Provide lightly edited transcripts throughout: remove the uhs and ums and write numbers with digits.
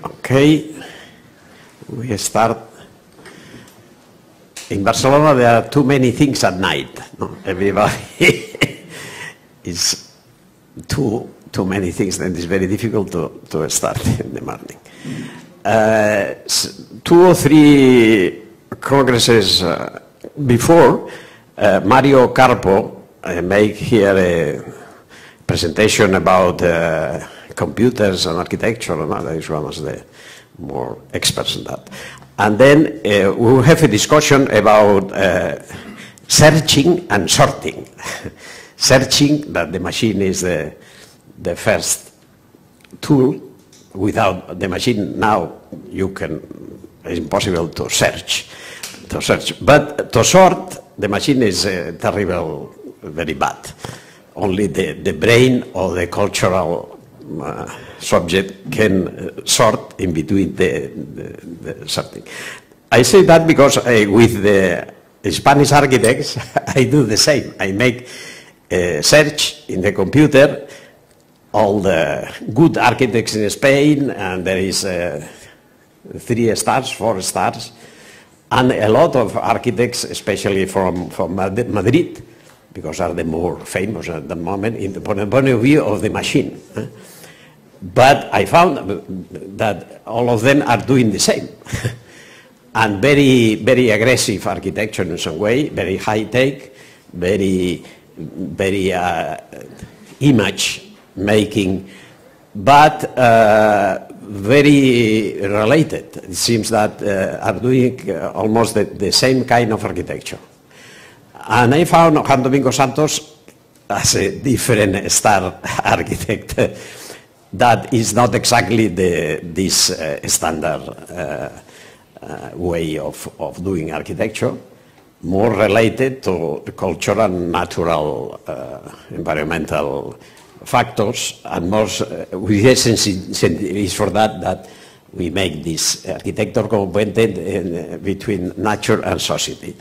Okay, we start. In Barcelona, there are too many things at night. No? Everybody is too many things, and it's very difficult to start in the morning. 2 or 3 congresses before, Mario Carpo made here a presentation about computers and architecture, and that is one of the more experts in that. And then we will have a discussion about searching and sorting. Searching, that the machine is the first tool. Without the machine now, it's impossible to search. But to sort, the machine is terrible, very bad. Only the brain or the cultural subject can sort in between the sorting. I say that because with the Spanish architects, I do the same. I make a search in the computer, all the good architects in Spain, and there is 3 stars, 4 stars, and a lot of architects, especially from Madrid, because are the more famous at the moment in the point of view of the machine. But I found that all of them are doing the same. And very, very aggressive architecture in some way, very high-tech, very image making, but very related. It seems that are doing almost the same kind of architecture. And I found Juan Domingo Santos as a different star architect that is not exactly this standard way of doing architecture, more related to the cultural and natural environmental factors, and more with essence is for that we make this architecture complemented between nature and society.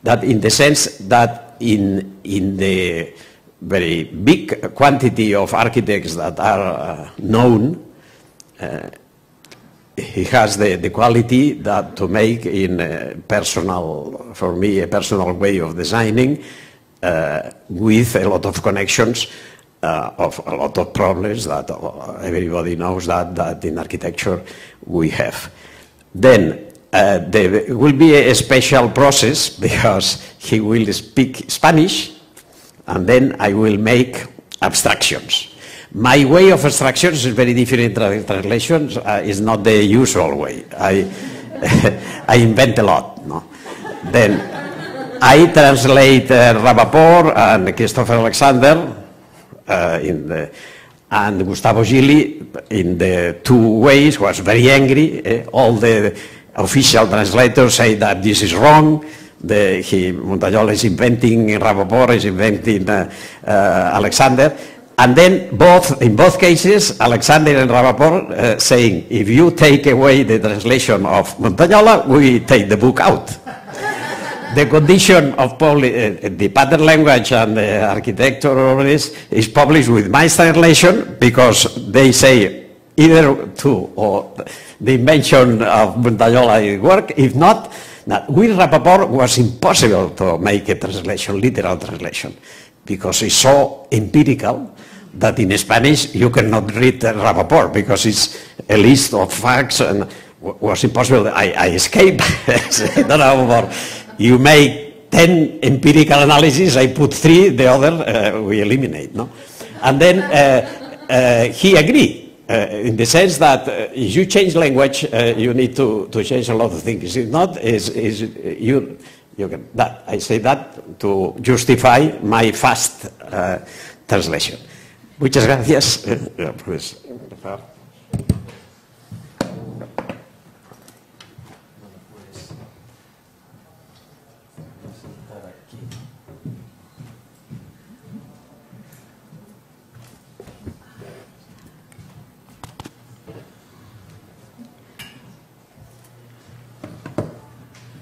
That in the sense that in the very big quantity of architects that are known, he has the quality that to make in for me, a personal way of designing with a lot of connections of a lot of problems that everybody knows that in architecture we have. Then there will be a special process because he will speak Spanish and then I will make abstractions. My way of abstractions is very different in translations. It's not the usual way. I invent a lot. No? Then I translate Rapoport and Christopher Alexander and Gustavo Gili in the 2 ways. Was very angry. All the official translators say that this is wrong. Montañola is inventing, Rapoport is inventing Alexander. And then in both cases, Alexander and Rapoport saying, if you take away the translation of Montañola, we take the book out. The condition of the pattern language and the architecture is published with my translation because they say either two or the invention of Montañola work. If not, with Rapoport was impossible to make a translation, literal translation, because it's so empirical that in Spanish you cannot read Rapoport because it's a list of facts and was impossible. I escaped. No, no, you make 10 empirical analyses, I put 3, the other we eliminate. No? And then he agreed. In the sense that if you change language, you need to change a lot of things. If not, you can. That I say that to justify my fast translation. Muchas gracias. Pues,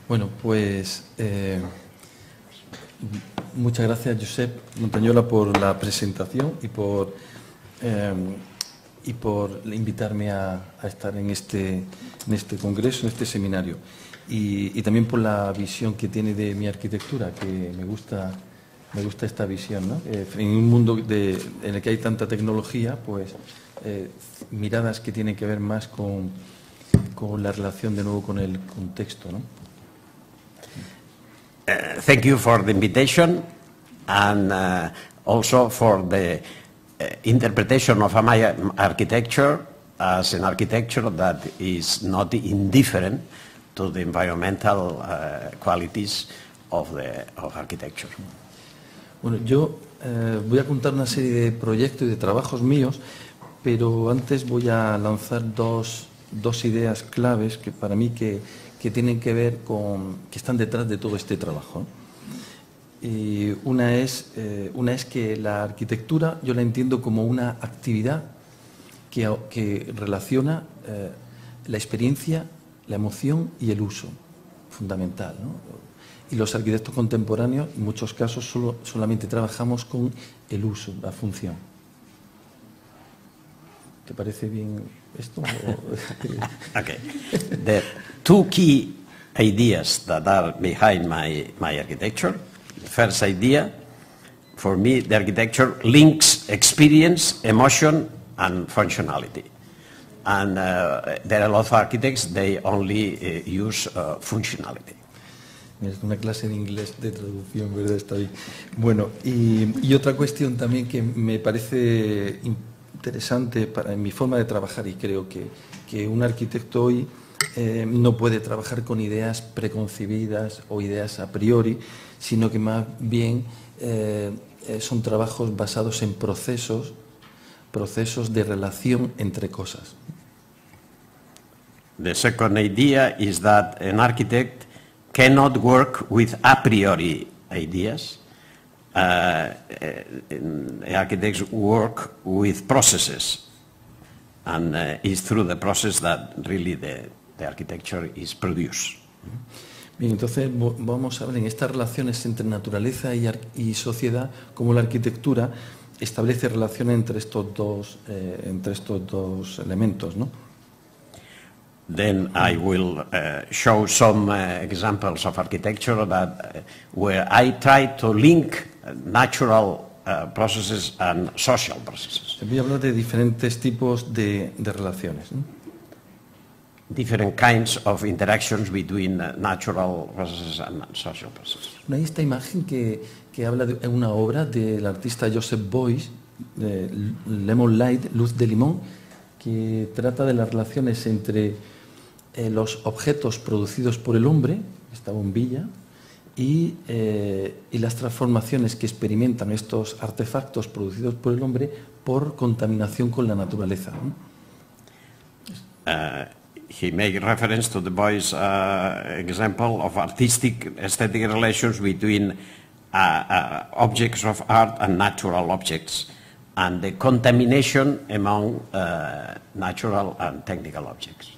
Bueno, pues muchas gracias, Josep Montañola, por la presentación y por y por invitarme a estar en este congreso, en este seminario. Y también por la visión que tiene de mi arquitectura, que me gusta esta visión, ¿no? En un mundo en el que hay tanta tecnología, pues miradas que tienen que ver más con la relación de nuevo con el contexto, ¿no? Thank you for the invitation and also for the interpretation of my architecture as an architecture that is not indifferent to the environmental qualities of architecture. Bueno, yo voy a contar una serie de proyectos y de trabajos míos, pero antes voy a lanzar dos ideas claves que para mí que tienen que ver que están detrás de todo este trabajo, ¿no? Y una es que la arquitectura yo la entiendo como una actividad que relaciona la experiencia, la emoción y el uso, fundamental, ¿no? Y los arquitectos contemporáneos, en muchos casos, solamente trabajamos con el uso, la función. ¿Te parece bien esto? Okay. The two key ideas that are behind my architecture. The first idea, for me, the architecture links experience, emotion, and functionality. And there are a lot of architects, they only use functionality. Es una clase de inglés de traducción, ¿verdad? Está bien. Bueno, y otra cuestión también que me parece interesante en mi forma de trabajar, y creo que un arquitecto hoy no puede trabajar con ideas preconcebidas o ideas a priori, sino que más bien son trabajos basados en procesos de relación entre cosas. The second idea is that an architect cannot work with a priori ideas. Architects work with processes, and it's through the process that really the architecture is produced. Bien, entonces vamos a ver en estas relaciones entre naturaleza y sociedad, cómo la arquitectura establece relaciones entre estos dos elementos, ¿no? Then I will show some examples of architecture that where I try to link natural processes and social processes. Voy a hablar de diferentes tipos de relaciones, ¿no? Different kinds of interactions between natural processes and social processes. Hay esta imagen que habla de una obra del artista Joseph Beuys, de Lemon Light, Luz de Limón, que trata de las relaciones entre los objetos producidos por el hombre, esta bombilla, y las transformaciones que experimentan estos artefactos producidos por el hombre por contaminación con la naturaleza, ¿no? He made reference to the Beuys example of artistic, aesthetic relations between objects of art and natural objects, and the contamination among natural and technical objects.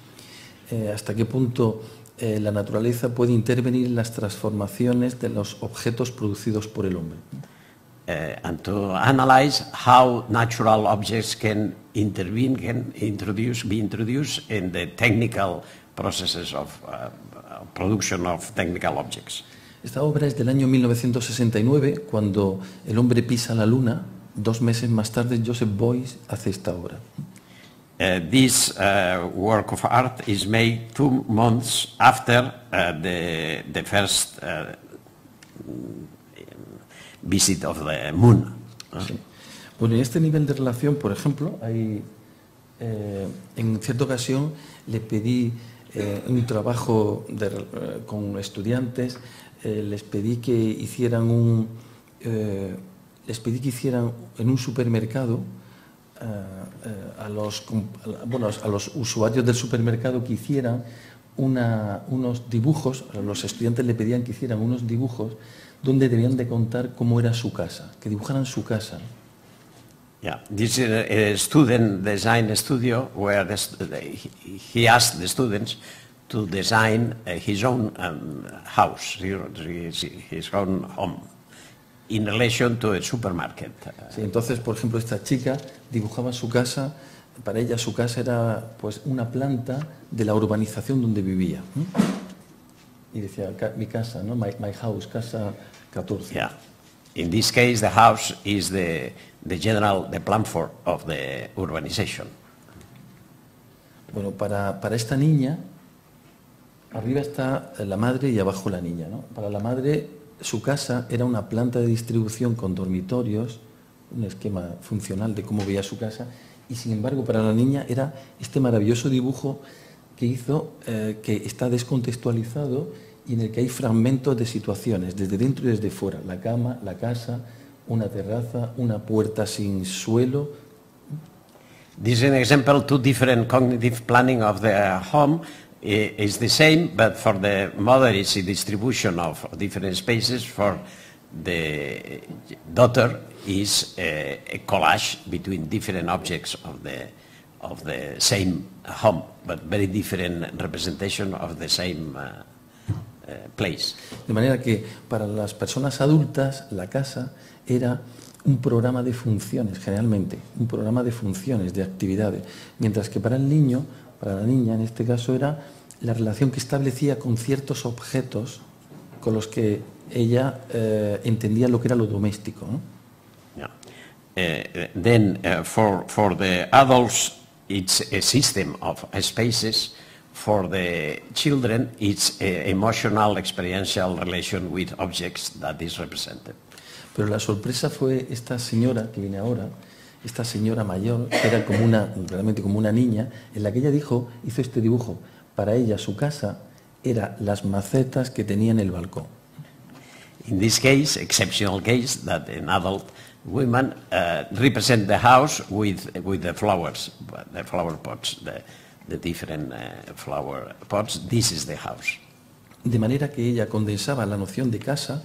¿Hasta qué punto la naturaleza puede intervenir en las transformaciones de los objetos producidos por el hombre? And to analyze how natural objects can intervene, be introduced in the technical processes of production of technical objects. Esta obra es del año 1969, cuando el hombre pisa la luna. 2 meses más tarde, Joseph Beuys hace esta obra. This work of art is made 2 months after the first visit of the moon. Sí. Bueno, en este nivel de relación, por ejemplo, en cierta ocasión le pedí un trabajo con estudiantes, les pedí que hicieran en un supermercado a los usuarios del supermercado que hicieran unos dibujos. A los estudiantes le pedían que hicieran unos dibujos donde debían de contar cómo era su casa, que dibujaran su casa. Yeah, this is a student design studio where he asked the students to design his own house, his own home, in relation to a supermarket. Sí, entonces, por ejemplo, esta chica dibujaba su casa para ella su casa era pues una planta de la urbanización donde vivía. Y decía, mi casa, ¿no? My house, casa 14. Yeah. In this case, the house is the plan of the urbanization. Bueno, para esta niña, arriba está la madre y abajo la niña, ¿no? Para la madre, su casa era una planta de distribución con dormitorios, un esquema funcional de cómo veía su casa, y sin embargo para la niña era este maravilloso dibujo que hizo, que está descontextualizado y en el que hay fragmentos de situaciones, desde dentro y desde fuera, la cama, la casa, una terraza, una puerta sin suelo. This is an example, two different cognitive planning of the home is the same, but for the mother it's a distribution of different spaces. For the daughter is a collage between different objects of the same home, but very different representation of the same place. De manera que para las personas adultas la casa era un programa de funciones, generalmente, un programa de funciones, de actividades, mientras que para el niño, para la niña en este caso, era la relación que establecía con ciertos objetos con los que ella entendía lo que era lo doméstico, ¿no? Yeah. Then for the adults it's a system of spaces. For the children it's an emotional, experiential relation with objects that is represented. Pero la sorpresa fue esta señora que viene ahora, esta señora mayor, que era como realmente como una niña, en la que ella hizo este dibujo. Para ella su casa era las macetas que tenía en el balcón. In this case, exceptional case, that an adult woman represent the house with the flowers, the flower pots, the different flower pots. This is the house. De manera que ella condensaba la noción de casa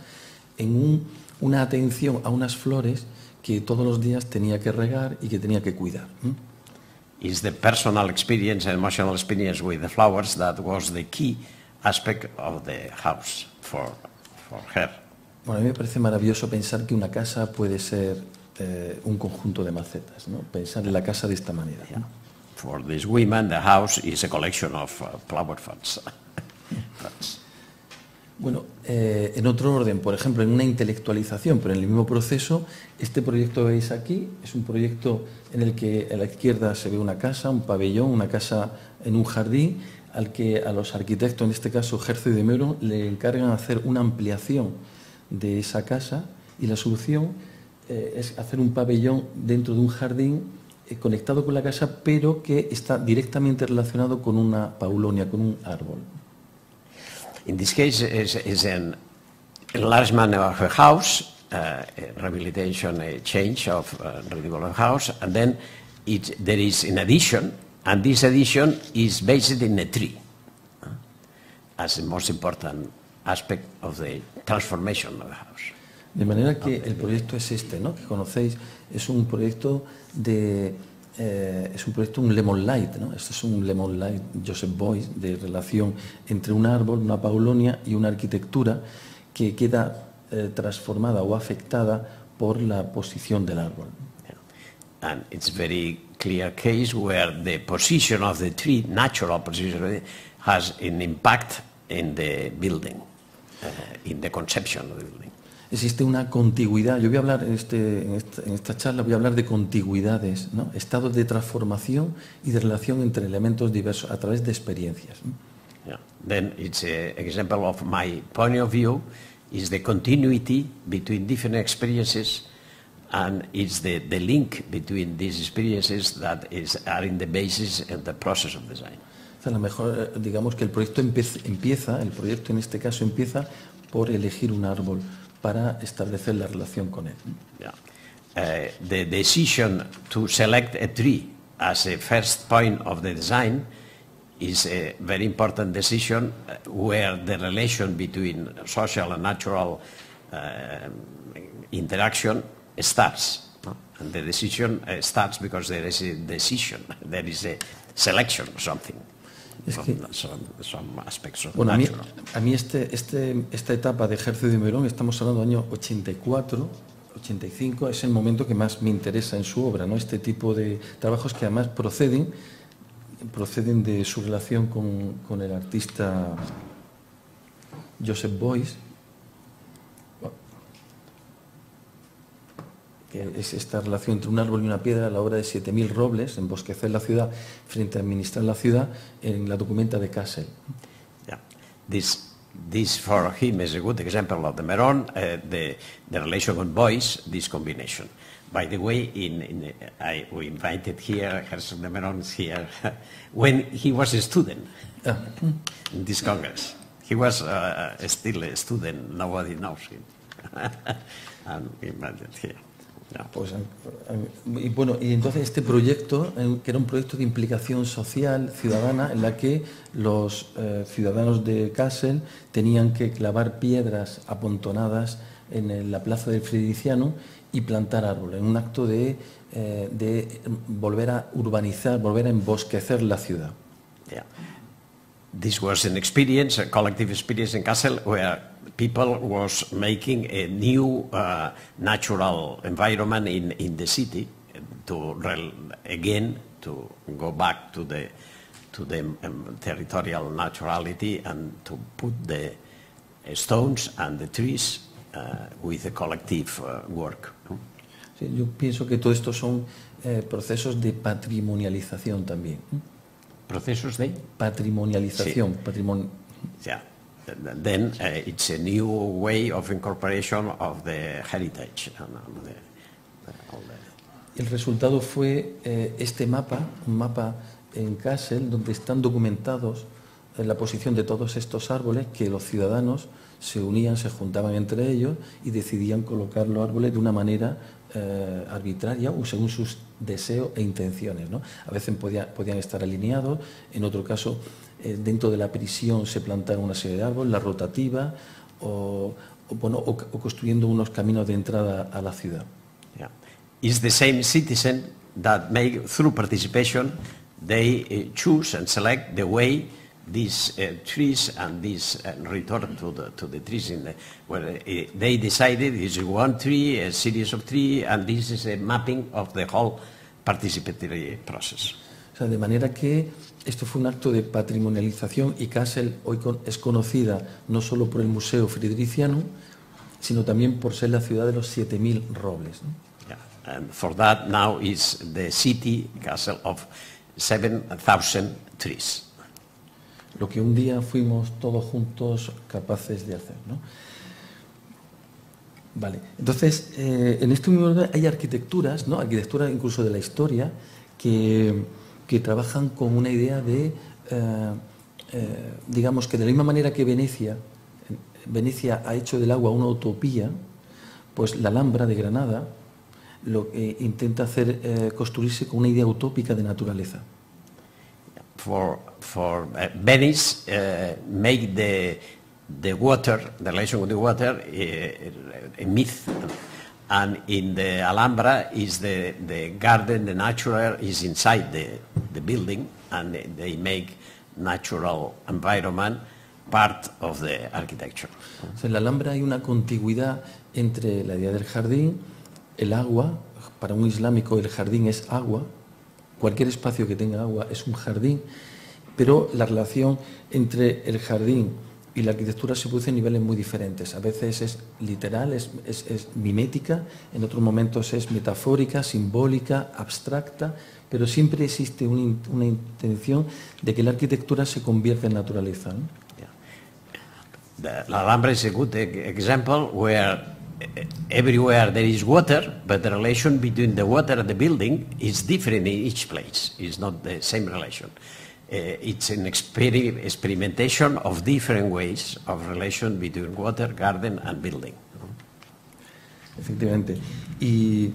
en una atención a unas flores que todos los días tenía que regar y que tenía que cuidar. Is the personal experience and emotional experience with the flowers that was the key aspect of the house for her. Bueno, a mí me parece maravilloso pensar que una casa puede ser un conjunto de macetas, ¿no? Pensar en la casa de esta manera. Yeah. For these women, the house is a collection of flower pots. Bueno, en otro orden, por ejemplo, en una intelectualización, pero en el mismo proceso, este proyecto que veis aquí es un proyecto en el que a la izquierda se ve una casa, un pabellón, una casa en un jardín, al que a los arquitectos, en este caso Herzo y de Meuron, le encargan hacer una ampliación de esa casa, y la solución es hacer un pabellón dentro de un jardín conectado con la casa, pero que está directamente relacionado con una paulonia, con un árbol. In this case, is an enlargement of a house, rehabilitation, a change of redevelopment house, and then there is an addition, and this addition is based in a tree, as the most important aspect of the transformation of the house. De manera que el proyecto es este, ¿no? Que conocéis, es un proyecto un lemon light, ¿no? Este es un lemon light Joseph Beuys de relación entre un árbol, una paulonia y una arquitectura que queda transformada o afectada por la posición del árbol. And it's very clear case where the position of the tree, natural position of it, has an impact in the building, in the conception of the building. Existe una contigüidad. Yo voy a hablar en esta charla voy a hablar de contigüidades, ¿no? Estados de transformación y de relación entre elementos diversos a través de experiencias. Yeah. Then it's an example of my point of view is the continuity between different experiences, and it's the link between these experiences that are in the basis of the process of design. A lo mejor digamos que el proyecto el proyecto en este caso empieza por elegir un árbol para establecer la relación con él. Yeah. The decision to select a tree as a first point of the design is a very important decision where the relation between social and natural interaction starts. And the decision starts because there is a decision, there is a selection of something. Es que, some aspects of bueno, natural. a mí esta etapa de Herzo y de Meuron, estamos hablando del año 84, 85, es el momento que más me interesa en su obra, ¿no? Este tipo de trabajos que además proceden de su relación con el artista Joseph Beuys, que es esta relación entre un árbol y una piedra, la obra de 7.000 robles, embosquecer la ciudad frente a administrar la ciudad, en la documenta de Kassel. Yeah. This for him is a good example of the Meron, the relation with Beuys, this combination. By the way, we invited here, Herzog de Meron is here, when he was a student in this Congress. He was still a student, nobody knows him. And we invited here. Yeah. Pues, y bueno, y entonces este proyecto, que era un proyecto de implicación social, ciudadana, en la que los ciudadanos de Kassel tenían que clavar piedras apontonadas en la plaza del Fridericianum y plantar árboles, en un acto de volver a urbanizar, volver a embosquecer la ciudad. Yeah. This was an experience, a collective experience in Kassel, where people was making a new natural environment in the city to go back to the territorial naturality and to put the stones and the trees with a collective work. Sí, yo pienso que todo esto son procesos de patrimonialización también. Procesos de patrimonialización. Sí. Yeah. Then it's a new way of incorporation of the heritage. El resultado fue este mapa, un mapa en Kassel, donde están documentados la posición de todos estos árboles, que los ciudadanos se unían, se juntaban entre ellos y decidían colocar los árboles de una manera arbitraria o según sus deseos e intenciones, ¿no? A veces podían estar alineados, en otro caso dentro de la prisión se plantaron una serie de árboles, la rotativa o construyendo unos caminos de entrada a la ciudad. Yeah. It's the same citizen that make through participation they choose and select the way these trees and this return to the trees where they decided this is one tree, a series of trees, and this is a mapping of the whole participatory process. O sea, de manera que esto fue un acto de patrimonialización y Kassel hoy es conocida no solo por el Museo Fridericianum, sino también por ser la ciudad de los 7.000 robles, ¿no? Yeah. And for that now is the city, Kassel, of 7,000 trees. Lo que un día fuimos todos juntos capaces de hacer, ¿no? Vale, entonces en este mundo hay arquitecturas, ¿no? Arquitecturas incluso de la historia que trabajan con una idea de, digamos que de la misma manera que Venecia ha hecho del agua una utopía, pues la Alhambra de Granada lo que intenta hacer construirse con una idea utópica de naturaleza. For Venice, make the water, the relation with the water, a myth, and in the Alhambra is the garden, the natural is inside the building, and they make natural environment part of the architecture. O sea, en la Alhambra hay una contigüidad entre la idea del jardín, el agua. Para un islámico el jardín es agua. Cualquier espacio que tenga agua es un jardín, pero la relación entre el jardín y la arquitectura se produce en niveles muy diferentes. A veces es literal, es mimética, en otros momentos es metafórica, simbólica, abstracta, pero siempre existe una intención de que la arquitectura se convierta en naturaleza, ¿no? Yeah. La Alhambra is a good example where everywhere there is water, but the relation between the water and the building is different in each place. It's not the same relation. It's an experimentation of different ways of relation between water, garden and building. Efectivamente. Y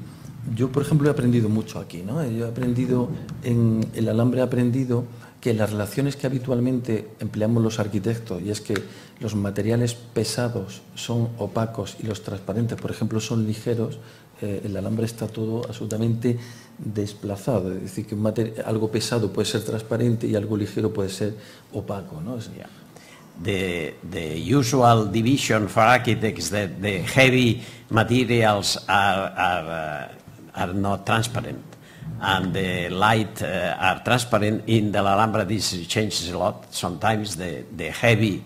yo, por ejemplo, he aprendido mucho aquí, ¿no? Yo he aprendido, en el Alhambra he aprendido que las relaciones que habitualmente empleamos los arquitectos, y es que los materiales pesados son opacos y los transparentes, por ejemplo, son ligeros, el Alhambra está todo absolutamente desplazado. Es decir, que algo pesado puede ser transparente y algo ligero puede ser opaco, ¿no? Yeah. the usual division for architects that the heavy materials are not transparent and the light are transparent. In the Alhambra this changes a lot. Sometimes the heavy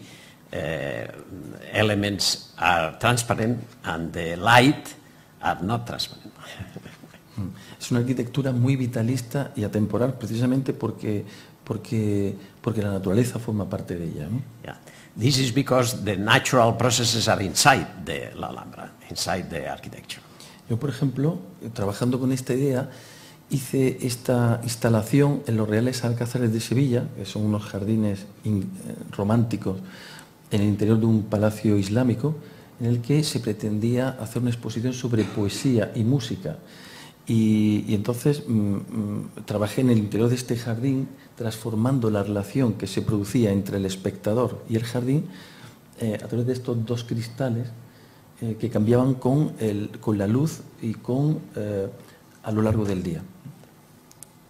elements are transparent and the light are not transparent. Es una arquitectura muy vitalista y atemporal precisamente porque la naturaleza forma parte de ella, ¿no? Yeah. This is because the natural processes are inside la Alhambra, inside the architecture. Yo, por ejemplo, trabajando con esta idea, hice esta instalación en los Reales Alcázares de Sevilla, que son unos jardines románticos en el interior de un palacio islámico, en el que se pretendía hacer una exposición sobre poesía y música. Y entonces trabajé en el interior de este jardín transformando la relación que se producía entre el espectador y el jardín a través de estos dos cristales que cambiaban con la luz y a lo largo del día.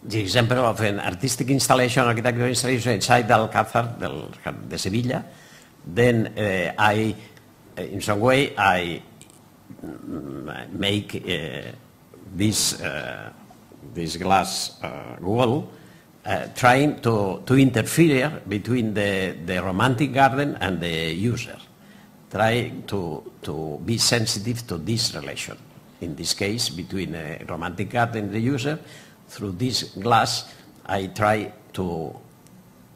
The example of an artistic installation, architectural installation inside the Alcázar de Sevilla, then in some way I make this glass wall, trying to interfere between the romantic garden and the user, trying to be sensitive to this relation. In this case, between a romantic garden and the user, through this glass, I try to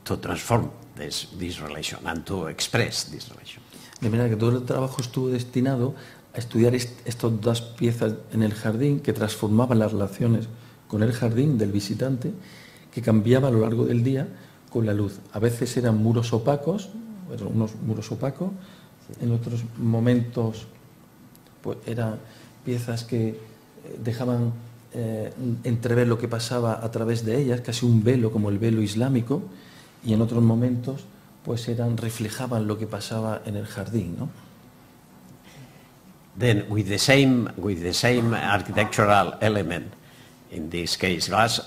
transform this relation and to express this relation. De manera que todo el trabajo estuvo destinado a estudiar estas dos piezas en el jardín que transformaban las relaciones con el jardín del visitante, que cambiaba a lo largo del día con la luz. A veces eran muros opacos, unos muros opacos, en otros momentos pues, eran piezas que dejaban entrever lo que pasaba a través de ellas, casi un velo como el velo islámico, y en otros momentos pues reflejaban lo que pasaba en el jardín, ¿no? Then with the same architectural element, in this case glass,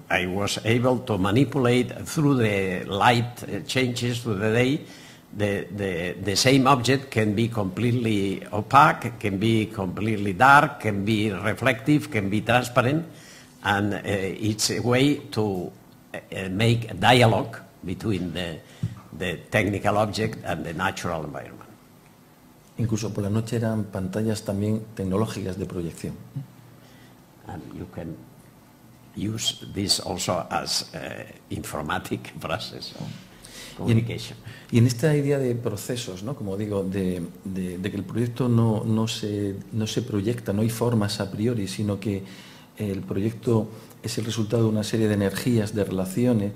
I was able to manipulate through the light changes through the day. The same object can be completely opaque, can be completely dark, can be reflective, can be transparent, and it's a way to make a dialogue between the technical object and the natural environment. Incluso por la noche eran pantallas también tecnológicas de proyección. And you can use this also as informatic process of communication. Y en esta idea de procesos, ¿no? Como digo, de que el proyecto no se proyecta, no hay formas a priori, sino que el proyecto es el resultado de una serie de energías, de relaciones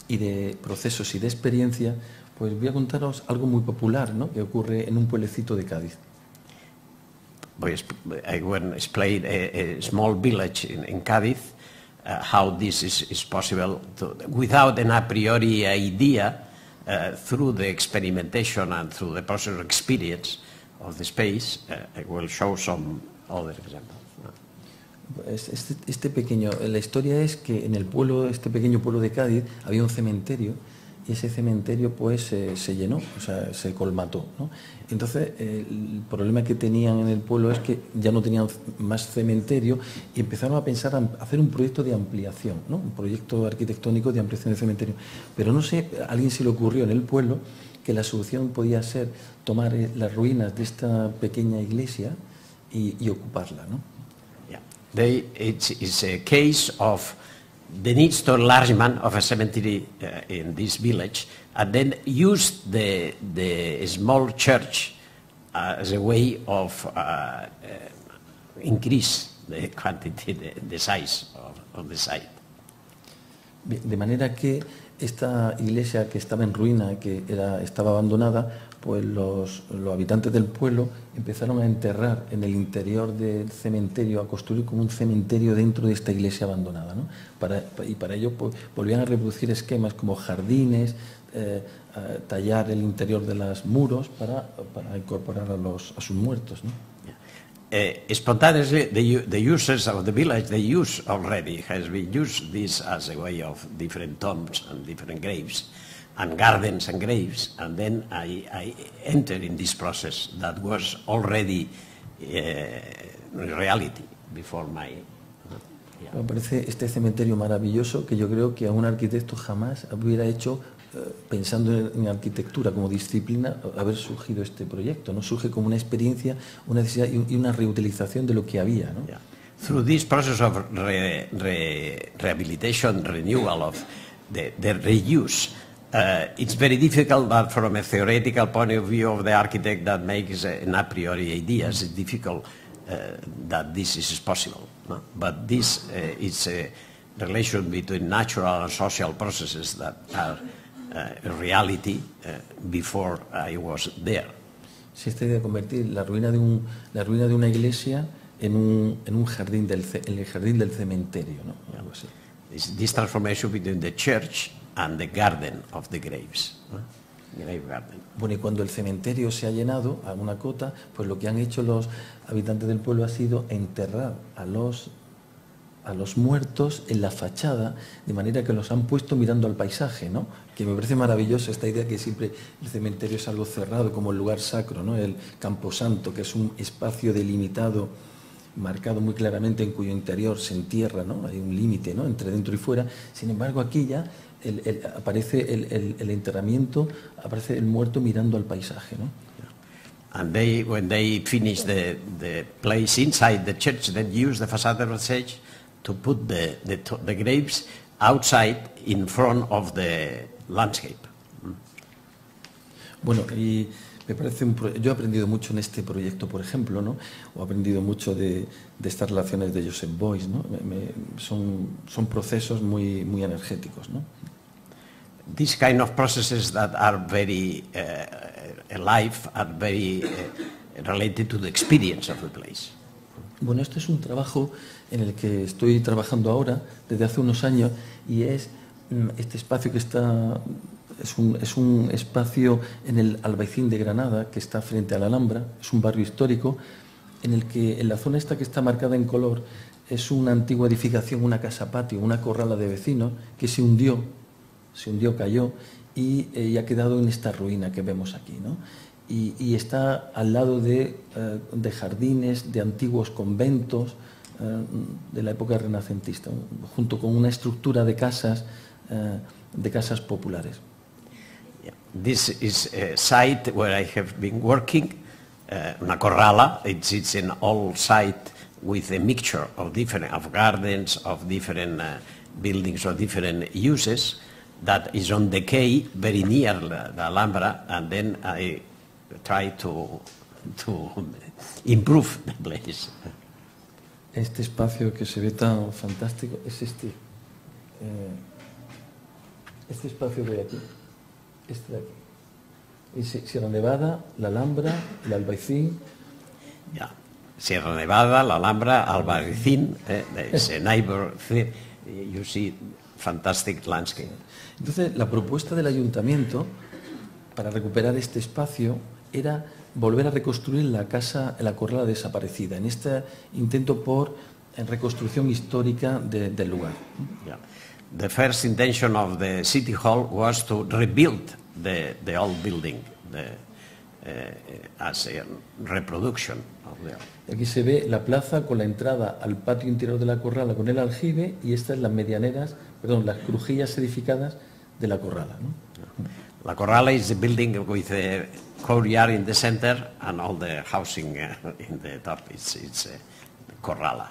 y de procesos y de experiencia, pues voy a contaros algo muy popular, ¿no? Que ocurre en un pueblecito de Cádiz. I will explain a small village in Cádiz, how this is possible without an a priori idea, through the experimentation and through the process of experience of the space. I will show some other examples. La historia es que en este pequeño pueblo de Cádiz había un cementerio y ese cementerio pues se llenó, o sea, se colmató, ¿no? Entonces el problema que tenían en el pueblo es que ya no tenían más cementerio y empezaron a pensar en hacer un proyecto de ampliación, ¿no? Un proyecto arquitectónico de ampliación de cementerio. Pero no sé, a alguien se le ocurrió en el pueblo que la solución podía ser tomar las ruinas de esta pequeña iglesia y ocuparla, ¿no? It's a case of the needs to enlargement of a cemetery in this village, and then used the small church as a way of increase the quantity, the size of the site. De manera que esta iglesia que estaba en ruina, que estaba abandonada, pues los habitantes del pueblo empezaron a enterrar en el interior del cementerio, a construir como un cementerio dentro de esta iglesia abandonada, ¿no? Y para ello pues, volvían a reproducir esquemas como jardines, tallar el interior de los muros para incorporar a sus muertos, ¿no? Spontaneously, the users of the village, has been used this as a way of different tombs and different graves. and gardens and graves, and then I entered in this process that was already reality before my... Me parece este cementerio maravilloso que yo creo que a un arquitecto jamás hubiera hecho, pensando en arquitectura como disciplina, haber surgido este proyecto, ¿no? Surge como una experiencia, una necesidad y una reutilización de lo que había, ¿no? Yeah. Through this process of rehabilitation, renewal of the reuse, it's very difficult that from a theoretical point of view of the architect that makes an a priori ideas, it's difficult that this is possible. No? But this is a relation between natural and social processes that are a reality before I was there. Sí, esta idea de convertir la ruina de una iglesia en un jardín en el jardín del cementerio, ¿no? Algo así. This transformation between the church and the garden of the graves. Grave garden. Bueno, y cuando el cementerio se ha llenado a una cota, pues lo que han hecho los habitantes del pueblo ha sido enterrar a los muertos en la fachada, de manera que los han puesto mirando al paisaje, ¿no? Que me parece maravilloso esta idea que siempre el cementerio es algo cerrado, como el lugar sacro, ¿no? El camposanto, que es un espacio delimitado, marcado muy claramente, en cuyo interior se entierra, ¿no? Hay un límite, ¿no? Entre dentro y fuera. Sin embargo, aquí ya aparece el enterramiento, aparece el muerto mirando al paisaje, ¿no? And when they finish the place inside the church, they use the facade of the church to put the graves outside in front of the landscape. Bueno, y me parece yo he aprendido mucho en este proyecto, por ejemplo, ¿no? O he aprendido mucho de estas relaciones de Joseph Beuys, ¿no? Son procesos muy energéticos, ¿no? These kind of processes that are very alive are very related to the experience of the place. Bueno, esto es un trabajo en el que estoy trabajando ahora desde hace unos años, y es este espacio que está... Es un espacio en el Albaicín de Granada, que está frente a la Alhambra. Es un barrio histórico en el que, en la zona esta que está marcada en color, es una antigua edificación, una casa patio, una corrala de vecinos que se hundió, cayó y ha quedado en esta ruina que vemos aquí, ¿no? Y está al lado de jardines, de antiguos conventos de la época renacentista, junto con una estructura de casas populares. This is a site where I have been working, una corrala. It's an old site with a mixture of gardens, of different buildings, of different uses, that is on decay, very near the Alhambra, and then I try to improve the place. Este espacio que se ve tan fantástico es este espacio de aquí. Este de aquí. Y Sierra Nevada, la Alhambra, el Albaicín. Yeah. Sierra Nevada, la Alhambra, Albaicín, it's a neighbor. You see fantastic landscape. Entonces, la propuesta del ayuntamiento para recuperar este espacio era volver a reconstruir la corrala desaparecida, en este intento por reconstrucción histórica del lugar. Yeah. The first intention of the City Hall was to rebuild the old building as a reproduction of the old. Aquí se ve la plaza con la entrada al patio interior de la corrala con el aljibe, y estas las las crujillas edificadas de la corrala, ¿no? La corrala is a building with a courtyard in the center and all the housing in the top. It's a corrala.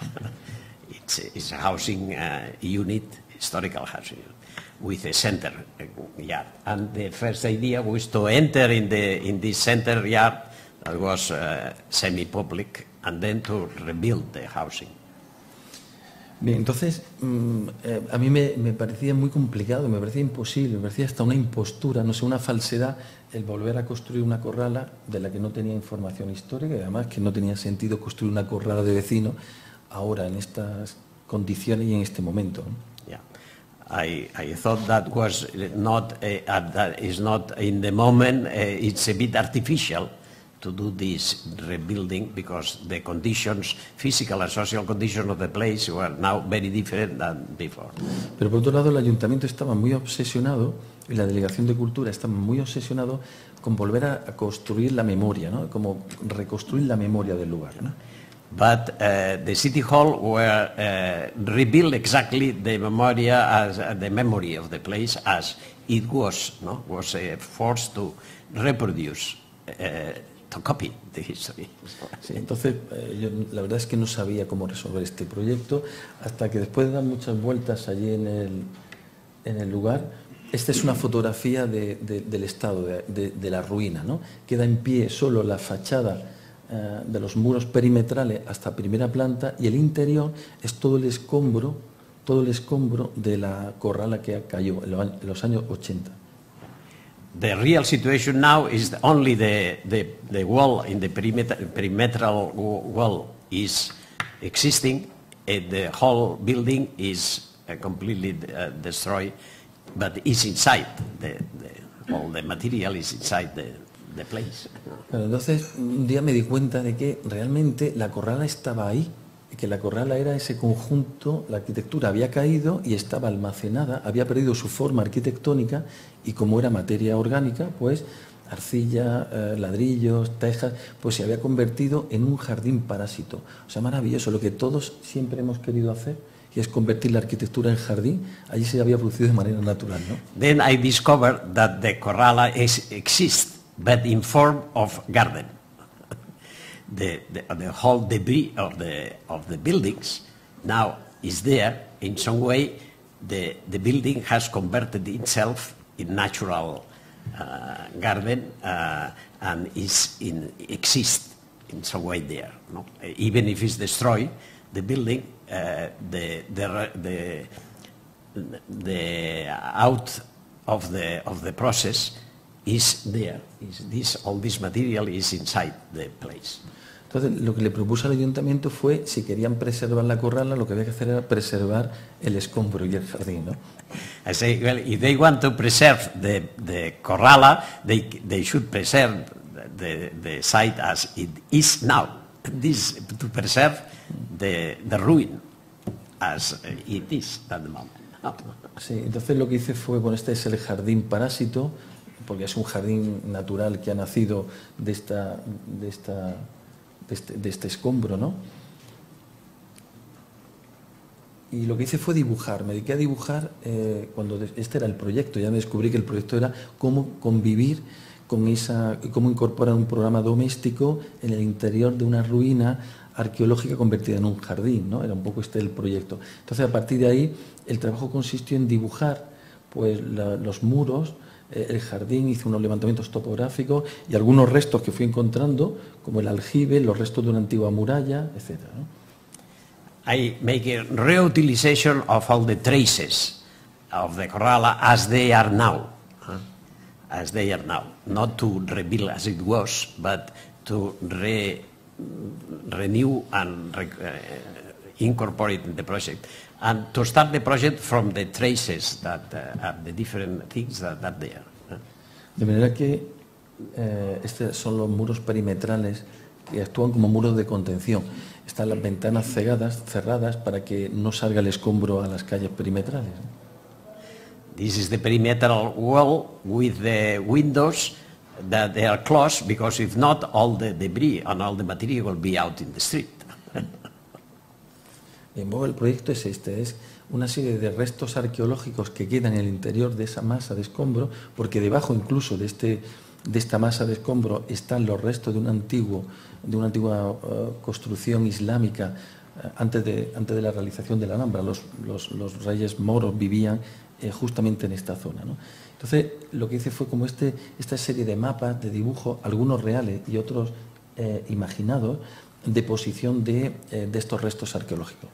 It's a housing unit, historical housing unit, with a center yard. And the first idea was to enter in this center yard that was semi-public, and then to rebuild the housing. Bien, entonces a mí me parecía muy complicado, me parecía imposible, me parecía hasta una impostura, no sé, una falsedad, el volver a construir una corrala de la que no tenía información histórica, y además que no tenía sentido construir una corrala de vecinos ahora en estas condiciones y en este momento, ¿no? Yeah, I thought that was not that is not in the moment. It's a bit artificial to do this rebuilding because the conditions, physical and social conditions of the place were now very different than before. Pero por otro lado, el ayuntamiento estaba muy obsesionado y la Delegación de Cultura estaba muy obsesionado con volver a construir la memoria, ¿no? Como reconstruir la memoria del lugar, ¿no? But the city hall were rebuilt exactly the memoria as the memory of the place as it was, no? Was forced to reproduce, to copy the history. Sí, entonces yo la verdad es que no sabía cómo resolver este proyecto hasta que después de dar muchas vueltas allí en el lugar. Esta es una fotografía del estado de la ruina, ¿no? Queda en pie solo la fachada de los muros perimetrales hasta primera planta y el interior es todo el escombro de la corrala que cayó en los años 80. The real situation now is only the wall in the perimetral wall is existing. The whole building is completely destroyed, but it's inside. All the material is inside the place. Pero entonces un día me di cuenta de que realmente la corrala estaba ahí, que la corrala era ese conjunto, la arquitectura había caído y estaba almacenada, había perdido su forma arquitectónica y como era materia orgánica, pues arcilla, ladrillos, tejas, pues se había convertido en un jardín parásito. O sea, maravilloso, lo que todos siempre hemos querido hacer, y es convertir la arquitectura en jardín. Allí se había producido de manera natural, ¿no? Then I discovered that the corrala exists, but in form of garden. The whole debris of the buildings now is there. In some way, the building has converted itself in natural garden and exists in some way there. No? Even if it's destroyed, the building, the out of the process is there. All this material is inside the place. Entonces, lo que le propuse al ayuntamiento fue, si querían preservar la corrala, lo que había que hacer era preservar el escombro y el jardín, ¿no? I say, well, if they want to preserve the corrala, they should preserve the site as it is now. This to preserve the ruin as it is at the moment. No. Sí, entonces lo que hice fue, bueno, este es el jardín parásito, porque es un jardín natural que ha nacido de este escombro, ¿no? Y lo que hice fue dibujar, me dediqué a dibujar, este era el proyecto, ya me descubrí que el proyecto era cómo convivir con cómo incorporar un programa doméstico en el interior de una ruina arqueológica convertida en un jardín, ¿no? Era un poco el proyecto. Entonces, a partir de ahí, el trabajo consistió en dibujar pues, los muros, el jardín, hice unos levantamientos topográficos y algunos restos que fui encontrando, como el aljibe, los restos de una antigua muralla, etc., ¿no? I make a reutilization of all the traces of the corrala as they are now. As they are now. Not to rebuild as it was, but to renew and incorporate in the project. And to start the project from the traces that are the different things that are there. De manera que estos son los perimetrales que actúan como muros de contención. Están las ventanas cerradas para que no salga el escombro a las calles perimetrales. This is the perimeter wall with the windows that they are closed, because if not, all the debris and all the material will be out in the street. El proyecto es es una serie de restos arqueológicos que quedan en el interior de esa masa de escombro, porque debajo incluso de esta masa de escombro están los restos de una antigua construcción islámica antes de la realización de la Alhambra. Los reyes moros vivían justamente en esta zona, ¿no? Entonces, lo que hice fue como esta serie de mapas, de dibujos, algunos reales y otros imaginados, de posición de estos restos arqueológicos.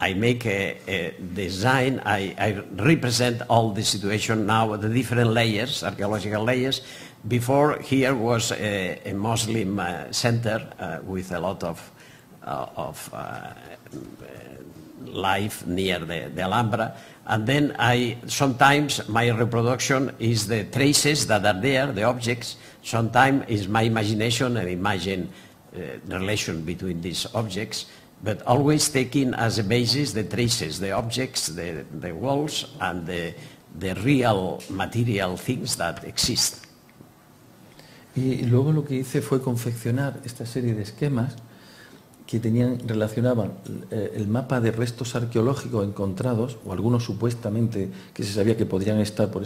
I make a design, I represent all the situation now, the different layers, archaeological layers. Before, here was a Muslim center with a lot of live near the Alhambra. And then sometimes my reproduction is the traces that are there, the objects. Sometimes is my imagination and imagine the relation between these objects, but always taking as a basis the traces, the objects, the walls, and the real material things that exist. Y luego lo que hice fue confeccionar esta serie de esquemas que relacionaban el mapa de restos arqueológicos encontrados, o algunos supuestamente que se sabía que podrían estar por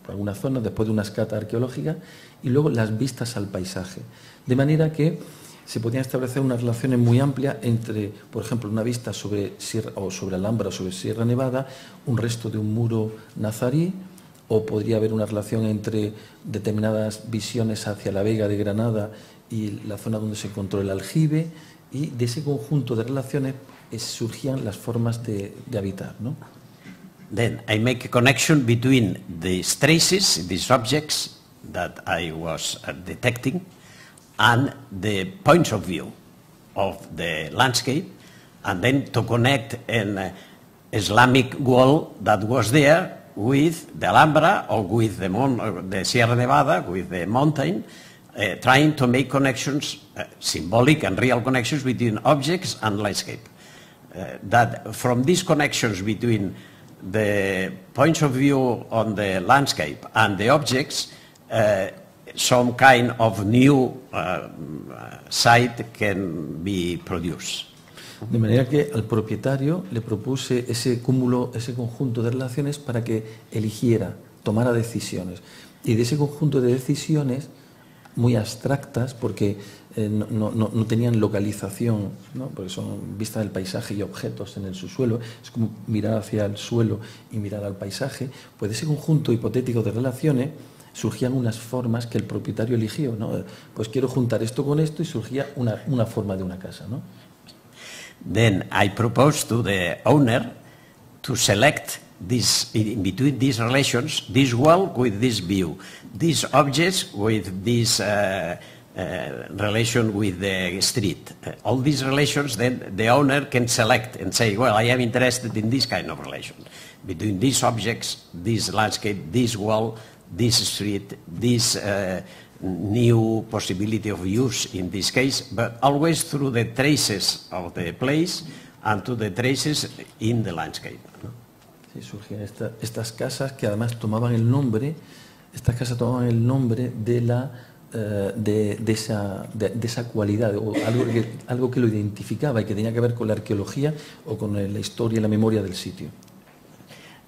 alguna zona después de una escata arqueológica, y luego las vistas al paisaje. De manera que se podían establecer unas relaciones muy amplias entre, por ejemplo, una vista sobre Alhambra o sobre Sierra Nevada, un resto de un muro nazarí, o podría haber una relación entre determinadas visiones hacia la Vega de Granada y la zona donde se encontró el aljibe, y de ese conjunto de relaciones surgían las formas de habitar, ¿no? Then I make a connection between these traces, these objects that I was detecting, and the points of view of the landscape, and then to connect an Islamic wall that was there with the Alhambra or with the Sierra Nevada, with the mountain, trying to make connections, symbolic and real connections between objects and landscape. That from these connections between the points of view on the landscape and the objects, some kind of new site can be produced. De manera que al propietario le propuse ese cúmulo, ese conjunto de relaciones para que eligiera, tomara decisiones. Y de ese conjunto de decisiones muy abstractas, porque no tenían localización, ¿no? Porque son vistas del paisaje y objetos en el subsuelo, es como mirar hacia el suelo y mirar al paisaje, pues de ese conjunto hipotético de relaciones surgían unas formas que el propietario eligió, ¿no? Pues quiero juntar esto con esto, y surgía una forma de una casa, ¿no? Then I proposed to the owner to select this, in between these relations, this wall with this view, these objects with this relation with the street. All these relations, then the owner can select and say, well, I am interested in this kind of relation between these objects, this landscape, this wall, this street, this new possibility of use in this case, but always through the traces of the place and to the traces in the landscape. Sí, surgían estas casas que además tomaban el nombre, de esa cualidad, o algo que lo identificaba y que tenía que ver con la arqueología o con la historia y la memoria del sitio.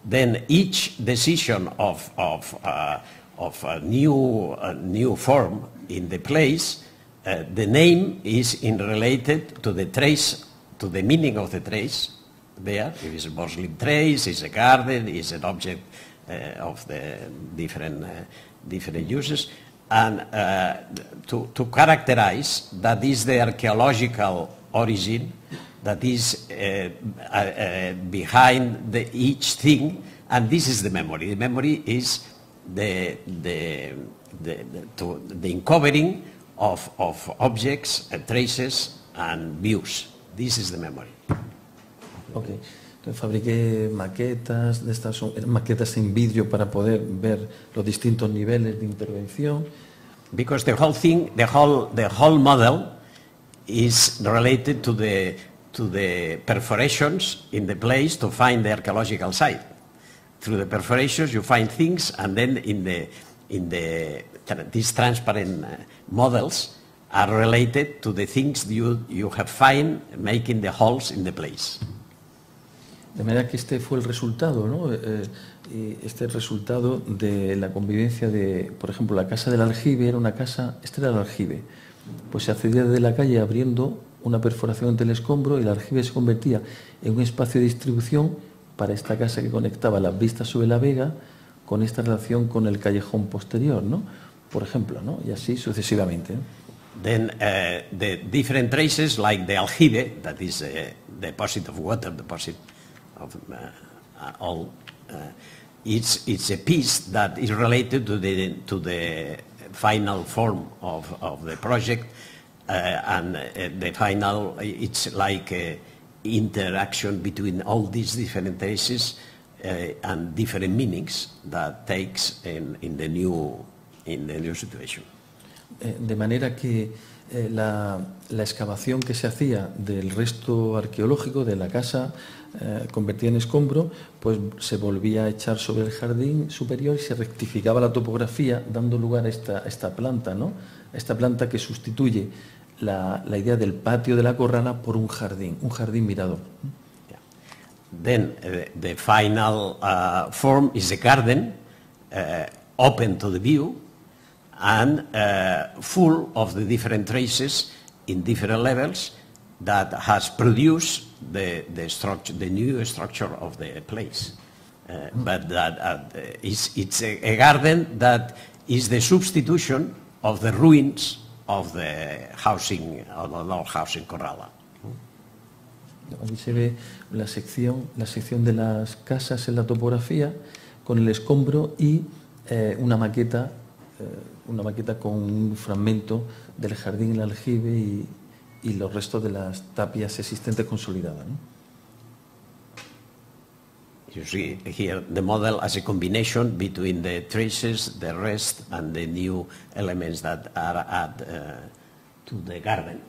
Then each decision of a new form in the place, the name is related to the trace, to the meaning of the trace there. If it's a Muslim trace, it's a garden, it's an object of the different uses, and to characterize that is the archaeological origin that is behind each thing, and this is the memory. The memory is the uncovering of objects, traces, and views. This is the memory. Okay. Entonces fabriqué maquetas, eran maquetas en vidrio para poder ver los distintos niveles de intervención. Because the whole thing, the whole model is related to the perforations in the place to find the archaeological site. Through the perforations you find things, and then these transparent models are related to the things you have found making the holes in the place. De manera que este fue el resultado, ¿no? Este resultado de la convivencia de, por ejemplo, la casa del aljibe era una casa, este era el aljibe, pues se accedía desde la calle abriendo una perforación entre el escombro, y el aljibe se convertía en un espacio de distribución para esta casa que conectaba las vistas sobre la vega con esta relación con el callejón posterior, ¿no? Por ejemplo, ¿no? Y así sucesivamente, ¿no? Then the different traces, like the aljibe, that is a deposit of water, deposit of all, it's a piece that is related to the final form of the project, and the final, it's like interaction between all these different traces and different meanings that takes in the new situation. De manera que la excavación que se hacía del resto arqueológico de la casa convertida en escombro, pues se volvía a echar sobre el jardín superior y se rectificaba la topografía, dando lugar a esta planta, ¿no? Esta planta que sustituye la idea del patio de la corrala por un jardín mirador. Yeah. Then the final form is a garden open to the view and full of the different traces in different levels that has produced the new structure of the place. But that it's a garden that is the substitution of the ruins of the housing, of the old housing Corrala. Aquí se ve la sección de las casas en la topografía con el escombro y una maqueta con un fragmento del jardín, el aljibe y los restos de las tapias existentes consolidadas, ¿no? You see here the model as a combination between the traces, the rest, and the new elements that are added to the garden.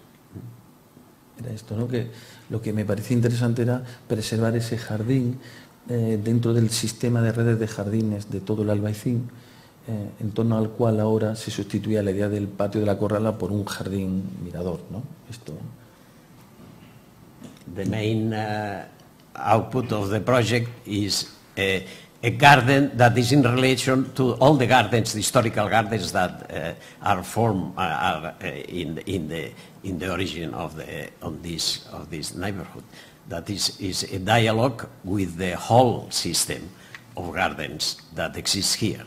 Era esto, ¿no? Que lo que me parecía interesante era preservar ese jardín dentro del sistema de redes de jardines de todo el Albaicín, en torno al cual ahora se sustituía la idea del patio de la corrala por un jardín mirador, ¿no? Esto. The main output of the project is a garden that is in relation to all the gardens, the historical gardens that are formed in the origin of this neighborhood. That is a dialogue with the whole system of gardens that exists here.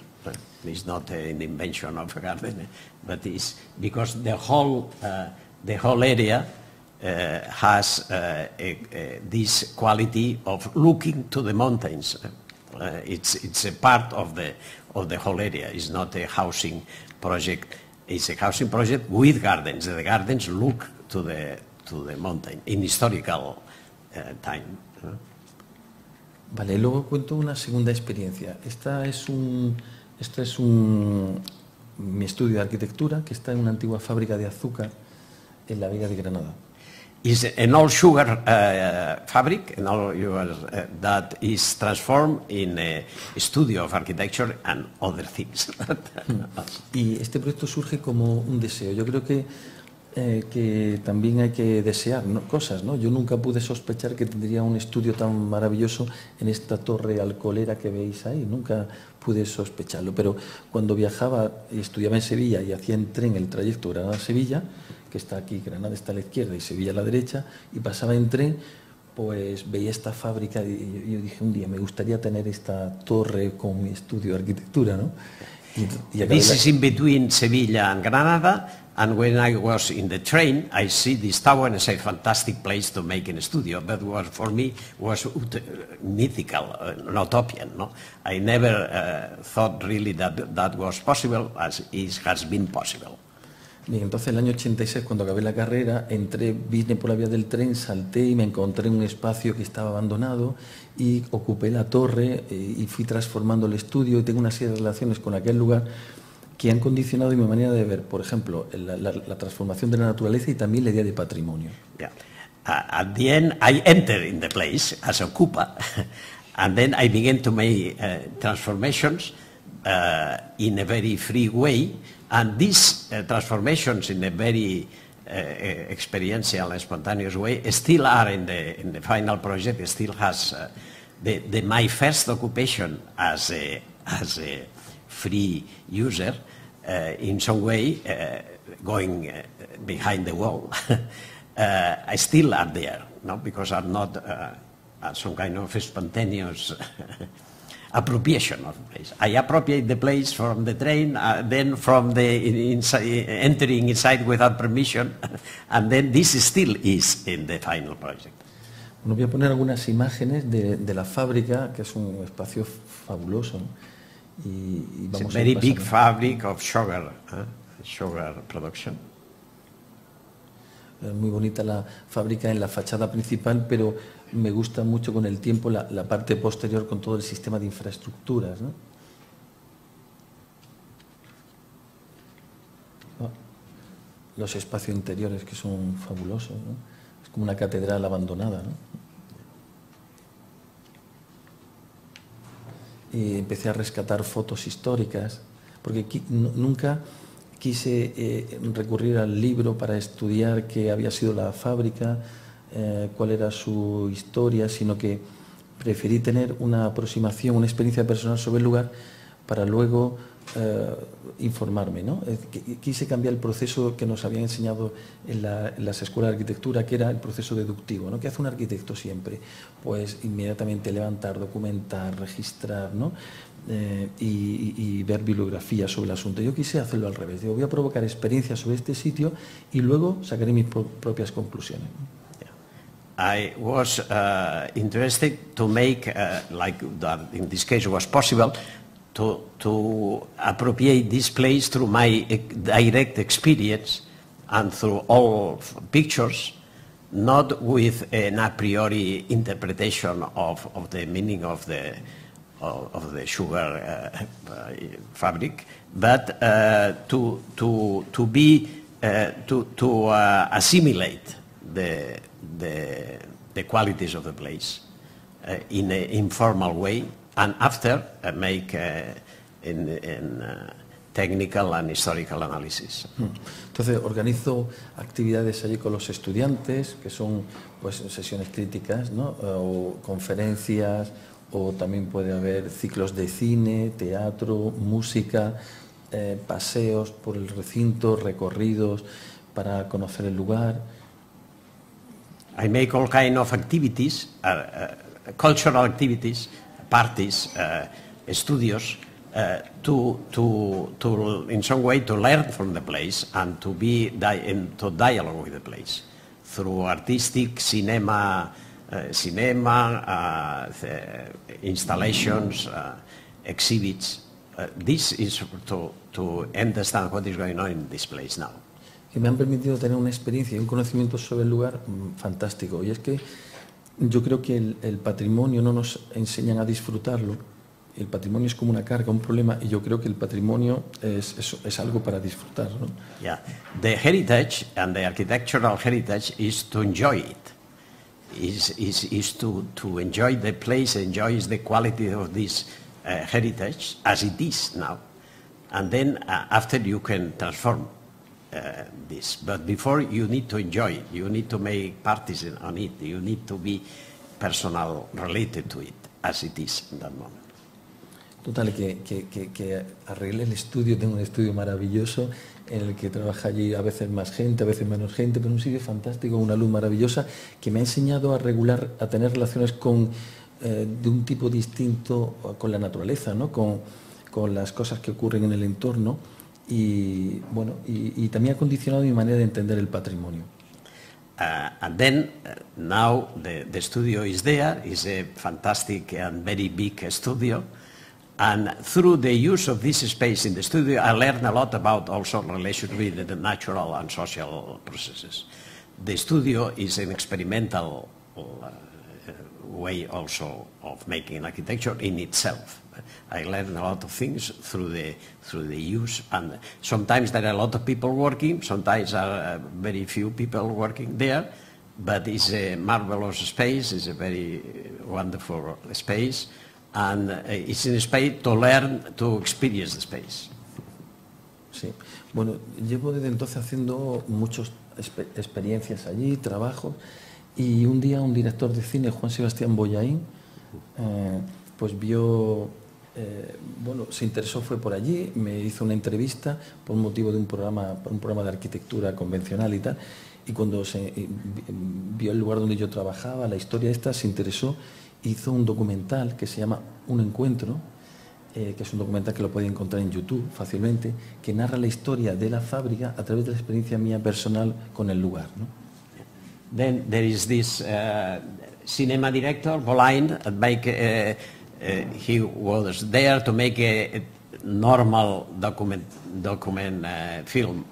It's not an invention of a garden, but it's because the whole area has this quality of looking to the mountains. It's a part of the whole area. It's not a housing project. It's a housing project with gardens. The gardens look to the mountain in historical time. Vale, luego cuento una segunda experiencia. Esta es mi estudio de arquitectura que está en una antigua fábrica de azúcar en la Vega de Granada. Is an old sugar fabric, that is transformed in a studio of architecture and other things. Y este proyecto surge como un deseo. Yo creo que también hay que desear, ¿no? Cosas, ¿no? Yo nunca pude sospechar que tendría un estudio tan maravilloso en esta torre alcoholera que veis ahí. Nunca pude sospecharlo. Pero cuando viajaba y estudiaba en Sevilla y hacía en tren el trayecto Granada-Sevilla, que está aquí, Granada está a la izquierda y Sevilla a la derecha, y pasaba en tren, pues veía esta fábrica y yo dije un día, me gustaría tener esta torre con mi estudio de arquitectura, ¿no? This is in between Sevilla and Granada, and when I was in the train, I see this tower and it's a fantastic place to make a studio, but for me was mythical, utopian. No? I never thought really that was possible, as it has been possible. Bien, entonces el año 86, cuando acabé la carrera, vine por la vía del tren, salté y me encontré en un espacio que estaba abandonado y ocupé la torre y fui transformando el estudio y tengo una serie de relaciones con aquel lugar que han condicionado mi manera de ver, por ejemplo, la transformación de la naturaleza y también la idea de patrimonio. Yeah. At the end, I entered in the place as a ocupa, and then I began to make transformations in a very free way. And these transformations in a very experiential and spontaneous way still are in the final project. It still has my first occupation as a free user in some way going behind the wall. I still are there, no? Because I'm not some kind of spontaneous appropriation of the place. I appropriate the place from the train, then from the entering inside without permission, and then this still is in the final project. Bueno, voy a poner algunas imágenes de la fábrica, que es un espacio fabuloso, ¿no? Y vamos It's a very big fabric of sugar production. Es muy bonita la fábrica en la fachada principal, pero me gusta mucho con el tiempo la parte posterior con todo el sistema de infraestructuras, ¿no? Los espacios interiores que son fabulosos, ¿no? Es como una catedral abandonada, ¿no? Y empecé a rescatar fotos históricas, porque nunca quise recurrir al libro para estudiar qué había sido la fábrica, cuál era su historia, sino que preferí tener una aproximación, una experiencia personal sobre el lugar para luego informarme, ¿no? Quise cambiar el proceso que nos habían enseñado en las escuelas de arquitectura, que era el proceso deductivo, ¿no? ¿Qué hace un arquitecto siempre? Pues inmediatamente levantar, documentar, registrar, ¿no? Y ver bibliografía sobre el asunto. Yo quise hacerlo al revés. Digo, voy a provocar experiencias sobre este sitio y luego sacaré mis propias conclusiones. I was interested to make, like that in this case was possible, to appropriate this place through my direct experience and through all pictures, not with an a priori interpretation of the meaning of the sugar fabric, but to assimilate the qualities of the place in an informal way, and after make in technical and historical analysis. Entonces organizo actividades allí con los estudiantes, que son pues sesiones críticas, ¿no? O conferencias, o también puede haber ciclos de cine, teatro, música, paseos por el recinto, recorridos para conocer el lugar. I make all kind of activities, cultural activities, parties, studios, to in some way to learn from the place and to be into dialogue with the place through artistic cinema, installations, exhibits. This is to understand what is going on in this place now. Que me han permitido tener una experiencia y un conocimiento sobre el lugar fantástico. Y es que yo creo que el patrimonio no nos enseñan a disfrutarlo. El patrimonio es como una carga, un problema, y yo creo que el patrimonio es algo para disfrutar, ¿no? Yeah, the heritage and the architectural heritage is to enjoy it. Is to enjoy the place, enjoy the quality of this heritage as it is now, and then after you can transform this. But before you need to enjoy it, you need to make parties on it, you need to be personal related to it as it is in that moment. Total, que arreglé el estudio, tengo un estudio maravilloso en el que trabaja allí a veces más gente, a veces menos gente, pero un sitio fantástico, una luz maravillosa que me ha enseñado a tener relaciones de un tipo distinto con la naturaleza, ¿no? Con las cosas que ocurren en el entorno y, bueno, y también ha condicionado mi manera de entender el patrimonio. And then now the studio is there, is a fantastic and very big studio. And through the use of this space in the studio, I learned a lot about also relation with the natural and social processes. The studio is an experimental way also of making architecture in itself. I learned a lot of things through the use, and sometimes there are a lot of people working, sometimes are very few people working there, but it's a marvelous space, it's a very wonderful space. And it's in space to learn, to experience the space. Sí, bueno, llevo desde entonces haciendo muchas experiencias allí, trabajos, y un día un director de cine, Juan Sebastián Bollaín, pues vio, bueno, se interesó, fue por allí, me hizo una entrevista por motivo de un programa de arquitectura convencional y tal, y cuando vio el lugar donde yo trabajaba, la historia esta, se interesó. Hizo un documental que se llama Un Encuentro, que es un documental que lo puede encontrar en YouTube fácilmente, que narra la historia de la fábrica a través de la experiencia mía personal con el lugar, ¿no? Then there is this cinema director, Bolain, he was there to make normal document film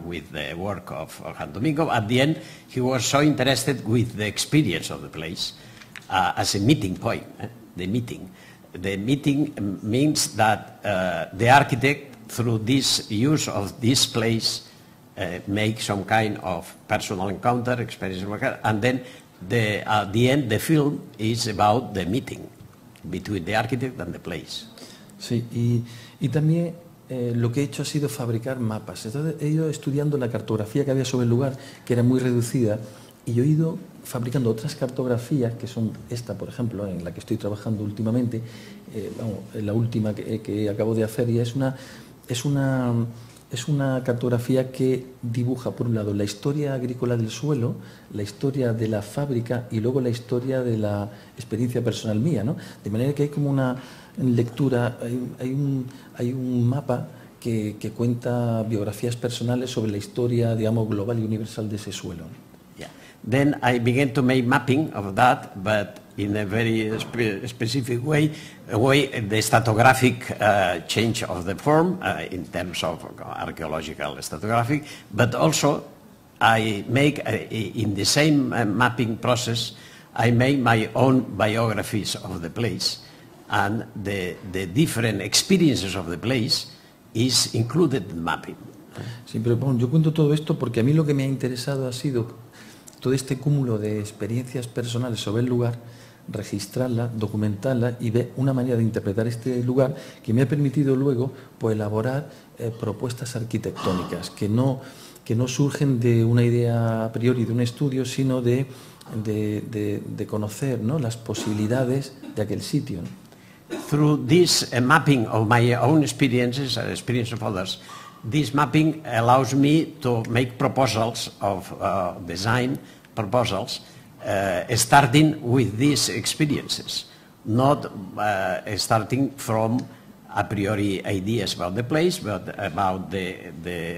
with the work of Juan Domingo. At the end, he was so interested with the experience of the place as a meeting point, the meeting. The meeting means that the architect, through this use of this place, make some kind of personal encounter, experience, and then at the end the film is about the meeting between the architect and the place. Sí, y también lo que he hecho ha sido fabricar mapas. Entonces he ido estudiando la cartografía que había sobre el lugar, que era muy reducida, y yo he ido fabricando otras cartografías, que son esta, por ejemplo, en la que estoy trabajando últimamente, la última que acabo de hacer, y es una cartografía que dibuja, por un lado, la historia agrícola del suelo, la historia de la fábrica y luego la historia de la experiencia personal mía, ¿no? De manera que hay como una lectura, hay un mapa que cuenta biografías personales sobre la historia, digamos, global y universal de ese suelo. Yeah. Then I began to make mapping of that, but in a very specific way, the stratigraphic change of the form in terms of archaeological stratigraphic, but also I make, in the same mapping process, I make my own biographies of the place, and the different experiences of the place is included in mapping. Sí, pero bueno, yo cuento todo esto porque a mí lo que me ha interesado ha sido todo este cúmulo de experiencias personales sobre el lugar, registrarla, documentarla y ver una manera de interpretar este lugar que me ha permitido luego pues, elaborar propuestas arquitectónicas que no surgen de una idea a priori de un estudio, sino de conocer, ¿no?, las posibilidades de aquel sitio, ¿no? Through this mapping of my own experiences and experience of others, this mapping allows me to make proposals of design proposals starting with these experiences, not starting from a priori ideas about the place, but about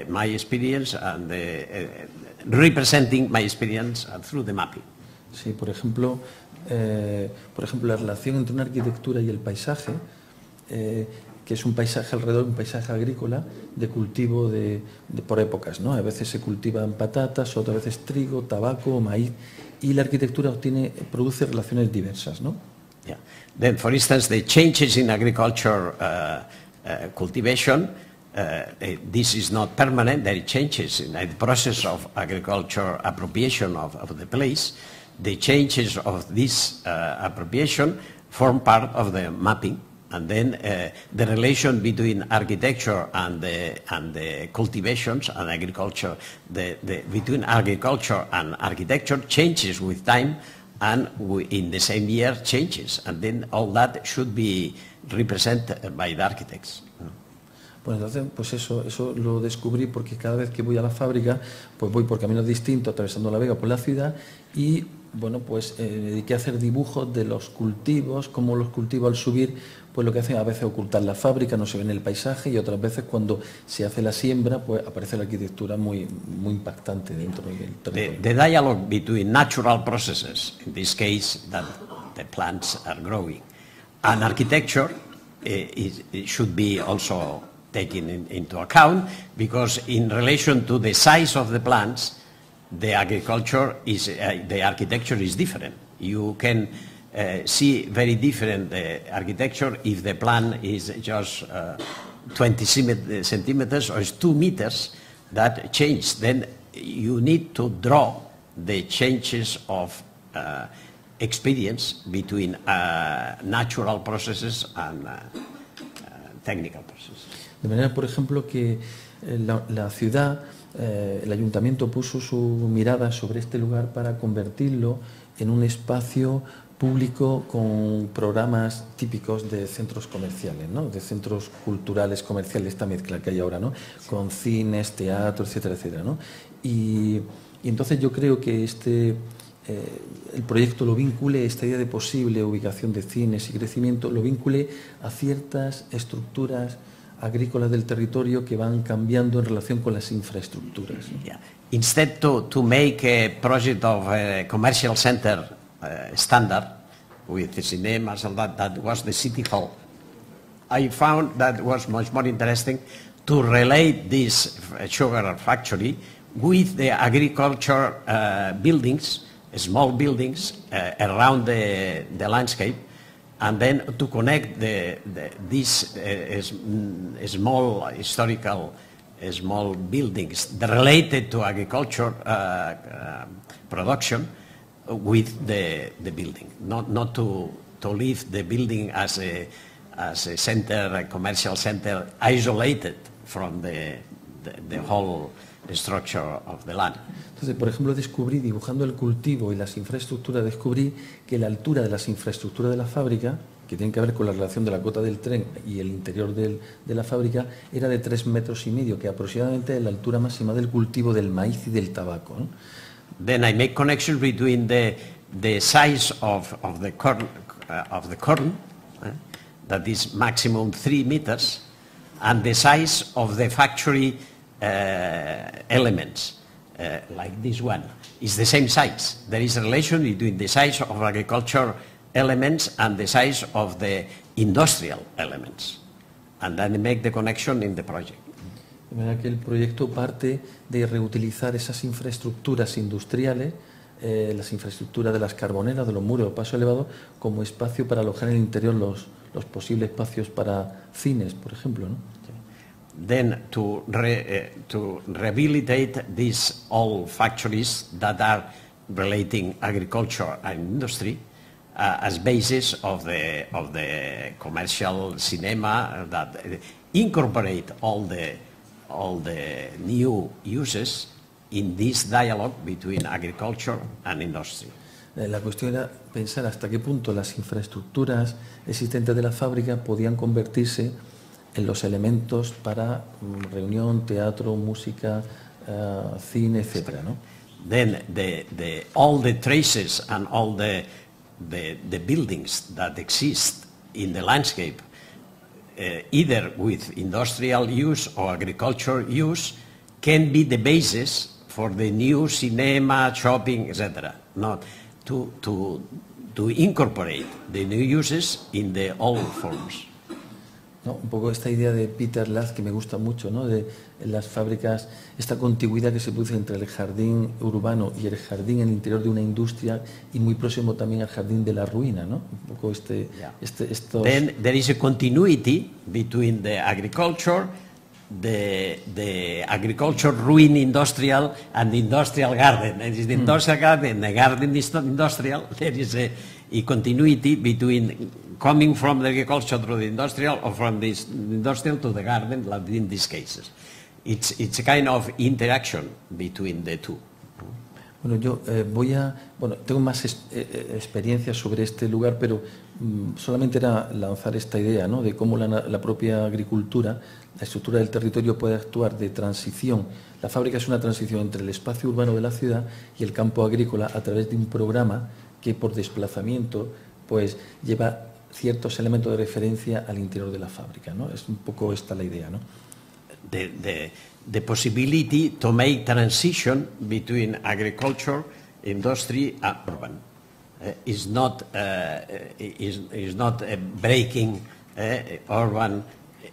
my experience and representing my experience through the mapping. Sí, por ejemplo, la relación entre una arquitectura y el paisaje, que es un paisaje alrededor, un paisaje agrícola de cultivo por épocas, ¿no? A veces se cultivan patatas, otras veces trigo, tabaco, maíz, y la arquitectura produce relaciones diversas, ¿no? Yeah. Then, for instance, the changes in agriculture cultivation, this is not permanent, there are changes in the process of agriculture appropriation of the place. The changes of this appropriation form part of the mapping, and then the relation between architecture and the cultivations and agriculture, between agriculture and architecture changes with time, and in the same year changes, and then all that should be represented by the architects. Pues entonces, pues eso lo descubrí porque cada vez que voy a la fábrica, pues voy por caminos distintos, atravesando la Vega por la ciudad, y bueno, pues me dediqué a hacer dibujos de los cultivos, cómo los cultivos al subir, pues lo que hacen a veces ocultar la fábrica, no se ve en el paisaje, y otras veces cuando se hace la siembra, pues aparece la arquitectura muy impactante dentro del territorio. The dialogue between natural processes, in this case that the plants are growing, and architecture it should be also taken into account, because in relation to the size of the plants, the architecture is different. You can see very different architecture if the plant is just 20 centimeters or is 2 meters. That change. Then you need to draw the changes of experience between natural processes and technical processes. De manera, por ejemplo, que la ciudad, el ayuntamiento puso su mirada sobre este lugar para convertirlo en un espacio público con programas típicos de centros comerciales, ¿no?, de centros culturales comerciales, esta mezcla que hay ahora, ¿no?, con cines, teatro, etcétera, etcétera, ¿no? Y entonces yo creo que el proyecto lo vincule, esta idea de posible ubicación de cines y crecimiento, lo vincule a ciertas estructuras agrícolas del territorio que van cambiando en relación con las infraestructuras, ¿no? Yeah. Instead to make a project of a commercial center standard with the cinemas and that was the city hall I found that was much more interesting to relate this sugar factory with the agriculture buildings, small buildings around the landscape, and then to connect these small historical small buildings related to agriculture production with the building, not to leave the building as a center, a commercial center, isolated from the whole structure of the land. Entonces, por ejemplo, descubrí, dibujando el cultivo y las infraestructuras, descubrí que la altura de las infraestructuras de la fábrica, que tienen que ver con la relación de la cota del tren y el interior de la fábrica, era de 3,5 metros, que aproximadamente es la altura máxima del cultivo del maíz y del tabaco, ¿no? Then I make connections between the size of the corn, that is maximum 3 meters, and the size of the factory elements, like this one, is the same size. There is a relation between the size of agriculture elements and the size of the industrial elements. And then I make the connection in the project. De manera que el proyecto parte de reutilizar esas infraestructuras industriales, las infraestructuras de las carboneras, de los muros, paso elevado, como espacio para alojar en el interior los posibles espacios para cines, por ejemplo, ¿no? Then to rehabilitate these old factories that are relating agriculture and industry as basis of the commercial cinema that incorporate all the new uses in this dialogue between agriculture and industry. La cuestión era pensar hasta qué punto las infraestructuras existentes de la fábrica podían convertirse en los elementos para reunión, teatro, música, cine, etcétera, ¿no? Then all the traces and all the buildings that exist in the landscape, either with industrial use or agriculture use, can be the basis for the new cinema, shopping, etc. Not to incorporate the new uses in the old forms. ¿No? Un poco esta idea de Peter Lath que me gusta mucho, ¿no? De las fábricas, esta contigüidad que se produce entre el jardín urbano y el jardín en el interior de una industria y muy próximo también al jardín de la ruina, ¿no? Un poco estos... Then there is a continuity between the agriculture, the agriculture ruin industrial and the industrial garden. There is the industrial garden, the garden is not industrial. There is a continuity between coming from the agriculture to the industrial or from the industrial to the garden, like in these cases. It's a kind of interaction between the two. Bueno, yo tengo más experiencia sobre este lugar, pero solamente era lanzar esta idea, ¿no? De cómo la propia agricultura, la estructura del territorio puede actuar de transición. La fábrica es una transición entre el espacio urbano de la ciudad y el campo agrícola a través de un programa que por desplazamiento pues lleva ciertos elementos de referencia al interior de la fábrica, ¿no? Es un poco esta la idea, ¿no? The possibility to make transition between agriculture, industry, and urban is not breaking urban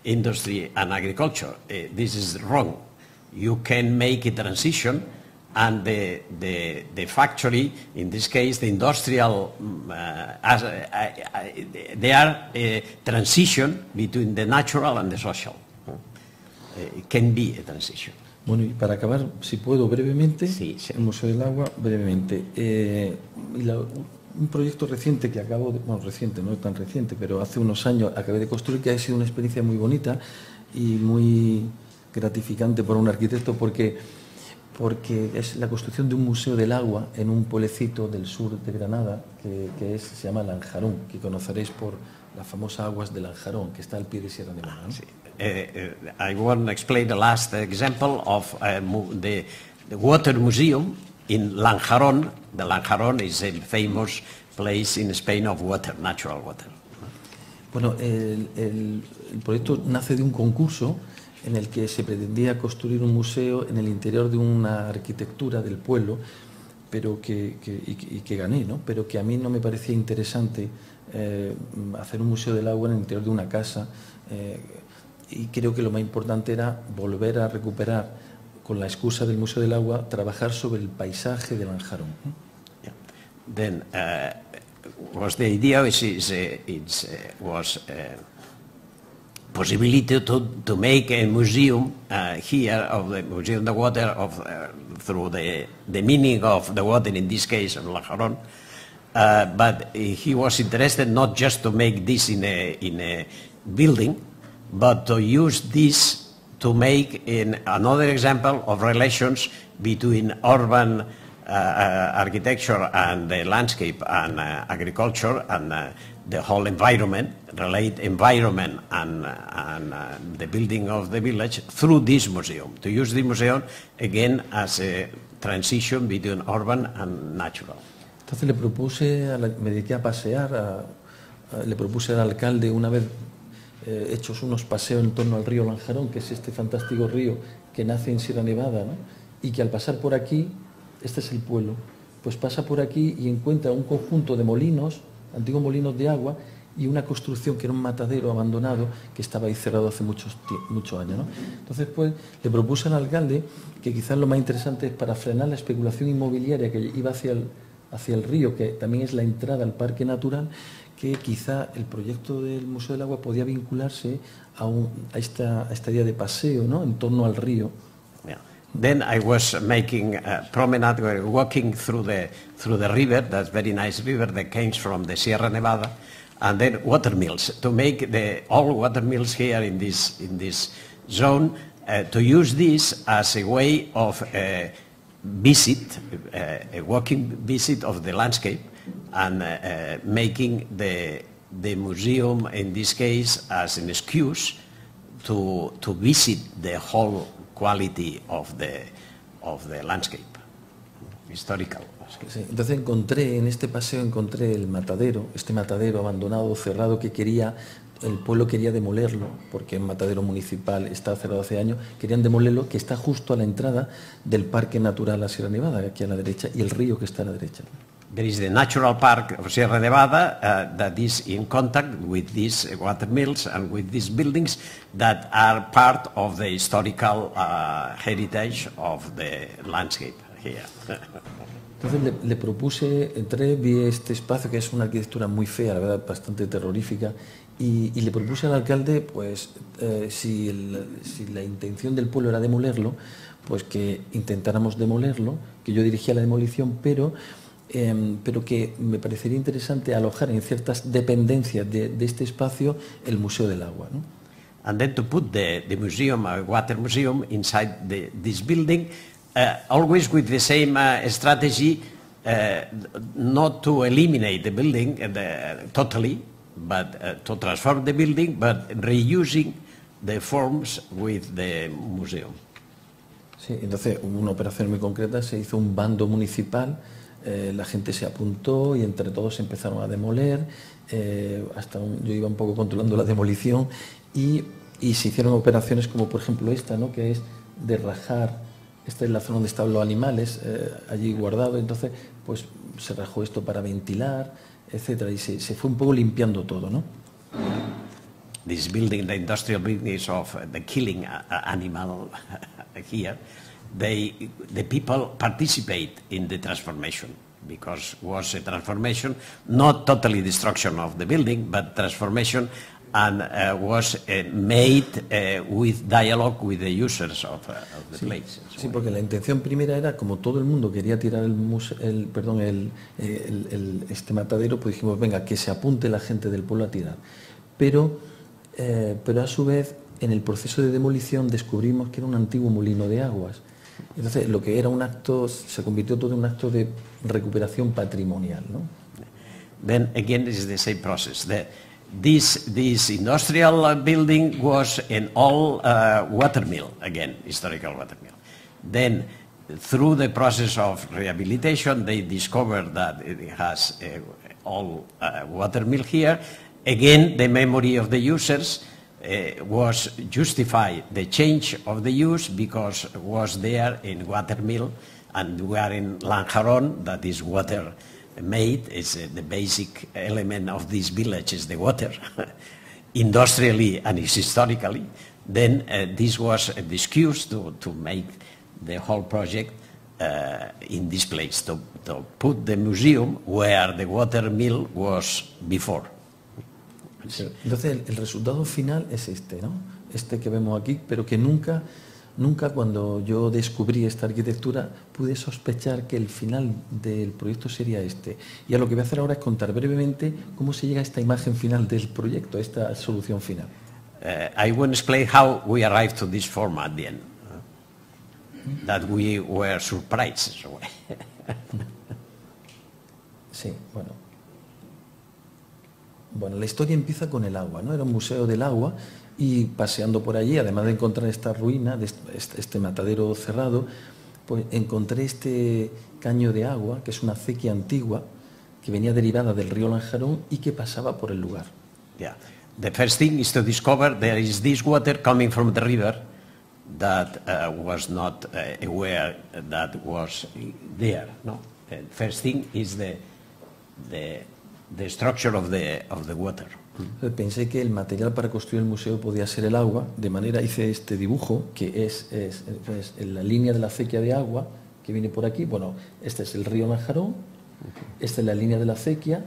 industry and agriculture. This is wrong. You can make a transition, and the factory, in this case, the industrial, they are a transition between the natural and the social. It can be a transition. Bueno, y para acabar, si puedo brevemente, sí. El Museo del Agua, brevemente. Un proyecto reciente que acabo de, bueno, reciente, no tan reciente, pero hace unos años acabé de construir, que ha sido una experiencia muy bonita y muy gratificante para un arquitecto porque es la construcción de un museo del agua en un pueblecito del sur de Granada se llama Lanjarón, que conoceréis por las famosas aguas de Lanjarón, que está al pie de Sierra Nevada, ¿no? Sí. I want to explain the last example of the water museum in Lanjarón. The Lanjarón is a famous place in Spain of water, natural water. Bueno, el proyecto nace de un concurso en el que se pretendía construir un museo en el interior de una arquitectura del pueblo, pero que gané, ¿no? Pero que a mí no me parecía interesante hacer un museo del agua en el interior de una casa Y creo que lo más importante era volver a recuperar, con la excusa del Museo del Agua, trabajar sobre el paisaje de Lanjarón. Yeah. Then was the idea was possibility to make a museum here of the Museum of the Water through the meaning of the water, in this case of Lanjarón. But he was interested not just to make this in a building, but to use this to make in another example of relations between urban architecture and the landscape and agriculture and the whole environment, relate environment and the building of the village through this museum, to use the museum again as a transition between urban and natural. Entonces le propuse, me dediqué a pasear, le propuse al alcalde, una vez hechos unos paseos en torno al río Lanjarón, que es este fantástico río que nace en Sierra Nevada, ¿no? Y que al pasar por aquí, este es el pueblo, pues pasa por aquí y encuentra un conjunto de molinos, antiguos molinos de agua, y una construcción que era un matadero abandonado que estaba ahí cerrado hace muchos años, ¿no? Entonces, pues, le propuse al alcalde que quizás lo más interesante es, para frenar la especulación inmobiliaria que iba hacia el río, que también es la entrada al parque natural, que quizá el proyecto del Museo del Agua podía vincularse a esta idea de paseo, ¿no?, en torno al río. Yeah. Then I was making a promenade, walking through the river, that very nice river that comes from the Sierra Nevada, and then water mills, to make all water mills here in this zone, to use this as a way of visit, a walking visit of the landscape, and making the museum in this case as an excuse to visit the whole quality of the landscape, historical. Sí, entonces en este paseo encontré el matadero, este matadero abandonado, cerrado, que el pueblo quería demolerlo, porque es un matadero municipal, está cerrado hace años, querían demolerlo, que está justo a la entrada del Parque Natural a Sierra Nevada, aquí a la derecha, y el río que está a la derecha. There is the Natural Park of Sierra Nevada that is in contact with these water mills and with these buildings that are part of the historical heritage of the landscape here. Entonces le propuse, vi este espacio que es una arquitectura muy fea, la verdad, bastante terrorífica, y le propuse al alcalde, pues, si la intención del pueblo era demolerlo, pues que intentáramos demolerlo, que yo dirigía la demolición, pero que me parecería interesante alojar en ciertas dependencias de este espacio el Museo del Agua, ¿no? And then to put the museum, water museum, inside this building, always with the same strategy, not to eliminate the building totally, but to transform the building, but reusing the forms with the museum. Sí, entonces hubo una operación muy concreta, se hizo un bando municipal, la gente se apuntó y entre todos empezaron a demoler, yo iba un poco controlando la demolición y se hicieron operaciones como por ejemplo esta, ¿no?, que es de rajar. Esta es la zona donde estaban los animales allí guardados, entonces pues se rajó esto para ventilar, etcétera, y se fue un poco limpiando todo, ¿no? This building, the industrial business of the killing animal here, the people participate in the transformation, because it was a transformation, not totally destruction of the building, but transformation, and was made with dialogue with the users of the place. Sí, porque la intención primera era, como todo el mundo quería tirar este matadero, pues dijimos, venga, que se apunte la gente del pueblo a tirar. Pero a su vez, en el proceso de demolición descubrimos que era un antiguo molino de aguas. Entonces, lo que era un acto, se convirtió todo en un acto de recuperación patrimonial, ¿no? Then again, this is the same process. This industrial building was an old water mill, again, historical water mill. Then, through the process of rehabilitation, they discovered that it has an old water mill here. Again, the memory of the users was justified the change of the use because was there in water mill, and we are in Lanjarón, that is water made, is the basic element of this village is the water. industrially and historically, then this was the excuse to make the whole project in this place, to put the museum where the water mill was before. Sí. Entonces el resultado final es este, ¿no? Este que vemos aquí, pero que nunca cuando yo descubrí esta arquitectura pude sospechar que el final del proyecto sería este. Y a lo que voy a hacer ahora es contar brevemente cómo se llega a esta imagen final del proyecto, a esta solución final. I will explain how we arrived to this form at the end. That we were surprised. Sí, bueno, la historia empieza con el agua, ¿no? Era un museo del agua y paseando por allí, además de encontrar esta ruina, de este matadero cerrado, pues encontré este caño de agua, que es una acequia antigua, que venía derivada del río Lanjarón y que pasaba por el lugar. Yeah. The first thing is to discover there is this water coming from the river that was not aware that was there. No, the first thing is the structure of the water. Pensé que el material para construir el museo podía ser el agua, de manera hice este dibujo que es en la línea de la acequia de agua que viene por aquí. Bueno, este es el río Lanjarón, esta es la línea de la acequia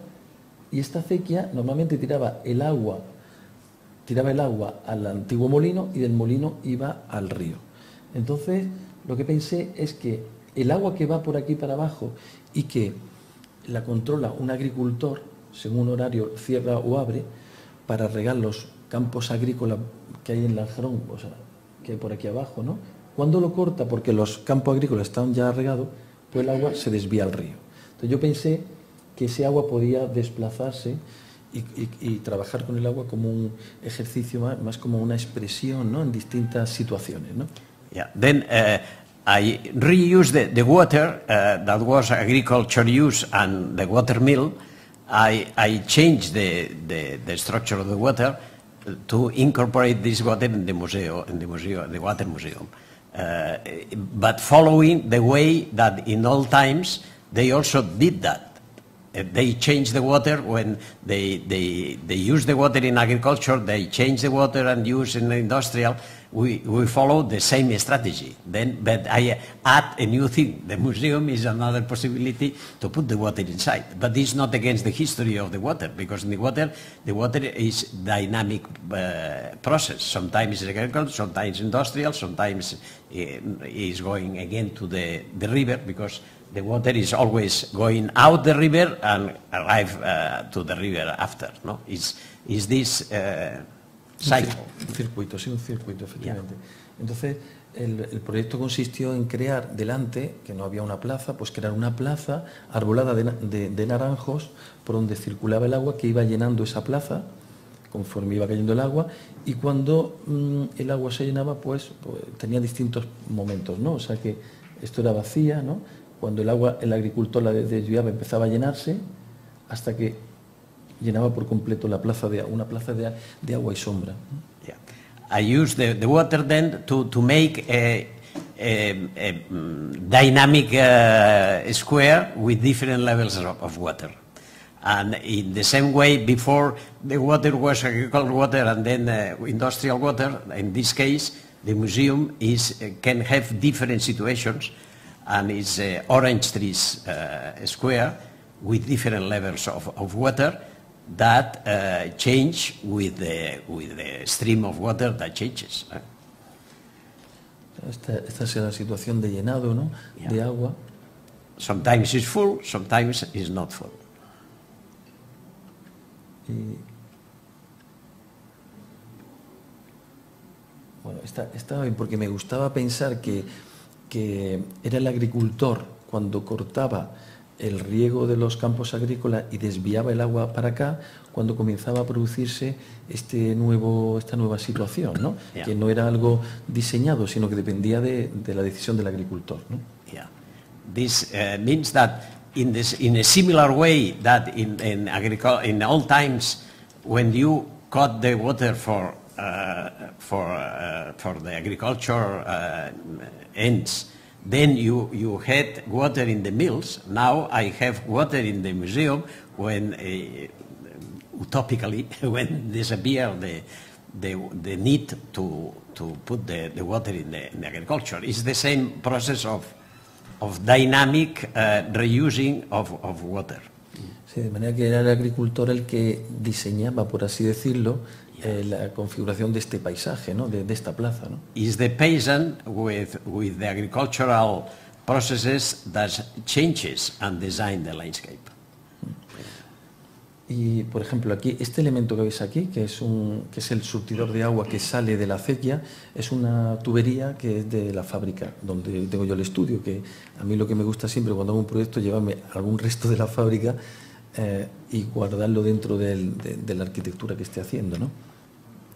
y esta acequia normalmente tiraba el agua al antiguo molino y del molino iba al río. Entonces, lo que pensé es que el agua que va por aquí para abajo y que la controla un agricultor, según horario cierra o abre, para regar los campos agrícolas que hay en Lanjarón, o sea, que hay por aquí abajo, ¿no? Cuando lo corta, porque los campos agrícolas están ya regados, pues el agua se desvía al río. Entonces yo pensé que ese agua podía desplazarse y trabajar con el agua como un ejercicio más como una expresión, ¿no? En distintas situaciones, ¿no? Yeah. Then I reused the water that was agriculture use and the water mill. I changed the structure of the water to incorporate this water in the water museum. But following the way that in all times they also did that. They change the water when they use the water in agriculture, they change the water and use in the industrial. We follow the same strategy. But I add a new thing. The museum is another possibility to put the water inside. But it's not against the history of the water, because in the water is dynamic process. Sometimes it's agricultural, sometimes industrial, sometimes it's going again to the river, because the water is always going out the river and arrive to the river after. No, is this cycle? Un circuito, sí, un circuito, efectivamente. Yeah. Entonces, el proyecto consistió en crear delante, que no había una plaza, pues crear una plaza arbolada de naranjos por donde circulaba el agua que iba llenando esa plaza conforme iba cayendo el agua, y cuando el agua se llenaba, pues tenía distintos momentos, ¿no? O sea que esto era vacía, ¿no? Cuando el agricultor la desviaba, empezaba a llenarse hasta que llenaba por completo una plaza de agua y sombra. Yeah. I use the water then to make a dynamic square with different levels of water. And in the same way, before the water was agricultural water and then industrial water, in this case, the museum can have different situations, and it's orange trees square with different levels of water that change with the stream of water that changes. Esta es la situación de llenado, ¿no? Yeah. De agua. Sometimes it's full, sometimes it's not full. Bueno, estaba bien porque me gustaba pensar que era el agricultor cuando cortaba el riego de los campos agrícolas y desviaba el agua para acá, cuando comenzaba a producirse esta nueva situación, ¿no? Yeah. Que no era algo diseñado, sino que dependía de la decisión del agricultor, ¿no? Yeah. This means that in a similar way that in old times, when you cut the water for the agriculture ends, then you had water in the mills. Now I have water in the museum when utopically when disappear the need to put the water in the agriculture. It's the same process of dynamic reusing of water. Sí, de manera que era el agricultor el que diseñaba, por así decirlo, la configuración de este paisaje, ¿no? de esta plaza, ¿no? Is the peasant with the agricultural processes that changes and design the landscape. Y, por ejemplo, aquí, este elemento que veis aquí, que es el surtidor de agua que sale de la acequia, es una tubería que es de la fábrica, donde tengo yo el estudio, que a mí lo que me gusta siempre cuando hago un proyecto es llevarme algún resto de la fábrica y guardarlo dentro de la arquitectura que esté haciendo, ¿no?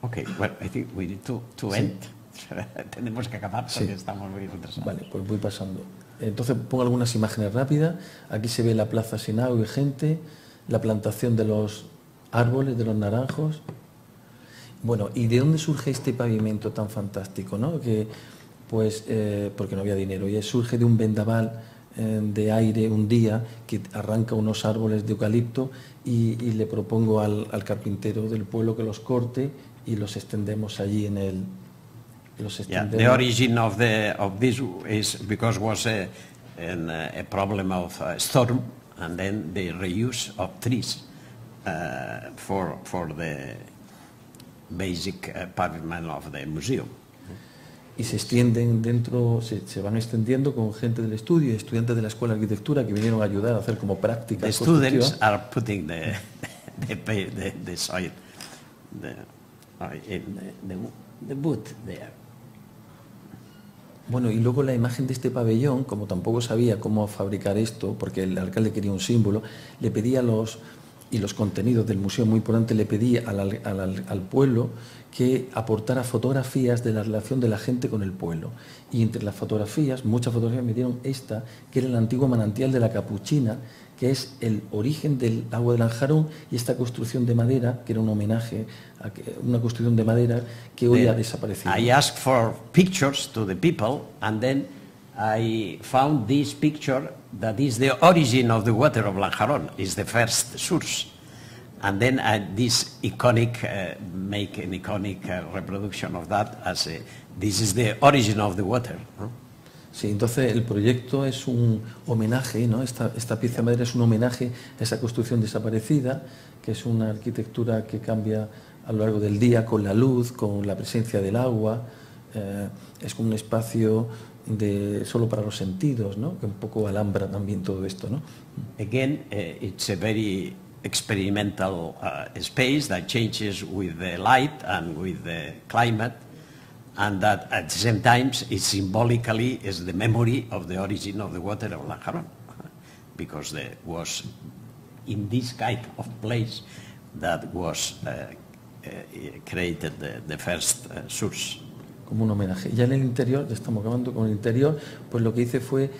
Okay, well, I think we need to end. Tenemos que acabar porque estamos muy retrasados. Vale, pues voy pasando. Entonces pongo algunas imágenes rápidas. Aquí se ve la plaza sin agua y gente, la plantación de los árboles, de los naranjos. Bueno, ¿y de dónde surge este pavimento tan fantástico, no? Que, pues, porque no había dinero, y surge de un vendaval de aire un día que arranca unos árboles de eucalipto y le propongo al carpintero del pueblo que los corte y los extendemos allí en el... The origin of this is because was a problem of storm, and then the reuse of trees for the basic pavement of the museum. Y se extienden dentro, se van extendiendo con gente del estudio, estudiantes de la Escuela de Arquitectura que vinieron a ayudar a hacer como práctica. The students are putting the soil, the wood there. Bueno, y luego la imagen de este pabellón, como tampoco sabía cómo fabricar esto, porque el alcalde quería un símbolo, le pedí y los contenidos del museo, muy importante, le pedí al pueblo que aportara fotografías de la relación de la gente con el pueblo. Y entre las fotografías, muchas fotografías me dieron esta, que era el antiguo manantial de la Capuchina, que es el origen del agua del Lanjarón, y esta construcción de madera, que era un homenaje a una construcción de madera que hoy ha desaparecido. I asked for pictures to the people, and then I found this picture that is the origin of the water of Lanjarón, is the first source. And then this iconic, make an iconic reproduction of that as this is the origin of the water. Sí, entonces el proyecto es un homenaje, ¿no? Esta pieza de madera es un homenaje a esa construcción desaparecida, que es una arquitectura que cambia a lo largo del día con la luz, con la presencia del agua, es un espacio solo para los sentidos, ¿no? Que un poco alhambra también todo esto, ¿no? Again, it's a very experimental space that changes with the light and with the climate, and that at the same time it symbolically is the memory of the origin of the water of Lanjarón, because there was in this kind of place that was created the first source. Como un homenaje. Ya en el interior, ya estamos acabando con el interior, pues lo que hice fue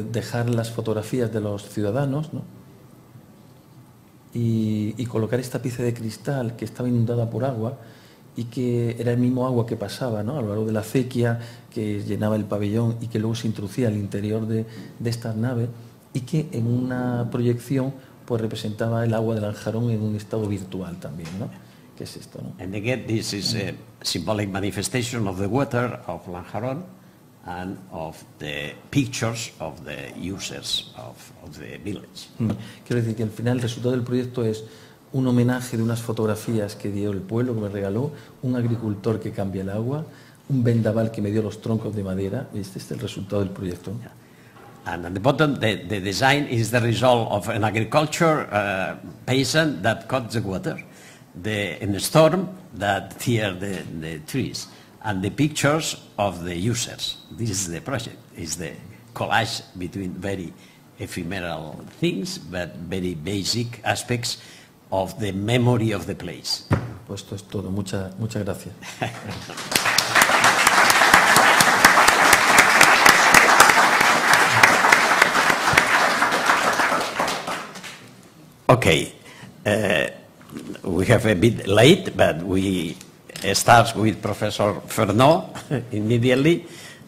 dejar las fotografías de los ciudadanos, ¿no? Y colocar esta pieza de cristal que estaba inundada por agua y que era el mismo agua que pasaba, ¿no? A lo largo de la acequia, que llenaba el pabellón y que luego se introducía al interior de estas naves, y que en una proyección pues representaba el agua del Lanjarón en un estado virtual también, ¿no? ¿Qué es esto, no? And again, this is a symbolic manifestation of the water of Lanjarón and of the pictures of the users of the village. Quiero decir que al final el resultado del proyecto es un homenaje de unas fotografías que dio el pueblo, que me regaló, un agricultor que cambia el agua, un vendaval que me dio los troncos de madera, y este es el resultado del proyecto. And at the bottom, the design is the result of an agriculture peasant that cut the water, in a storm that tear the trees, and the pictures of the users. This is the project, is the collage between very ephemeral things, but very basic aspects of the memory of the place. Pues esto es todo. Muchas gracias. Okay, we have a bit late, but we start with Professor Fernot immediately,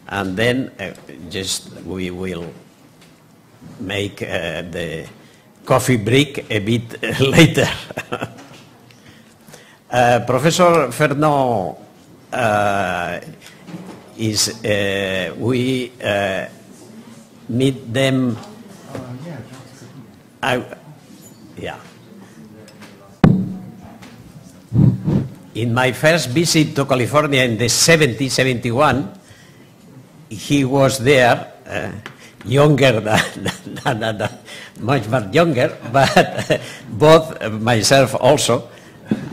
and then just we will make the coffee break a bit later. Professor Fernand we meet them. Yeah. In my first visit to California in the 71, he was there, younger than much more younger, but both myself also.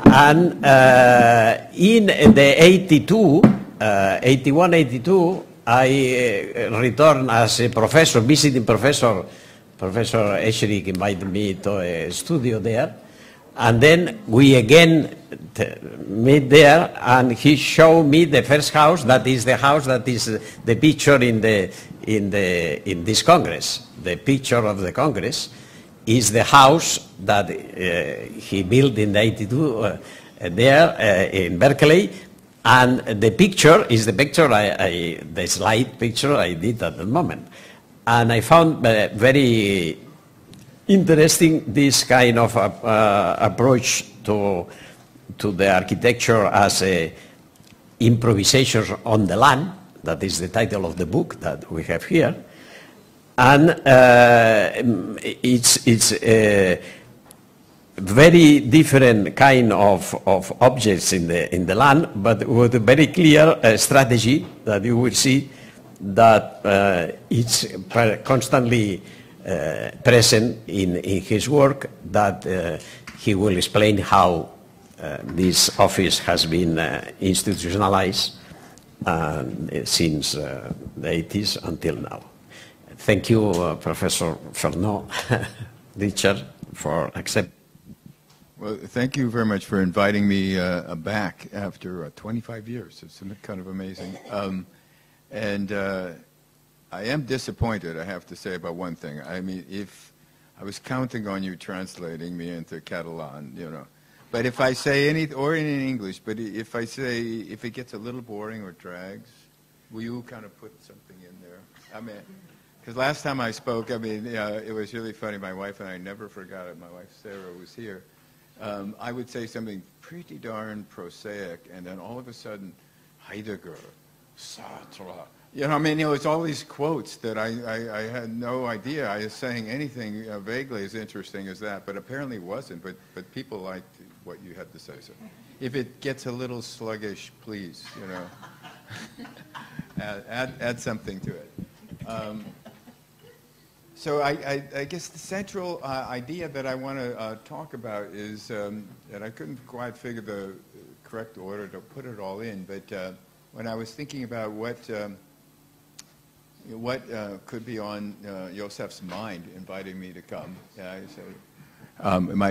And in the 82, 81, 82, I returned as a professor, visiting professor. Professor Escherick invited me to a studio there. And then we again meet there, and he showed me the first house. That is the house that is the picture in this Congress. The picture of the Congress is the house that he built in the 82 there in Berkeley, and the picture is the picture the slide picture I did at the moment, and I found very interesting this kind of approach to the architecture as a improvisation on the land. That is the title of the book that we have here, and it's a very different kind of objects in the land, but with a very clear strategy that you will see that it's constantly present in his work, that he will explain how this office has been institutionalized since the 80s until now. Thank you, Professor Fernand, Richard, for accepting. Well, thank you very much for inviting me back after 25 years. It's kind of amazing. I am disappointed, I have to say, about one thing. I mean, if I was counting on you translating me into Catalan, you know. But if I say anything, or in English, but if it gets a little boring or drags, will you kind of put something in there? I mean, because last time I spoke, I mean, it was really funny. My wife and I never forgot it. My wife, Sarah, was here. I would say something pretty darn prosaic, and then all of a sudden, Heidegger, Sartre. You know, I mean, it's all these quotes that I had no idea I was saying anything vaguely as interesting as that, but apparently it wasn't. But people liked what you had to say. So, if it gets a little sluggish, please, you know, add something to it. So I guess the central idea that I want to talk about is that I couldn't quite figure the correct order to put it all in, but when I was thinking about what could be on Josef's mind inviting me to come, I said,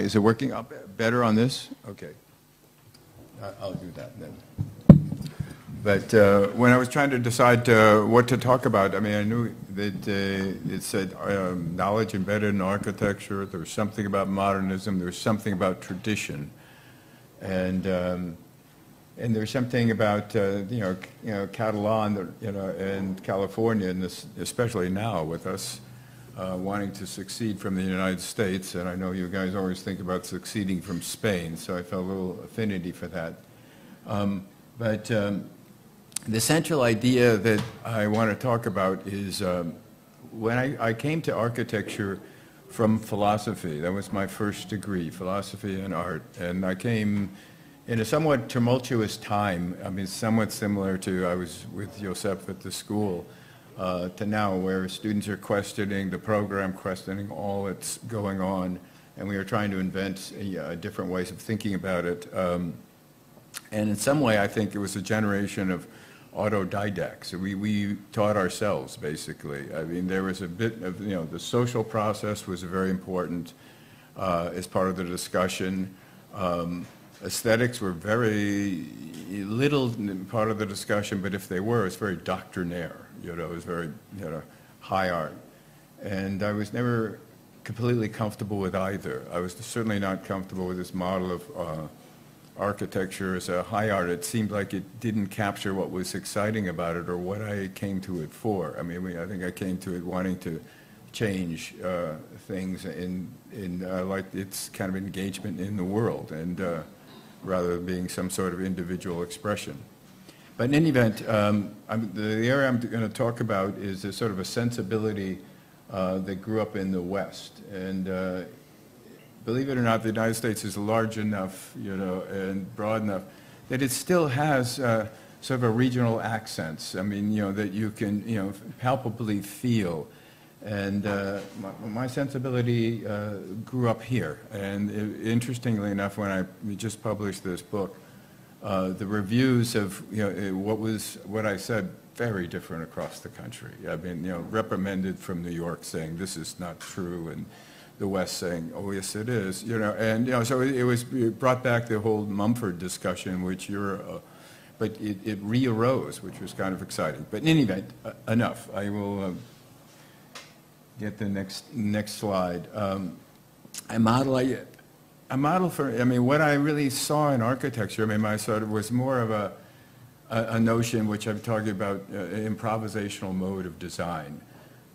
is it working up better on this? Okay. I'll do that then. But when I was trying to decide what to talk about, I mean, I knew that it said knowledge embedded in architecture. There was something about modernism. There was something about tradition, and there's something about Catalan, and California, and this, especially now with us wanting to succeed from the United States. And I know you guys always think about succeeding from Spain, so I felt a little affinity for that. The central idea that I want to talk about is when I came to architecture from philosophy. That was my first degree, philosophy and art. And I came in a somewhat tumultuous time. I mean, somewhat similar to I was with Josef at the school to now, where students are questioning the program, questioning all that's going on, and we are trying to invent different ways of thinking about it. And in some way, I think it was a generation of autodidacts. We taught ourselves, basically. I mean, there was a bit of, the social process was very important as part of the discussion. Aesthetics were very little part of the discussion, but if they were, it's very doctrinaire. It was very, high art. And I was never completely comfortable with either. I was certainly not comfortable with this model of architecture as a high art. It seemed like it didn't capture what was exciting about it or what I came to it for. I mean, I think I came to it wanting to change things in like its kind of engagement in the world, and rather than being some sort of individual expression. But in any event, the area I'm going to talk about is a sort of a sensibility that grew up in the West. And believe it or not, the United States is large enough, and broad enough that it still has sort of a regional accents. I mean, that you can, palpably feel. And my sensibility grew up here. And interestingly enough, when we just published this book, the reviews of what I said very different across the country. I mean, reprimanded from New York saying this is not true, and the West saying, oh yes it is. And so it brought back the whole Mumford discussion, which but it re-arose, which was kind of exciting. But in any event, enough. I will get the next slide. A model for, what I really saw in architecture, my sort of was more of a notion which I'm talking about, improvisational mode of design.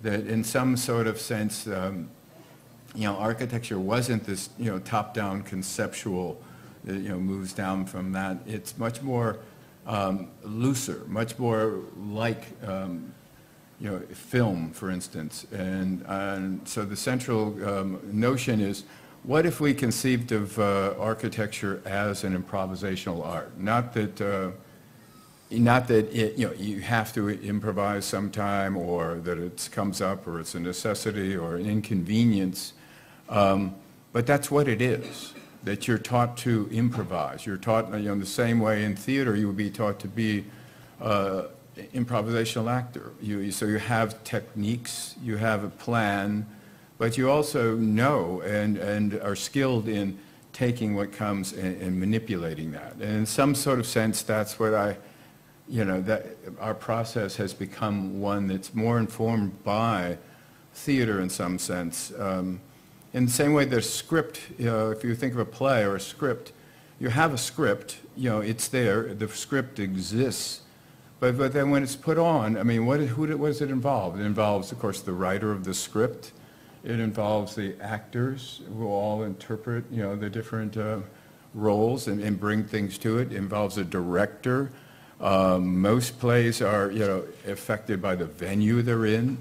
That in some sort of sense, architecture wasn't this, top-down conceptual, moves down from that. It's much more looser, much more like, film, for instance. And so the central notion is, what if we conceived of architecture as an improvisational art? Not that you have to improvise sometime, or that it comes up, or it's a necessity or an inconvenience, but that's what it is. That you're taught to improvise. You're taught, in the same way in theater you would be taught to be improvisational actor. So you have techniques, you have a plan, but you also know and are skilled in taking what comes and manipulating that. And in some sort of sense, that's what that our process has become one that's more informed by theater in some sense. In the same way that a script, if you think of a play or a script, you have a script, it's there, the script exists. But then when it's put on, what does it involve? It involves, of course, the writer of the script. It involves the actors who all interpret, the different roles and bring things to it. It involves a director. Most plays are, affected by the venue they're in.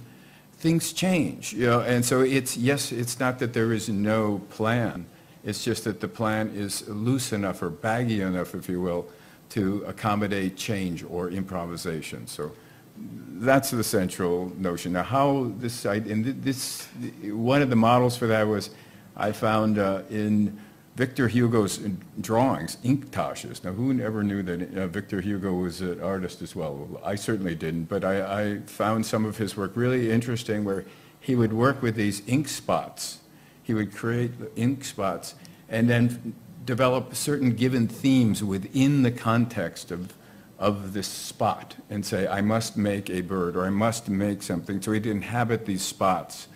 Things change, and so it's not that there is no plan. It's just that the plan is loose enough or baggy enough, if you will, to accommodate change or improvisation. So that's the central notion. Now, how one of the models for that was I found in Victor Hugo's drawings, inktashes. Now, who ever knew that Victor Hugo was an artist as well? I certainly didn't, but I found some of his work really interesting, where he would work with these ink spots. He would create ink spots and then develop certain given themes within the context of this spot and say, I must make a bird, or I must make something. So he'd inhabit these spots,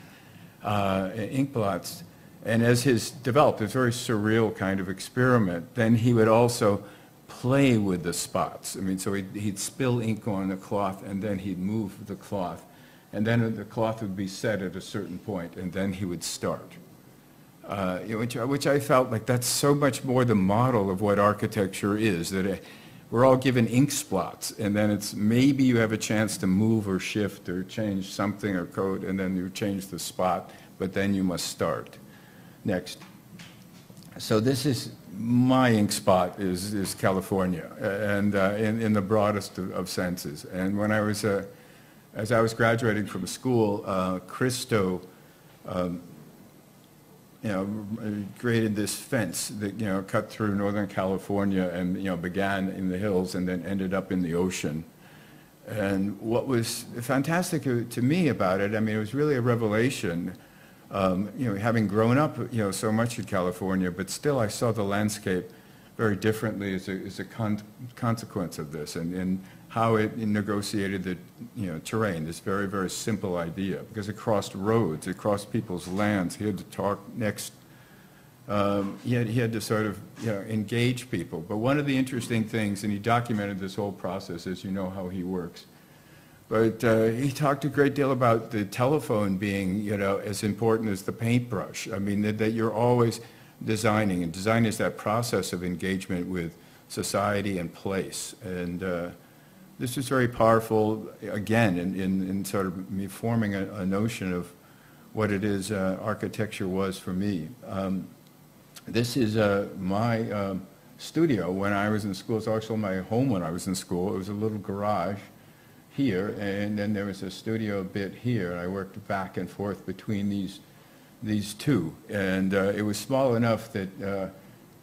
ink blots. And as his developed, it's a very surreal kind of experiment, then he would also play with the spots. So he'd spill ink on a cloth, and then he'd move the cloth. And then the cloth would be set at a certain point, and then he would start. Which I felt like that's so much more the model of what architecture is, that we're all given ink spots, and then it's maybe you have a chance to move or shift or change something or code, and then you change the spot, but then you must start. Next. So this is my ink spot is California, and in the broadest of senses. And when I was, as I was graduating from school, Christo, created this fence that cut through Northern California and began in the hills and then ended up in the ocean. And what was fantastic to me about it, it was really a revelation. Having grown up, so much in California, but still I saw the landscape very differently as a consequence of this, and how it negotiated the terrain. This very, very simple idea, because it crossed roads, it crossed people's lands. He had to talk next. He had to sort of engage people. But one of the interesting things, and he documented this whole process, as you know how he works, But he talked a great deal about the telephone being, you know, as important as the paintbrush. I mean, that you're always designing, and design is that process of engagement with society and place. And this was very powerful, again, in sort of me forming a notion of what it is architecture was for me. This is my studio when I was in school. It's also my home when I was in school. It was a little garage here, and then there was a studio bit here. I worked back and forth between these two, and it was small enough that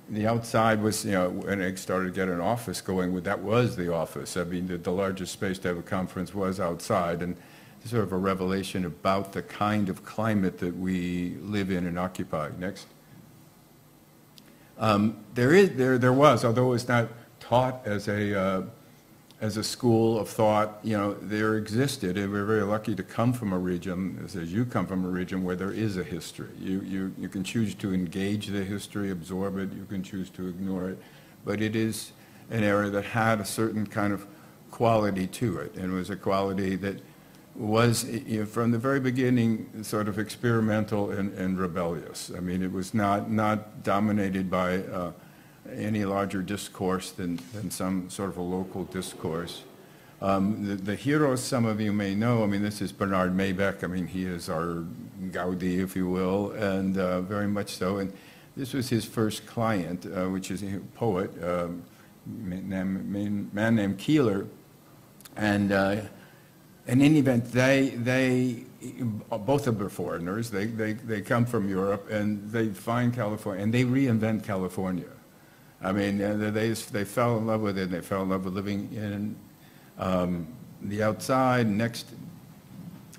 the outside was, you know, when I started to get an office going, that was the office. I mean, the largest space to have a conference was outside, and sort of a revelation about the kind of climate that we live in and occupy. Next. There was, although it was not taught as a school of thought, you know, there existed, and we're very lucky to come from a region, as you come from a region where there is a history. You can choose to engage the history, absorb it, you can choose to ignore it, but it is an area that had a certain kind of quality to it, and it was a quality that was, you know, from the very beginning, sort of experimental and rebellious. I mean, it was not dominated by any larger discourse than some sort of a local discourse. The heroes, some of you may know, I mean, this is Bernard Maybeck. I mean, he is our Gaudi, if you will, and very much so. And this was his first client, which is a poet, a man named Keeler. And in any event, they both of them are foreigners. They come from Europe, and they find California, and they reinvent California. I mean, they fell in love with it, and they fell in love with living in the outside next,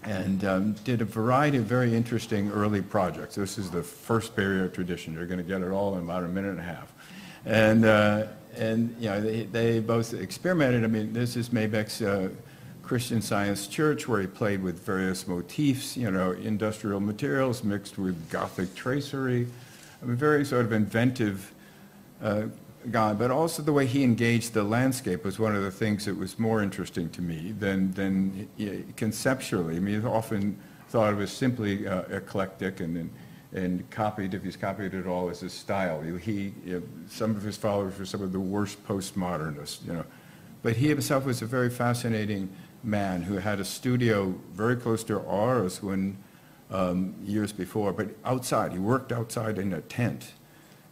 and did a variety of very interesting early projects. This is the first Bay Area tradition. You're going to get it all in about a minute and a half. And you know, they both experimented. I mean, this is Maybeck's Christian Science Church, where he played with various motifs, you know, industrial materials mixed with Gothic tracery. I mean, very sort of inventive guy, but also the way he engaged the landscape was one of the things that was more interesting to me than conceptually. I mean, he often thought of as simply eclectic and copied, if he's copied it all, as his style. Some of his followers were some of the worst postmodernists, you know. But he himself was a very fascinating man who had a studio very close to ours when years before, but outside. He worked outside in a tent.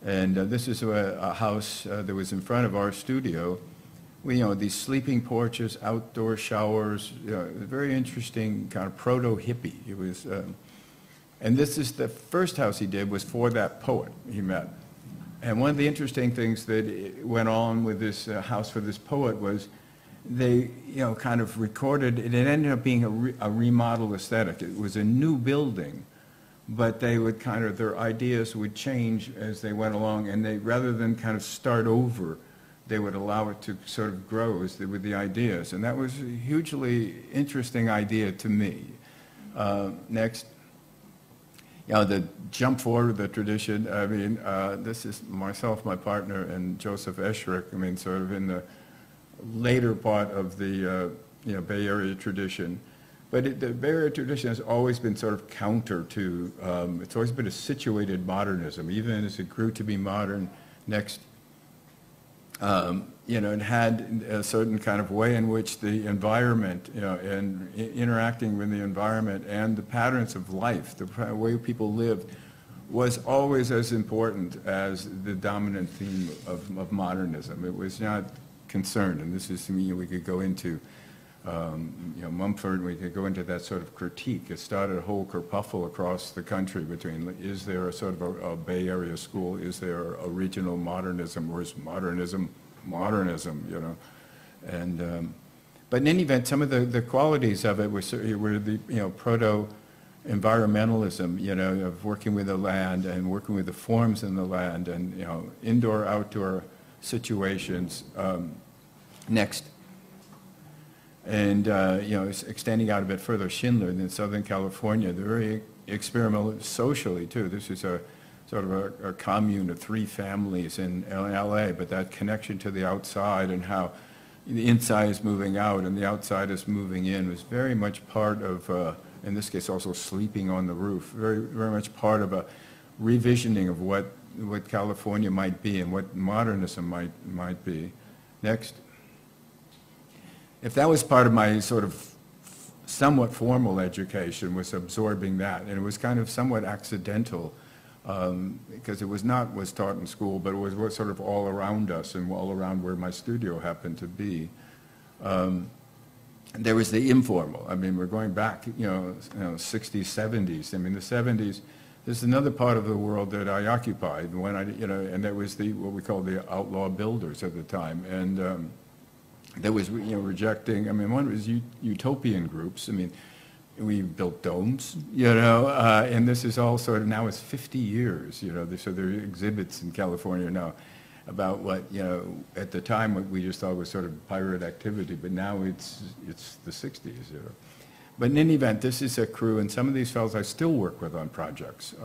And this is a house that was in front of our studio. You know, these sleeping porches, outdoor showers, you know, very interesting kind of proto-hippie. It was, and this is the first house he did was for that poet he met. And one of the interesting things that went on with this house for this poet was they, you know, kind of recorded, it ended up being a remodel aesthetic. It was a new building, but they would kind of, their ideas would change as they went along, and they, rather than kind of start over, they would allow it to sort of grow with the ideas. And that was a hugely interesting idea to me. Next. You know, the jump forward, the tradition, I mean, this is myself, my partner, and Joseph Escherick, I mean, sort of in the later part of the, you know, Bay Area tradition. But the Bay Area tradition has always been sort of counter to, it's always been a situated modernism, even as it grew to be modern. Next. You know, it had a certain kind of way in which the environment, you know, and interacting with the environment and the patterns of life, the way people lived, was always as important as the dominant theme of modernism. It was not concerned, and this is, you know, we could go into, you know, Mumford, we could go into that sort of critique. It started a whole kerfuffle across the country between, is there a sort of a Bay Area school, is there a regional modernism, or is modernism, you know? And, but in any event, some of the qualities of it were the, you know, proto-environmentalism, you know, of working with the land and working with the forms in the land and, you know, indoor, outdoor situations. Next. And, you know, extending out a bit further, Schindler in Southern California, they're very experimental socially, too. This is a sort of a commune of 3 families in LA, but that connection to the outside and how the inside is moving out and the outside is moving in, was very much part of, in this case also sleeping on the roof, very, very much part of a revisioning of what California might be and what modernism might be. Next. If that was part of my sort of somewhat formal education, was absorbing that, and it was kind of somewhat accidental, because it was not what's taught in school, but it was what sort of all around us and all around where my studio happened to be. There was the informal. I mean, we're going back, 60s, 70s. I mean, the 70s, there's another part of the world that I occupied when and that was what we called the outlaw builders at the time. And there was, rejecting, I mean, one was utopian groups. I mean, we built domes, and this is all sort of, now it's 50 years, so there are exhibits in California now about what, at the time what we just thought was sort of pirate activity, but now it's the 60s, But in any event, this is a crew, and some of these fellows I still work with on projects,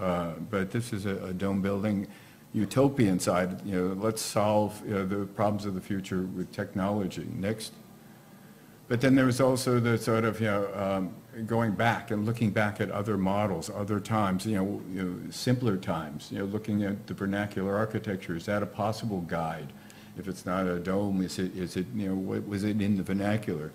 but this is a dome building utopian side, let's solve the problems of the future with technology. Next. But then there was also the sort of, going back and looking back at other models, other times, simpler times, looking at the vernacular architecture. Is that a possible guide? If it's not a dome, is it, what was it in the vernacular?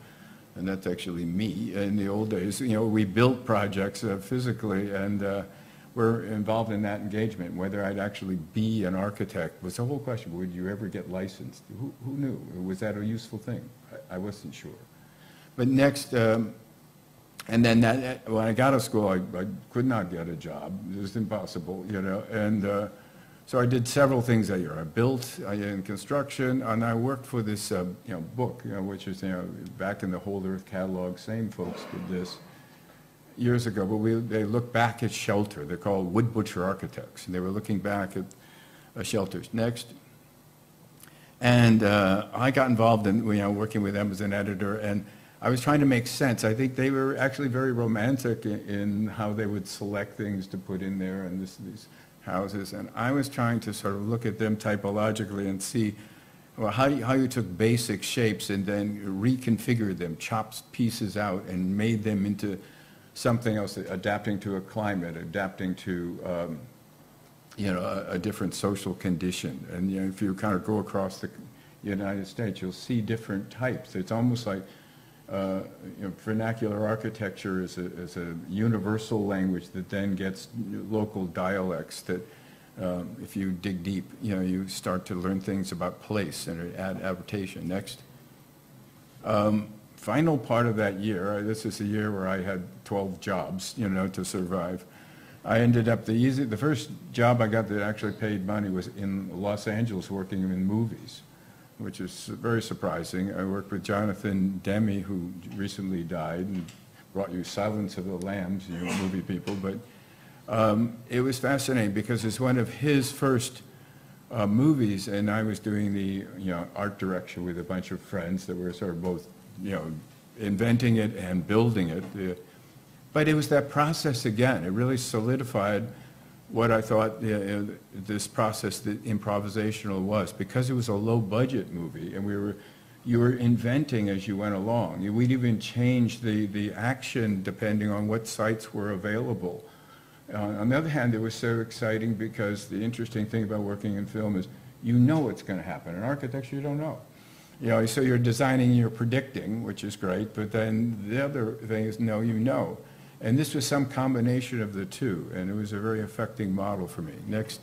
And that's actually me. In the old days, we built projects physically, and we're involved in that engagement. Whether I'd actually be an architect was the whole question. Would you ever get licensed? Who knew? Was that a useful thing? I wasn't sure. But next, and then when I got to school, I could not get a job. It was impossible, and so I did several things that year. I built in construction, and I worked for this, book, which is, back in the Whole Earth catalog. Same folks did this years ago, but they look back at shelter. They're called Wood Butcher Architects, and they were looking back at shelters. Next. And I got involved in, working with them as an editor, and I was trying to make sense. I think they were actually very romantic in how they would select things to put in there and these houses. And I was trying to sort of look at them typologically and see, well, how you took basic shapes and then reconfigured them, chopped pieces out and made them into something else, adapting to a climate, adapting to, a different social condition. And if you kind of go across the United States, you'll see different types. It's almost like vernacular architecture is a universal language that then gets local dialects that, if you dig deep, you start to learn things about place and adaptation. Next. Final part of that year, this is a year where I had 12 jobs, to survive. I ended up, the first job I got that actually paid money was in Los Angeles working in movies, which is very surprising. I worked with Jonathan Demme, who recently died and brought you Silence of the Lambs, movie people. But it was fascinating because it's one of his first movies, and I was doing the art direction with a bunch of friends that were sort of both inventing it and building it. But it was that process again. It really solidified what I thought this process, the improvisational, was, because it was a low-budget movie, and you were inventing as you went along. We'd even change the action depending on what sites were available. On the other hand, it was so exciting because the interesting thing about working in film is what's going to happen. In architecture, you don't know. So you're designing, you're predicting, which is great, but then the other thing is you. And this was some combination of the two, and it was a very affecting model for me. Next,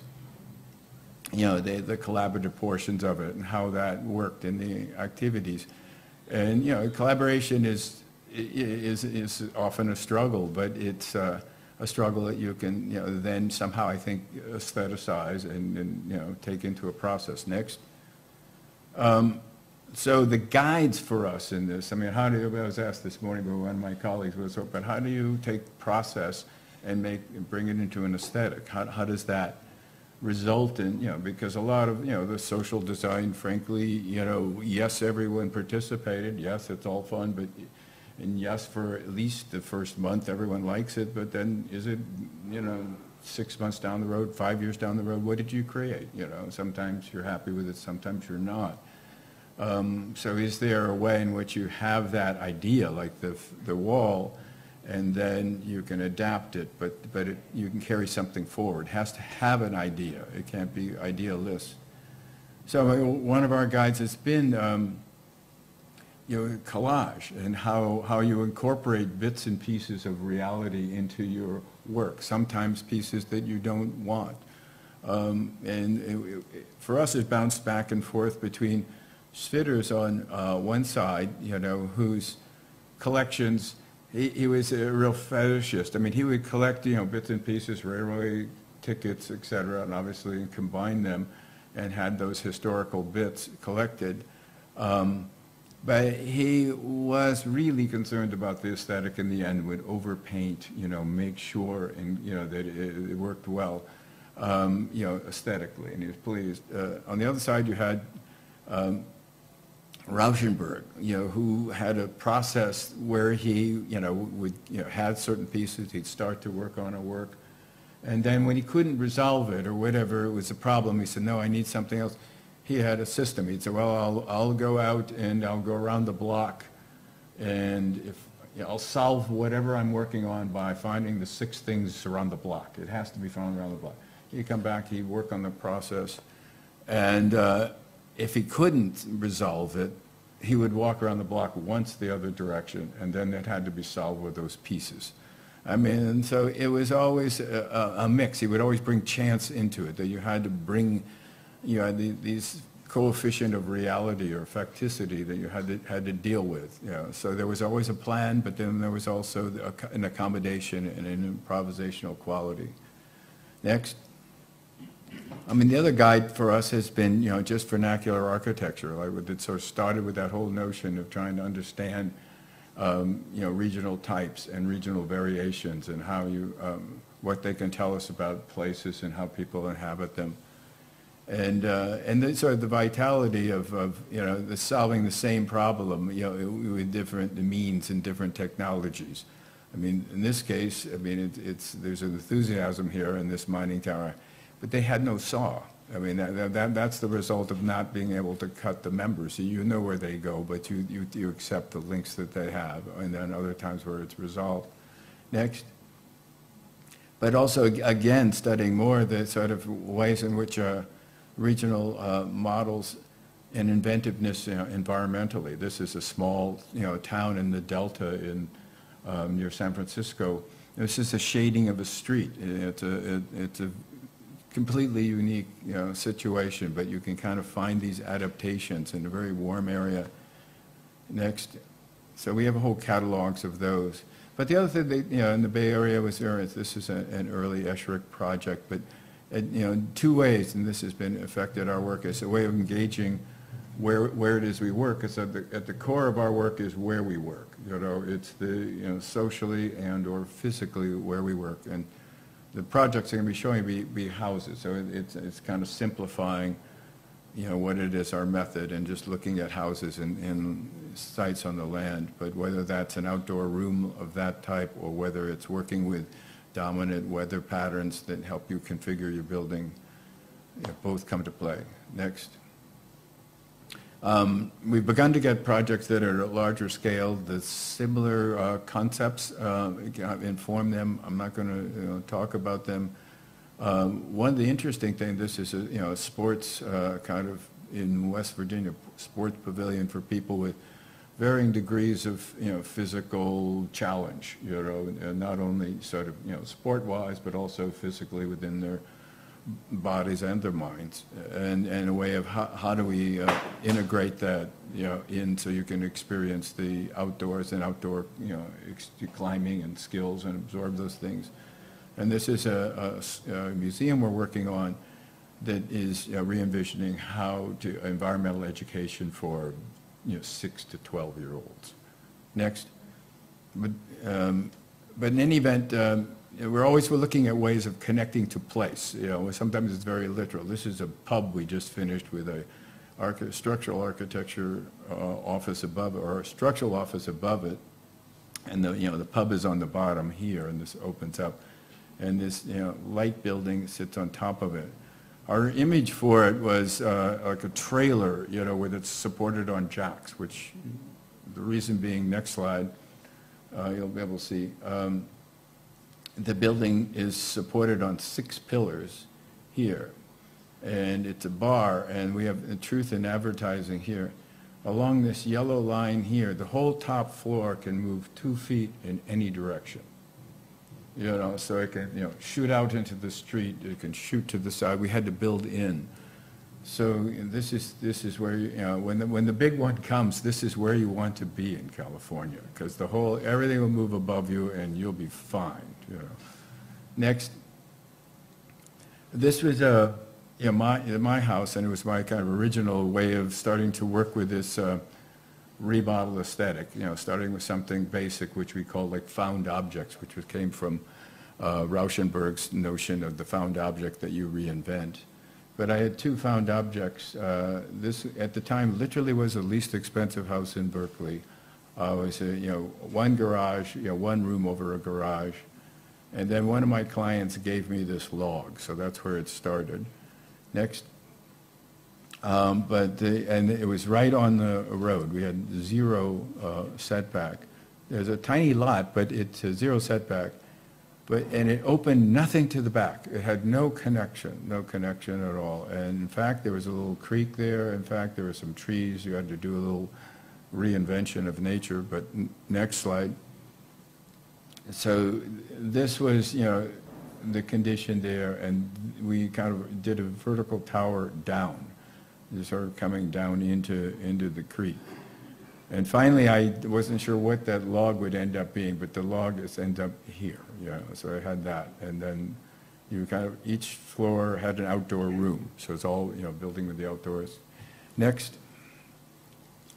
the collaborative portions of it and how that worked in the activities. And, collaboration is often a struggle, but it's a struggle that you can, then somehow, I think, aestheticize and take into a process. Next. So the guides for us in this, I was asked this morning by one of my colleagues, but how do you take process and bring it into an aesthetic? How does that result in, because a lot of, the social design, frankly, yes, everyone participated, yes, it's all fun, and yes, for at least the first month, everyone likes it, but then is it, 6 months down the road, 5 years down the road, what did you create? Sometimes you're happy with it, sometimes you're not. So is there a way in which you have that idea, like the wall, and then you can adapt it, but you can carry something forward. It has to have an idea. It can't be idealist. So one of our guides has been collage, and how you incorporate bits and pieces of reality into your work, sometimes pieces that you don't want. For us, it bounced back and forth between Sviders on one side, whose collections, he was a real fetishist. I mean, he would collect, bits and pieces, railway tickets, etc., and obviously combine them and had those historical bits collected. But he was really concerned about the aesthetic in the end, would overpaint, make sure that it worked well, aesthetically, and he was pleased. On the other side, you had Rauschenberg, who had a process where he, would, had certain pieces, he'd start to work on a work, and then when he couldn't resolve it or whatever, it was a problem, he said, no, I need something else. He had a system. He'd say, well, I'll go out and I'll go around the block, and I'll solve whatever I'm working on by finding the 6 things around the block. It has to be found around the block. He'd come back, he'd work on the process, and if he couldn't resolve it, he would walk around the block once the other direction, and then it had to be solved with those pieces. I mean, and so it was always a mix. He would always bring chance into it, that you had to bring these coefficient of reality or facticity that you had to deal with. So there was always a plan, but then there was also an accommodation and an improvisational quality. Next. I mean, the other guide for us has been, just vernacular architecture. Like it sort of started with that whole notion of trying to understand, regional types and regional variations and how what they can tell us about places and how people inhabit them. And then sort of the vitality of the solving the same problem, with different means and different technologies. I mean, in this case, I mean, there's an enthusiasm here in this mining tower, but they had no saw. I mean, that's the result of not being able to cut the members. So you know where they go, but you accept the links that they have, and then other times where it's resolved. Next. But also, again, studying more the sort of ways in which regional models and inventiveness environmentally. This is a small town in the Delta near San Francisco. This is a shading of a street. It's a completely unique situation, but you can kind of find these adaptations in a very warm area. Next. So we have a whole catalogs of those. But the other thing that, in the Bay Area was this is an early Esherick project, but in 2 ways, and this has been affected our work, as a way of engaging where it is we work. Because at the core of our work is where we work. It's the socially and or physically where we work. And the projects are going to be showing be houses. So it's kind of simplifying, what it is, our method, and just looking at houses in sites on the land. But whether that's an outdoor room of that type or whether it's working with dominant weather patterns that help you configure your building, both come to play. Next. We've begun to get projects that are at a larger scale. The similar concepts inform them. I'm not going to talk about them. One of the interesting things, this is a sports kind of in West Virginia, sports pavilion for people with varying degrees of physical challenge, not only sort of sport-wise, but also physically within their bodies and their minds, and a way of how do we integrate that in so you can experience the outdoors and outdoor climbing and skills and absorb those things. And this is a museum we're working on that is re-envisioning how to environmental education for 6 to 12-year-olds. Next. But in any event, we're looking at ways of connecting to place. Sometimes it's very literal. This is a pub we just finished with a structural architecture office above it, or a structural office above it, and the pub is on the bottom here, and this opens up, and this light building sits on top of it. Our image for it was like a trailer, you know, where it's supported on jacks, which the reason being, next slide, you'll be able to see, the building is supported on 6 pillars here, and it's a bar, and we have the truth in advertising here. Along this yellow line here, the whole top floor can move 2 feet in any direction. You know, so it can, you know, shoot out into the street, it can shoot to the side. We had to build in. So this is where, you know, when the big one comes, this is where you want to be in California, because everything will move above you and you'll be fine, you know. Next. This was you know, my house, and it was my kind of original way of starting to work with this remodel aesthetic, you know, starting with something basic, which we call like found objects, which came from Rauschenberg's notion of the found object that you reinvent. But I had 2 found objects. This, at the time, literally was the least expensive house in Berkeley. It was, you know, 1 garage, you know, 1 room over a garage. And then one of my clients gave me this log, so that's where it started. Next. And it was right on the road. We had 0 setback. There's a tiny lot, but it's a 0 setback. And it opened nothing to the back. It had no connection at all. And in fact, there was a little creek there. In fact, there were some trees. You had to do a little reinvention of nature. But next slide. So this was, you know, the condition there, and we kind of did a vertical tower down, just sort of coming down into the creek. And finally, I wasn't sure what that log would end up being, but the log just ends up here, you know, so I had that. And then you kind of, each floor had an outdoor room, so it's all, you know, building with the outdoors. Next.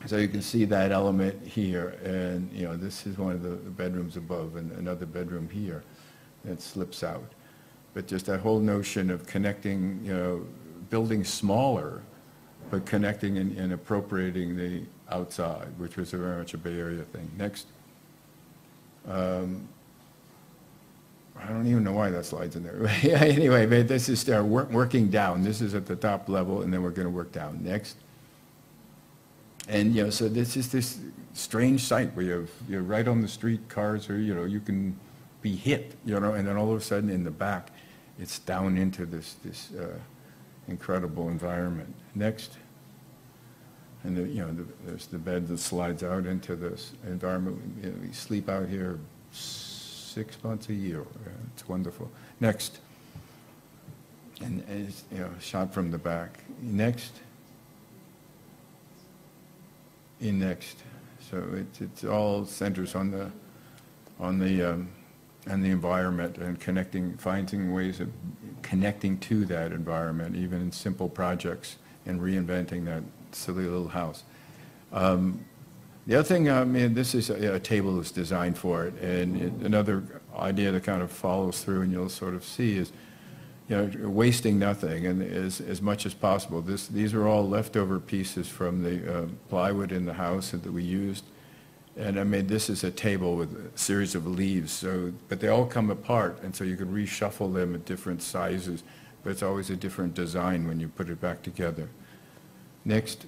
So you can see that element here, and, you know, this is one of the bedrooms above, and another bedroom here that slips out. But just that whole notion of connecting, you know, building smaller, but connecting and appropriating the outside, which was very much a Bay Area thing. Next. I don't even know why that slide's in there. Anyway, but this is working down. This is at the top level, and then we're going to work down. Next. And, you know, so this is this strange site where you're right on the street, cars are, you know, you can be hit, you know, and then all of a sudden in the back, it's down into this incredible environment. Next. And, you know, there's the bed that slides out into this environment. You know, we sleep out here 6 months a year. It's wonderful. Next. And it's, you know, shot from the back. Next. Next. So it's all centers on the environment and finding ways of connecting to that environment, even in simple projects, and reinventing that silly little house. The other thing, I mean, this is a table that's designed for it, and another idea that kind of follows through, and you'll sort of see, is, you know, wasting nothing, and as much as possible. These are all leftover pieces from the plywood in the house that we used, and I made this is a table with a series of leaves. So, but they all come apart, and so you could reshuffle them at different sizes, but it's always a different design when you put it back together. Next.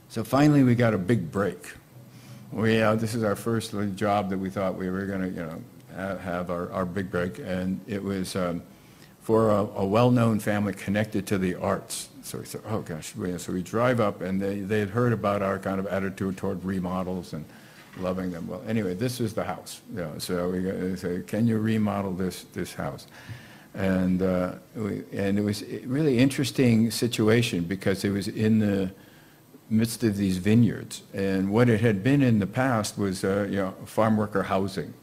So finally, we got a big break. This is our first job that we thought we were going to, you know, have our big break, and it was for a well-known family connected to the arts. So we said, oh gosh, so we drive up, and they had heard about our kind of attitude toward remodels and loving them. Well, anyway, this is the house. You know, so we said, can you remodel this house? And it was a really interesting situation, because it was in the midst of these vineyards, and what it had been in the past was you know, farm worker housing.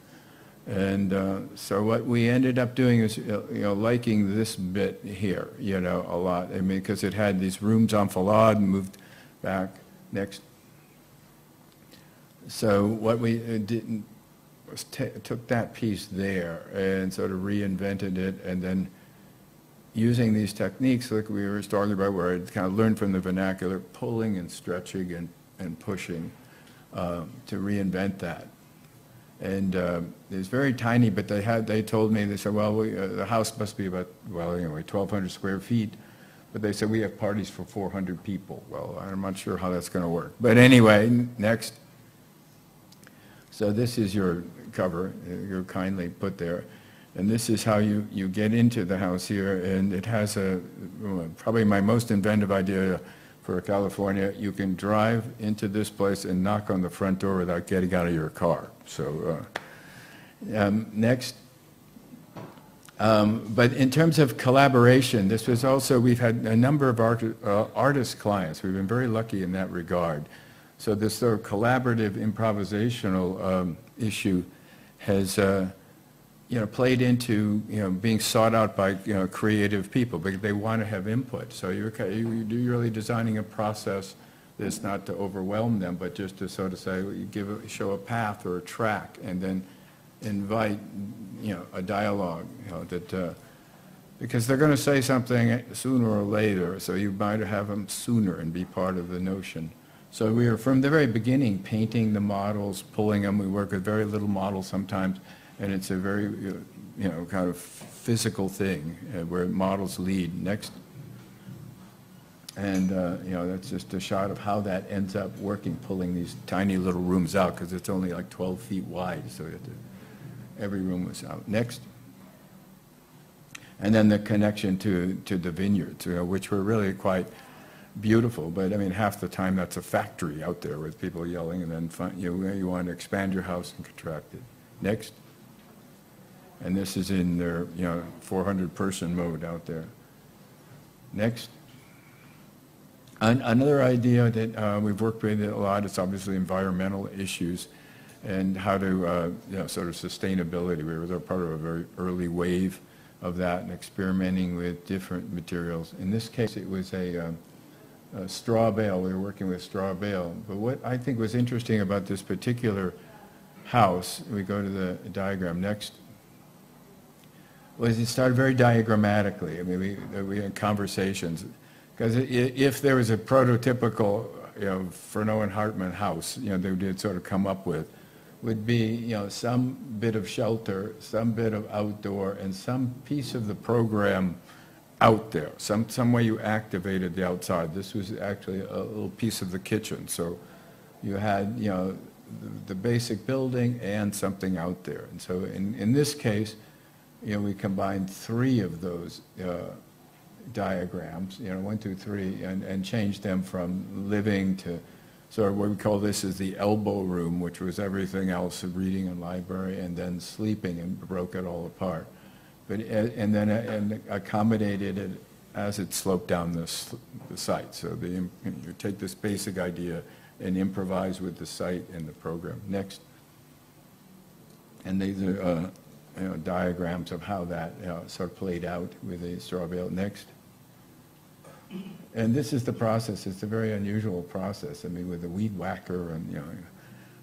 And so what we ended up doing is, you know, liking this bit here, you know, a lot. I mean, because it had these rooms en filade and moved back. Next. So what we did was took that piece there and sort of reinvented it, and then using these techniques like we were talking about, where I kind of learned from the vernacular, pulling and stretching and pushing to reinvent that. And it's very tiny, but they told me, they said, well, the house must be about, well, anyway, 1,200 square feet. But they said, we have parties for 400 people. Well, I'm not sure how that's going to work. But anyway, next. So this is your cover, you're kindly put there. And this is how you get into the house here. And it has probably my most inventive idea for California. You can drive into this place and knock on the front door without getting out of your car. So next. But in terms of collaboration, this was also, we've had a number of artist clients. We've been very lucky in that regard. So this sort of collaborative improvisational issue has played into being sought out by creative people, because they want to have input. So you're really designing a process that's not to overwhelm them, but just to sort of say, show a path or a track, and then invite a dialogue, because they're going to say something sooner or later, so you might have them sooner and be part of the notion. So we are from the very beginning painting the models, pulling them. We work with very little models sometimes, and it's a very kind of physical thing where models lead. Next. And that's just a shot of how that ends up working, pulling these tiny little rooms out, because it's only like 12 feet wide, so every room was out. Next. And then the connection to the vineyards, which were really quite beautiful, but I mean, half the time that's a factory out there with people yelling, and then you want to expand your house and contract it. Next. And this is in their 400-person mode out there. Next. Another idea that we've worked with a lot is obviously environmental issues and how to sort of sustainability. We were part of a very early wave of that and experimenting with different materials. In this case, it was a straw bale. We were working with straw bale. But what I think was interesting about this particular house, we go to the diagram next, was it started very diagrammatically. I mean, we had conversations. Because if there was a prototypical, Furneaux and Hartman house, they would sort of come up with, would be, some bit of shelter, some bit of outdoor, and some piece of the program out there, some way you activated the outside. This was actually a little piece of the kitchen. So you had, the basic building and something out there. And so in this case, we combined 3 of those diagrams, 1, 2, 3, and changed them from living to sort of what we call this is the elbow room, which was everything else, reading and library, and then sleeping, and broke it all apart. But and then accommodated it as it sloped down the site. So you take this basic idea and improvise with the site and the program. Next. And these are diagrams of how that sort of played out with the straw bale. Next. And this is the process. It's a very unusual process. I mean, with the weed whacker, and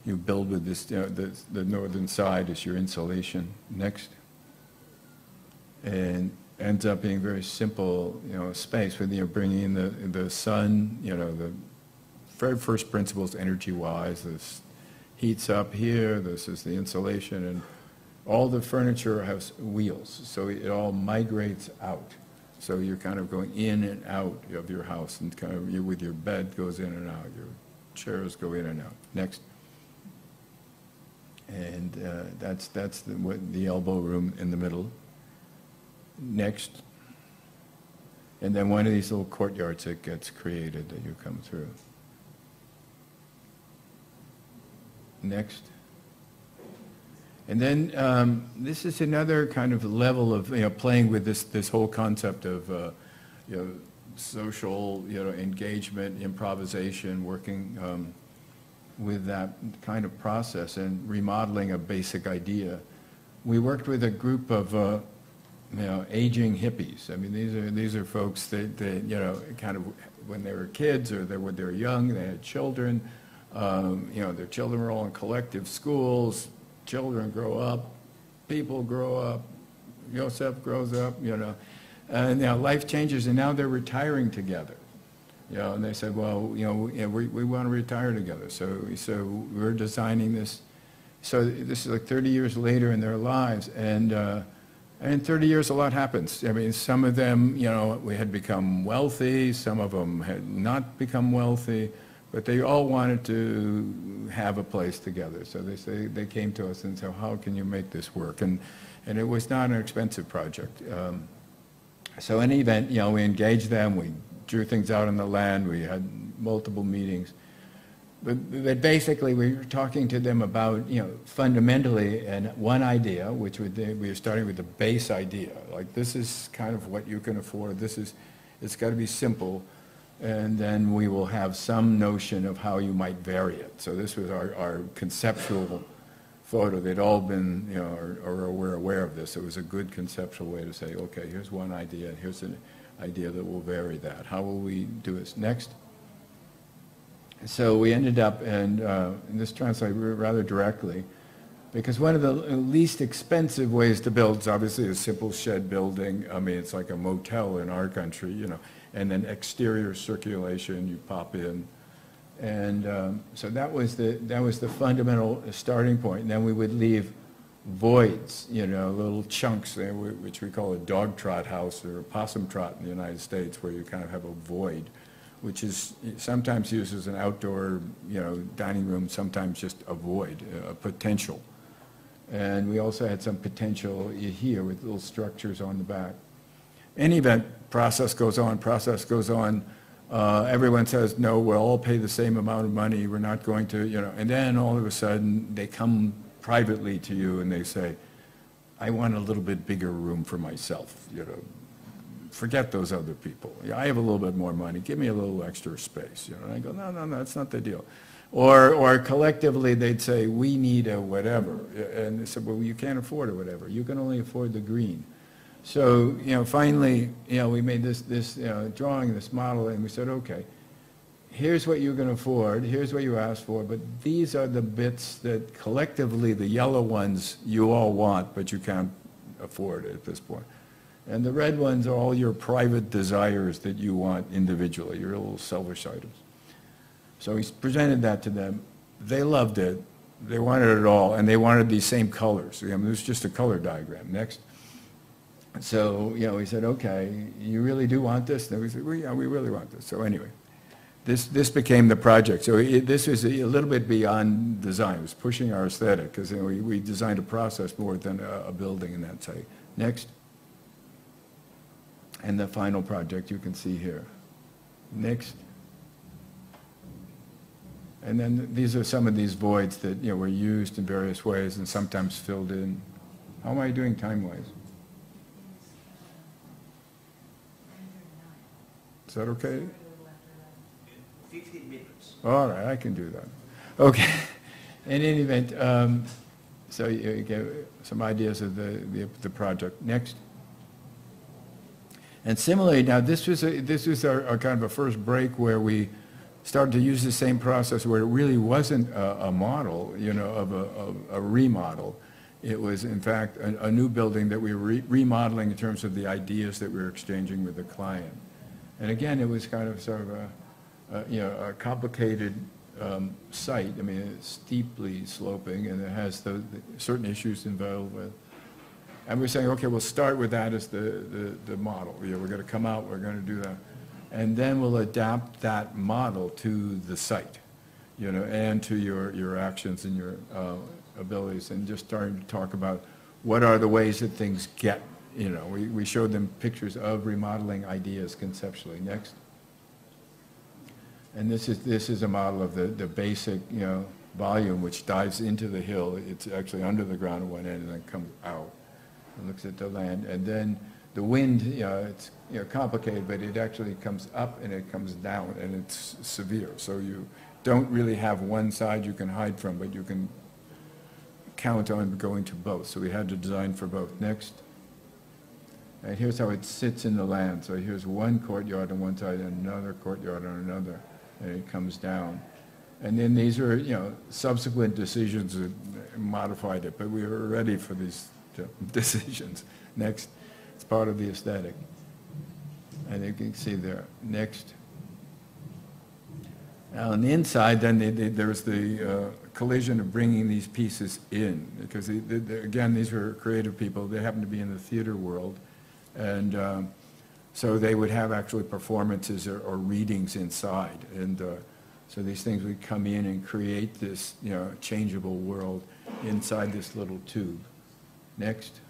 you build with this. The northern side is your insulation. Next. And ends up being very simple, space with bringing in the sun. The very first principles, energy-wise. This heats up here. This is the insulation, and all the furniture has wheels, so it all migrates out. So you're kind of going in and out of your house, and kind of with your bed goes in and out, your chairs go in and out. Next. And that's the elbow room in the middle. Next. And then one of these little courtyards that gets created that you come through. Next. And then this is another kind of level of playing with this whole concept of social engagement, improvisation, working with that kind of process and remodeling a basic idea. We worked with a group of aging hippies. I mean, these are folks that kind of when they were kids or when they were young, they had children. Their children were all in collective schools. Children grow up, people grow up, Yosef grows up, and life changes, and now they're retiring together, and they said, well, we want to retire together, so we're designing this So this is like 30 years later in their lives, and in 30 years a lot happens. I mean, some of them, you know, we had become wealthy, some of them had not become wealthy, but they all wanted to have a place together. So they came to us and said, how can you make this work? And it was not an expensive project. So in any event, you know, we engaged them, we drew things out on the land, we had multiple meetings. But basically, we were talking to them about, you know, fundamentally, and one idea, which we were starting with the base idea, like this is kind of what you can afford. It's got to be simple, and then we will have some notion of how you might vary it. So this was our conceptual photo. They'd all been, you know, or were aware of this. It was a good conceptual way to say, okay, here's one idea, and here's an idea that will vary that. How will we do this? Next. So we ended up, and this translates rather directly, because one of the least expensive ways to build is obviously a simple shed building. I mean, it's like a motel in our country, you know, and then exterior circulation, you pop in. And so that was the fundamental starting point. And then we would leave voids, you know, little chunks, which we call a dog trot house or a possum trot in the United States, where you kind of have a void, which is sometimes used as an outdoor, you know, dining room, sometimes just a void, a potential. And we also had some potential here with little structures on the back. In any event, process goes on, everyone says, no, we'll all pay the same amount of money, we're not going to, you know, and then all of a sudden they come privately to you and they say, I want a little bit bigger room for myself, you know. Forget those other people. Yeah, I have a little bit more money. Give me a little extra space. You know, and I go, no, that's not the deal. Or collectively they'd say, we need a whatever. And they said, well, you can't afford a whatever. You can only afford the green. So, you know, finally, you know, we made this you know, drawing, this model, and we said, okay, here's what you're going to afford. Here's what you asked for. But these are the bits that collectively, the yellow ones, you all want, but you can't afford at this point. And the red ones are all your private desires that you want individually, your little selfish items. So he presented that to them. They loved it. They wanted it all, and they wanted these same colors. I mean, it was just a color diagram. Next. So, you know, we said, okay, you really do want this? And we said, well, yeah, we really want this. So anyway, this became the project. So this was a little bit beyond design. It was pushing our aesthetic, because, you know, we designed a process more than a building in that say. Next. And the final project you can see here. Next. And then these are some of these voids that, you know, were used in various ways and sometimes filled in. How am I doing time-wise? Is that okay? 15 minutes. All right, I can do that. Okay. In any event, so you get some ideas of the project. Next. And similarly, now this was our kind of a first break where we started to use the same process where it really wasn't a model, you know, of a remodel. It was, in fact, a new building that we were remodeling in terms of the ideas that we were exchanging with the client. And again, it was kind of sort of a complicated site. I mean, it's steeply sloping, and it has certain issues involved with. And we're saying, okay, we'll start with that as the model. You know, we're going to come out, we're going to do that. And then we'll adapt that model to the site, you know, and to your actions and your abilities, and just starting to talk about what are the ways that things get, you know. We showed them pictures of remodeling ideas conceptually. Next. And this is a model of the basic, you know, volume which dives into the hill. It's actually under the ground at one end and then comes out. Looks at the land, and then the wind, you know, it's, you know, complicated, but it actually comes up and it comes down, and it's severe. So you don't really have one side you can hide from, but you can count on going to both. So we had to design for both. Next. And here's how it sits in the land. So here's one courtyard on one side and another courtyard on another, and it comes down. And then these are, you know, subsequent decisions that modified it, but we were ready for these decisions. Next. It's part of the aesthetic. And you can see there. Next. Now on the inside, then there's the collision of bringing these pieces in, because again, these were creative people. They happened to be in the theater world, and so they would have actually performances or readings inside, and so these things would come in and create this, you know, changeable world inside this little tube. Next.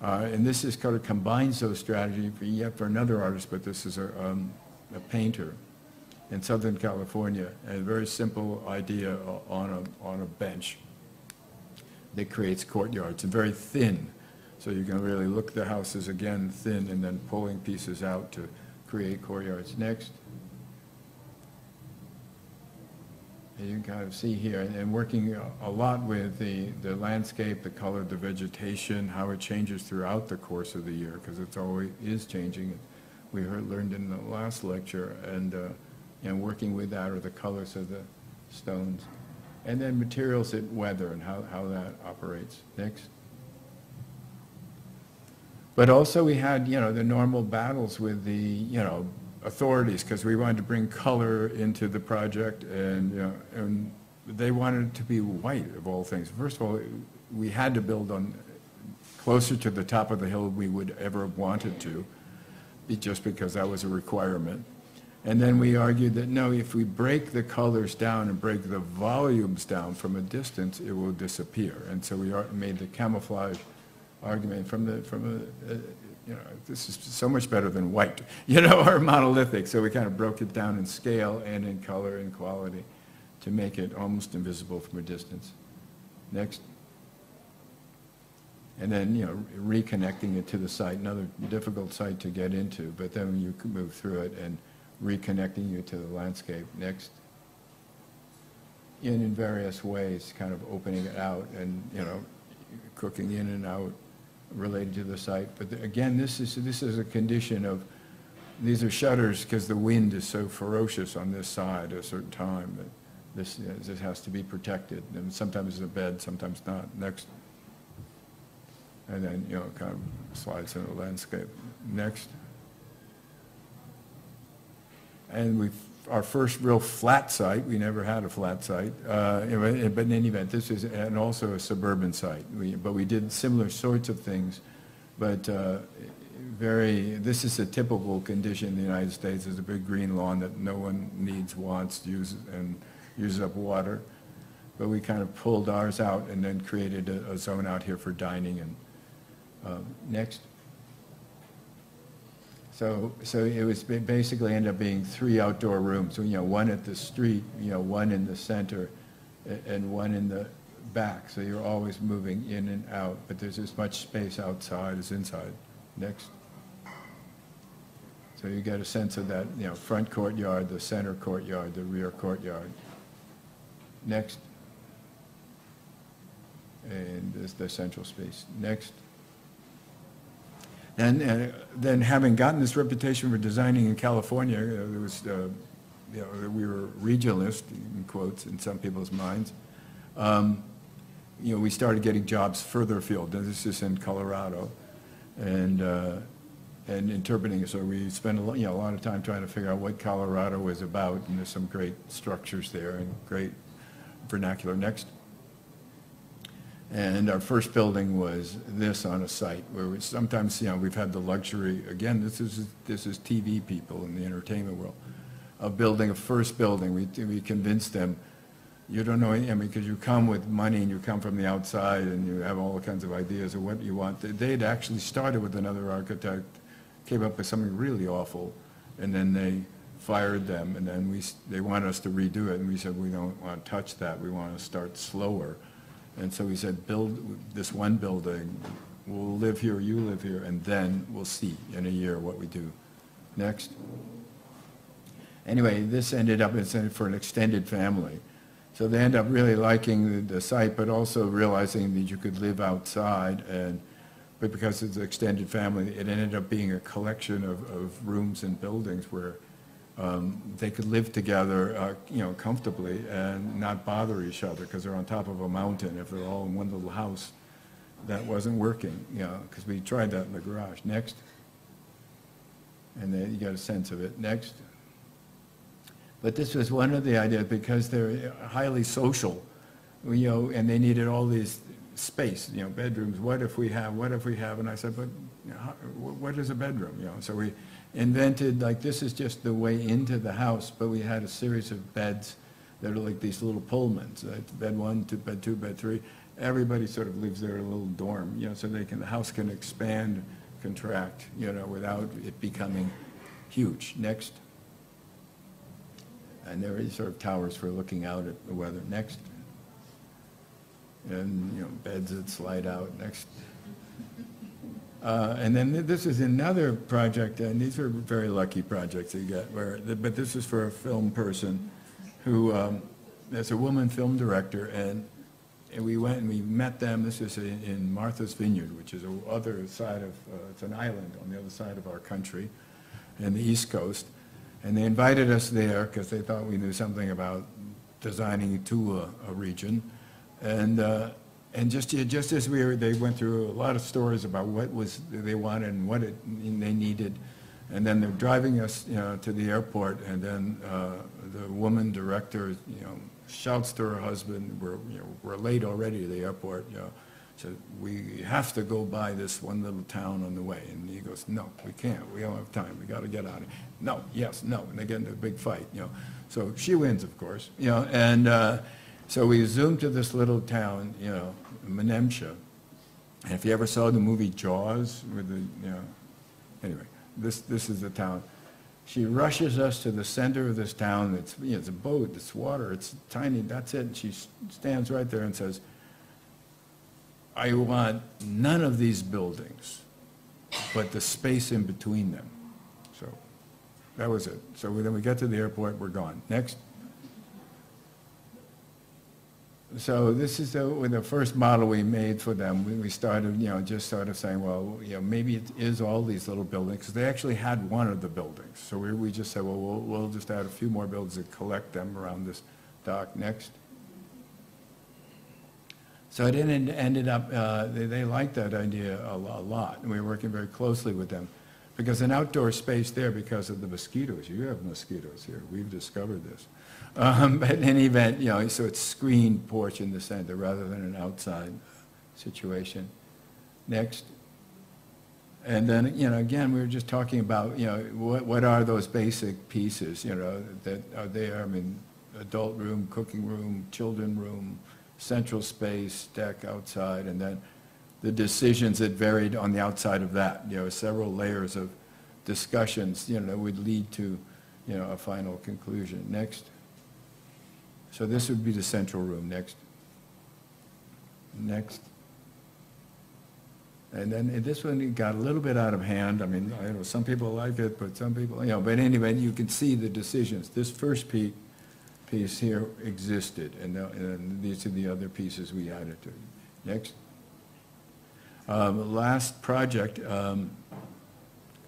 And this is kind of combines those strategies for another artist, but this is a painter in Southern California, and a very simple idea on a bench that creates courtyards, and very thin. So you can really look at the houses again thin, and then pulling pieces out to create courtyards. Next. And you can kind of see here, and working a lot with the landscape, the color, the vegetation, how it changes throughout the course of the year, because it's always is changing. We learned in the last lecture, and working with that, or the colors of the stones. And then materials and weather, and how that operates. Next. But also we had, you know, the normal battles with the, you know, authorities, because we wanted to bring color into the project, and, you know, and they wanted it to be white, of all things. First of all, we had to build on closer to the top of the hill we would ever have wanted to, just because that was a requirement. And then we argued that no, if we break the colors down and break the volumes down from a distance, it will disappear. And so we made the camouflage argument you know, this is so much better than white, you know, or monolithic. So we kind of broke it down in scale and in color and quality to make it almost invisible from a distance. Next. And then, you know, reconnecting it to the site, another difficult site to get into, but then you can move through it, and reconnecting you to the landscape. Next. In various ways, kind of opening it out, and, you know, cooking in and out related to the site. But again, this is a condition of, these are shutters because the wind is so ferocious on this side at a certain time that this has to be protected. And sometimes it's a bed, sometimes not. Next. And then, you know, kind of slides into the landscape. Next. And our first real flat site, we never had a flat site, but in any event, this is, and also a suburban site. But we did similar sorts of things, but this is a typical condition in the United States. There's a big green lawn that no one needs, wants, uses, and uses up water. But we kind of pulled ours out and then created a zone out here for dining. And next. So it was basically ended up being 3 outdoor rooms. So, you know, one at the street, you know, one in the center, and one in the back. So you're always moving in and out, but there's as much space outside as inside. Next. So you get a sense of that, you know, front courtyard, the center courtyard, the rear courtyard. Next. And there's the central space. Next. And then, having gotten this reputation for designing in California, there was, you know, we were regionalist, in quotes, in some people's minds. You know, we started getting jobs further afield. This is in Colorado, and interpreting it. So we spent a lot of time trying to figure out what Colorado was about, and there's some great structures there and great vernacular. Next. And our first building was this on a site where sometimes, you know, we've had the luxury, again, this is TV people in the entertainment world, of building a first building. We convinced them, you don't know, I mean, because you come with money and you come from the outside and you have all kinds of ideas of what you want. They'd actually started with another architect, came up with something really awful, and then they fired them, and then they wanted us to redo it, and we said, we don't want to touch that, we want to start slower. And so we said, build this one building, we'll live here, you live here, and then we'll see in a year what we do. Next. Anyway, this ended up for an extended family. So they end up really liking the site, but also realizing that you could live outside, but because it's an extended family, it ended up being a collection of rooms and buildings where they could live together, you know, comfortably and not bother each other because they're on top of a mountain. If they're all in one little house, that wasn't working, you know, because we tried that in the garage. Next. And then you get a sense of it. Next. But this was one of the ideas, because they're highly social, you know, and they needed all these space, you know, bedrooms. What if we have? And I said, but you know, what is a bedroom? You know, so we invented, like, this is just the way into the house, but we had a series of beds that are like these little Pullmans, bed 1, bed 2, bed 3. Everybody sort of lives there in a little dorm, you know, so the house can expand, contract, you know, without it becoming huge. Next. And there are sort of towers for looking out at the weather. Next. And, you know, beds that slide out. Next. And then this is another project, and these are very lucky projects you get, but this is for a film person who, there's a woman film director, and we went and we met them. This is in Martha's Vineyard, which is the other side of, it's an island on the other side of our country, in the East Coast. And they invited us there because they thought we knew something about designing to a region. And just as they went through a lot of stories about what they wanted and what they needed, and then they're driving us, you know, to the airport, and then the woman director, you know, shouts to her husband, "We're late already to the airport," you know. So we have to go by this one little town on the way, and he goes, "No, we can't. We don't have time. We got to get out of here." "No, yes, no," and they get into a big fight, you know. So she wins, of course, you know, and so we zoom to this little town, you know, Menemsha. And if you ever saw the movie Jaws, with the, you know, anyway, this is the town. She rushes us to the center of this town. It's, you know, it's a boat, it's water, it's tiny, that's it. And she stands right there and says, "I want none of these buildings, but the space in between them." So that was it. So then we get to the airport, we're gone. Next. So this is the first model we made for them. We started, you know, just sort of saying, well, you know, maybe it is all these little buildings, because they actually had one of the buildings. So we just said, well, we'll just add a few more buildings and collect them around this dock. Next. So it ended up, they liked that idea a lot, and we were working very closely with them. Because an outdoor space there, because of the mosquitoes. You have mosquitoes here. We've discovered this. But in any event, you know, so it's screened porch in the center rather than an outside situation. Next. And then, you know, again, we were just talking about, you know, what are those basic pieces, you know, that are there. I mean, adult room, cooking room, children room, central space, deck outside, and then the decisions that varied on the outside of that. You know, several layers of discussions, you know, that would lead to, you know, a final conclusion. Next. So this would be the central room. Next. Next. And then this one got a little bit out of hand. I mean, I know some people like it, but some people, you know, but anyway, you can see the decisions. This first piece here existed, and these are the other pieces we added to. Next. Last project,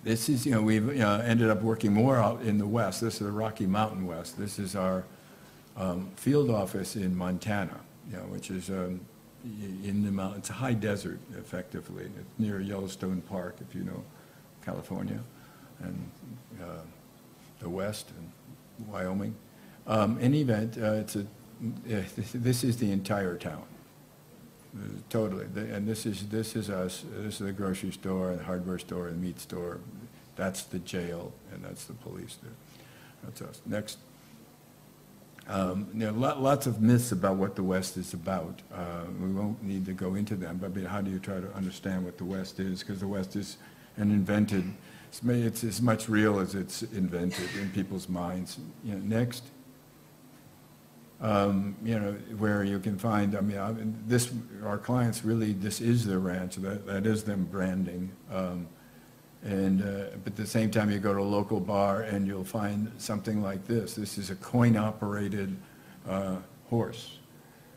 this is, you know, we've ended up working more out in the west. This is the Rocky Mountain West. This is our field office in Montana, you know, which is in the mountains. It's a high desert, effectively. It's near Yellowstone Park, if you know California, and the west, and Wyoming. In any event, this is the entire town. Totally, and this is us. This is the grocery store, the hardware store, the meat store. That's the jail, and that's the police there. That's us. Next. You know, lots of myths about what the West is about. We won't need to go into them, but how do you try to understand what the West is? Because the West is an invented. It's as much real as it's invented in people's minds. You know, next. You know, where you can find, I mean, our clients really, this is their ranch, that is them branding. But at the same time, you go to a local bar and you'll find something like this. This is a coin-operated horse.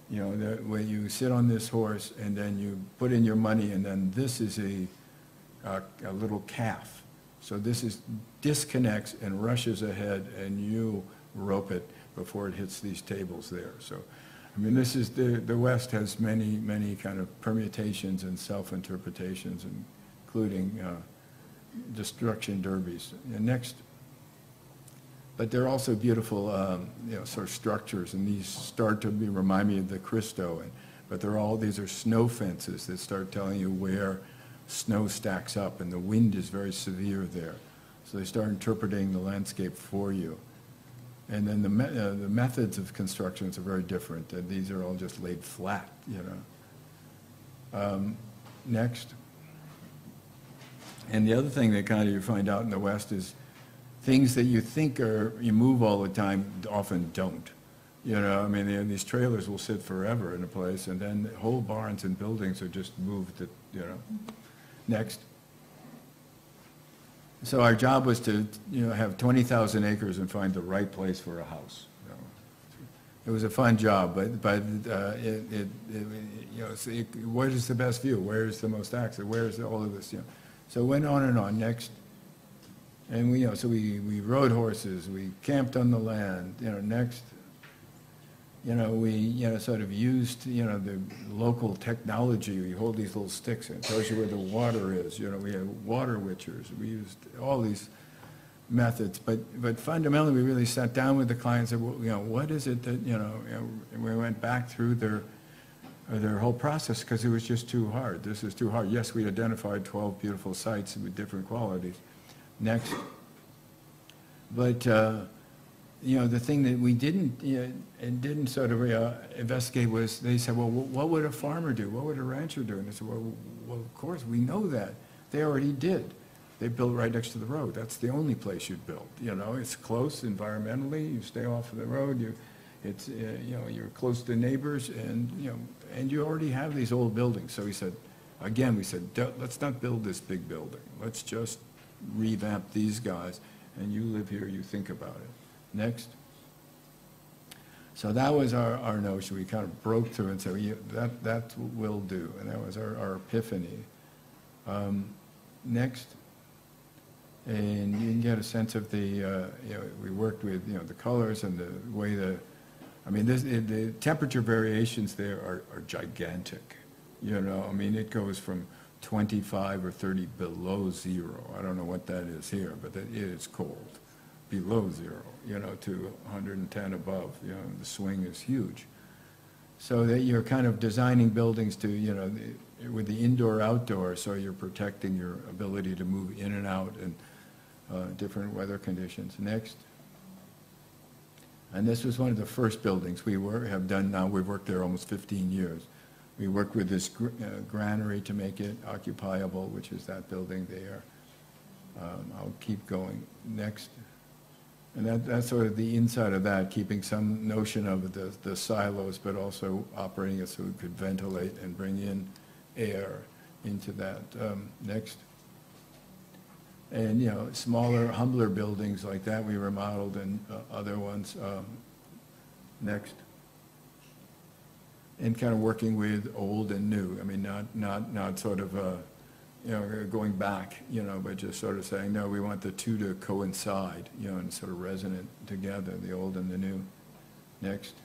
You know, where you sit on this horse and then you put in your money, and then this is a little calf. So this disconnects and rushes ahead, and you rope it before it hits these tables there. So, I mean, this is the West has many kind of permutations and self-interpretations, including destruction derbies. And next, but they're also beautiful, sort of structures, and these start to remind me of the Cristo, but these are snow fences that start telling you where snow stacks up, and the wind is very severe there. So they start interpreting the landscape for you. And then the methods of constructions are very different. These are all just laid flat, Next. And the other thing that kind of you find out in the West is things that you think you move all the time often don't. These trailers will sit forever in a place, and then whole barns and buildings are just moved, Next. So our job was to, have 20,000 acres and find the right place for a house. It was a fun job, but what is the best view? Where is the most access? Where is all of this? So it went on and on. Next. And we rode horses, we camped on the land, next. We sort of used, the local technology. We hold these little sticks and it tells you where the water is. We had water witchers. We used all these methods, but fundamentally we really sat down with the clients and said, what is it that, and we went back through their whole process because it was just too hard. This is too hard. Yes, we identified 12 beautiful sites with different qualities. Next. But, the thing that we didn't sort of investigate was they said, well, what would a farmer do? What would a rancher do? And I said, well, of course, we know that. They already did. They built right next to the road. That's the only place you'd build. It's close environmentally. You stay off of the road. You're close to neighbors, and you already have these old buildings. So we said, let's not build this big building. Let's just revamp these guys, and you live here, you think about it. Next. So that was our notion. We kind of broke through and said, that will do, and that was our epiphany. Next. And you can get a sense of the, we worked with, the colors and the way the temperature variations there are gigantic. It goes from 25 or 30 below zero. I don't know what that is here, but it is cold. Below zero, to 110 above. The swing is huge. So that you're kind of designing buildings to, with the indoor-outdoor, so you're protecting your ability to move in and out and different weather conditions. Next. And this was one of the first buildings we have done now. We've worked there almost 15 years. We worked with this granary to make it occupiable, which is that building there. I'll keep going. Next. And that's sort of the inside of that, keeping some notion of the silos, but also operating it so we could ventilate and bring in air into that. Next. And, smaller, humbler buildings like that we remodeled, and other ones. Next. And kind of working with old and new. Not sort of, going back, but just sort of saying, no, we want the two to coincide, and sort of resonate together, the old and the new. Next.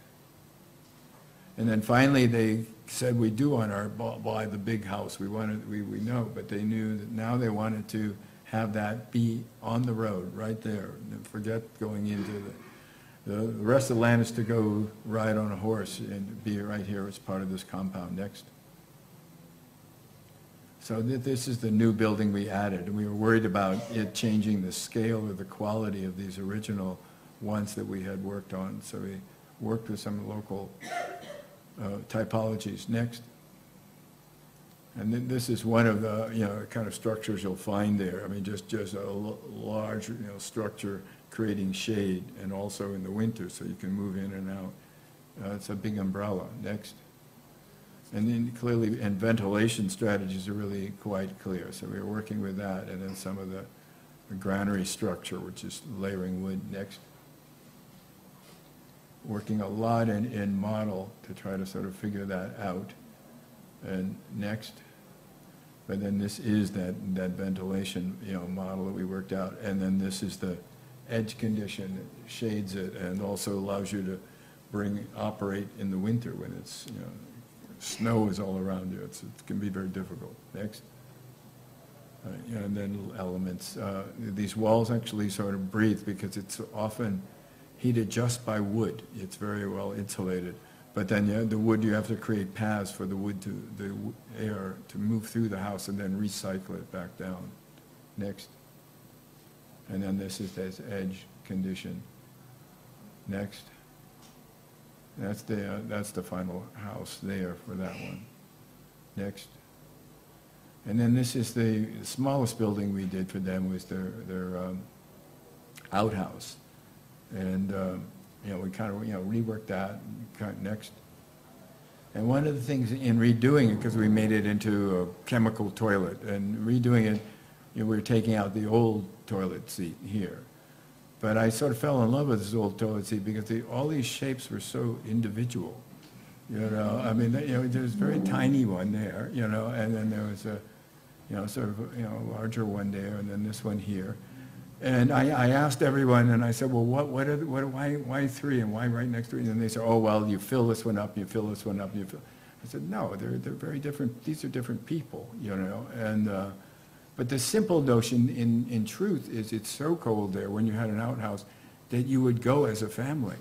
And then finally they said we do want buy the big house. We know, but they knew that now they wanted to have that be on the road right there. And forget going into the rest of the land is to go ride on a horse and be right here as part of this compound. Next. So this is the new building we added, and we were worried about it changing the scale or the quality of these original ones that we had worked on. So we worked with some local typologies. Next. And then this is one of the kind of structures you'll find there. Just a large structure creating shade, and also in the winter, so you can move in and out. It's a big umbrella. Next. And then clearly, and ventilation strategies are really quite clear. So we were working with that, and then some of the granary structure, which is layering wood. Next. Working a lot in model to try to sort of figure that out. And next. But then this is that ventilation model that we worked out, and then this is the edge condition that shades it and also allows you to operate in the winter when it's snow is all around you. It can be very difficult. Next. and then little elements. These walls actually sort of breathe because it's often heated just by wood. It's very well insulated. But then the wood, you have to create paths for the wood the air to move through the house and then recycle it back down. Next. And then this is this edge condition. Next. That's the final house there for that one. Next. And then this is the smallest building we did for them was their outhouse. And we kind of reworked that. Next. And one of the things in redoing it, because we made it into a chemical toilet, and redoing it, we were taking out the old toilet seat here. But I sort of fell in love with this old toilet seat because all these shapes were so individual. I mean, there's a very tiny one there, and then there was a, sort of, larger one there, and then this one here. And I asked everyone, and I said, well, why three, and why right next to it? And they said, oh, well, you fill this one up, you fill this one up, you fill. I said, no, they're very different. These are different people, And but the simple notion, in truth, is it's so cold there when you had an outhouse that you would go as a family.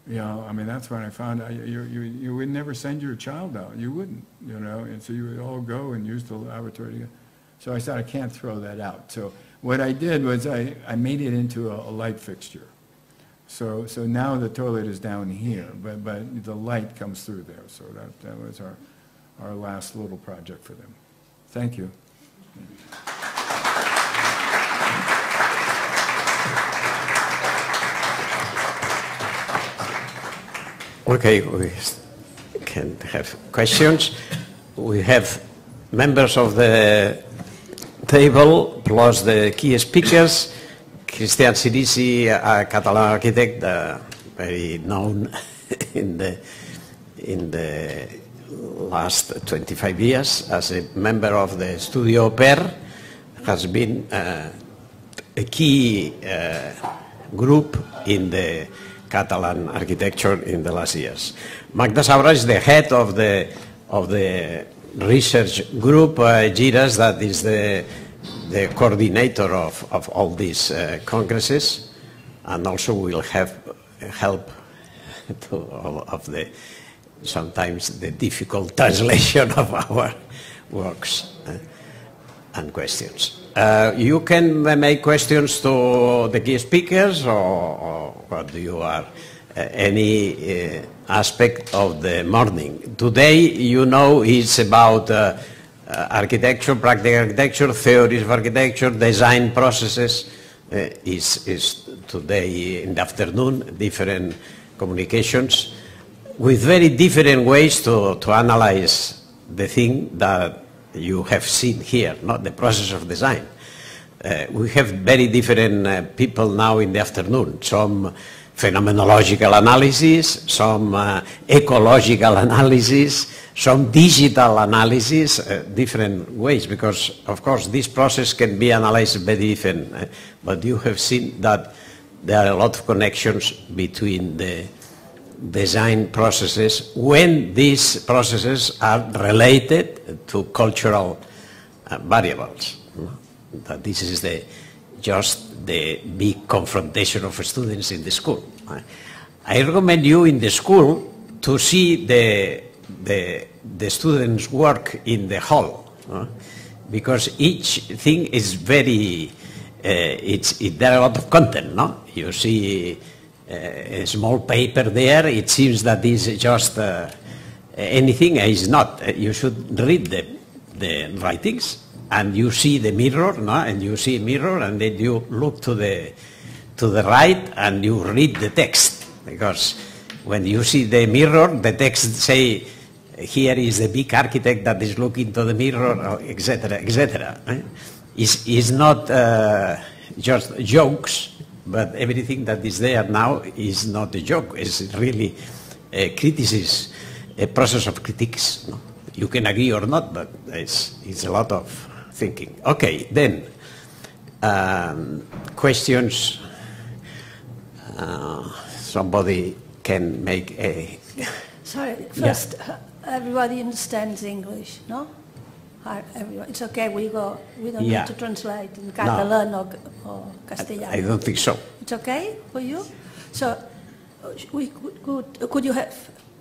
I mean, that's when I found out you would never send your child out. You wouldn't, and so you would all go and use the lavatory. So I said, I can't throw that out. So what I did was I made it into a light fixture. So now the toilet is down here, but the light comes through there. So that was our last little project for them. Thank you. Okay, we can have questions. We have members of the table plus the key speakers. Cristian Sirisi, a Catalan architect, very known in the last 25 years as a member of the Studio Per, has been a key group in the Catalan architecture in the last years. Magda Saura is the head of the research group, GIRAS, that is the coordinator of all these congresses, and also will have help to all of the sometimes the difficult translation of our works and questions. You can make questions to the key speakers, or what do you are? Any aspect of the morning. Today, is about architecture, practical architecture, theories of architecture, design processes. Is today in the afternoon, different communications with very different ways to analyze the thing that you have seen here, not the process of design. We have very different people now in the afternoon, some phenomenological analysis, some ecological analysis, some digital analysis, different ways, because of course this process can be analyzed very different, but you have seen that there are a lot of connections between the design processes when these processes are related to cultural variables. That this is just the big confrontation of students in the school. I recommend you in the school to see the students' work in the hall, because each thing is very, there are a lot of content, no? You see a small paper there, it seems that this is just anything, it's not. You should read the writings, and you see the mirror, no? And you see a mirror, and then you look to the right and you read the text, because when you see the mirror, the text say, here is the big architect that is looking to the mirror, etc., etc. It's not just jokes, but everything that is there now is not a joke. It's really a criticism, a process of critiques. No? You can agree or not, but it's a lot of thinking. Okay, then questions. Somebody can make a... Sorry, first, everybody understands English, no? everyone. It's okay, we don't Yeah. need to translate in Catalan or Castellano. I don't think so. It's okay for you? So, could you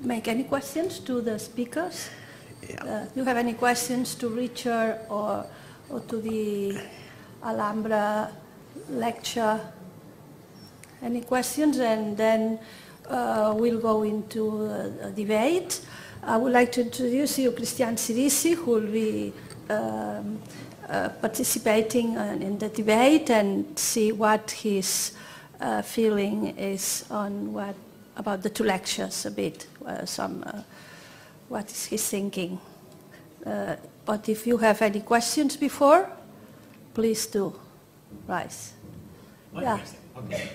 make any questions to the speakers? Yeah. Do you have any questions to Richard or to the Alhambra lecture? Any questions? And then we'll go into a debate. I would like to introduce you Cristian Sirisi, who will be participating in the debate and see what his feeling is on about the two lectures a bit, what is his thinking. But if you have any questions before, please do rise. Yeah. Okay.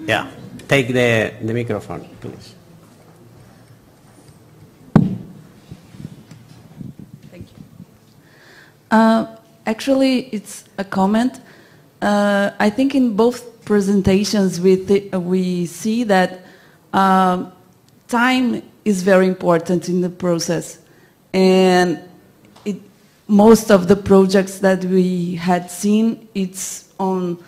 Yeah, take the microphone, please. Thank you. Actually, it's a comment. I think in both presentations we see that time is very important in the process, and most of the projects that we had seen, it's on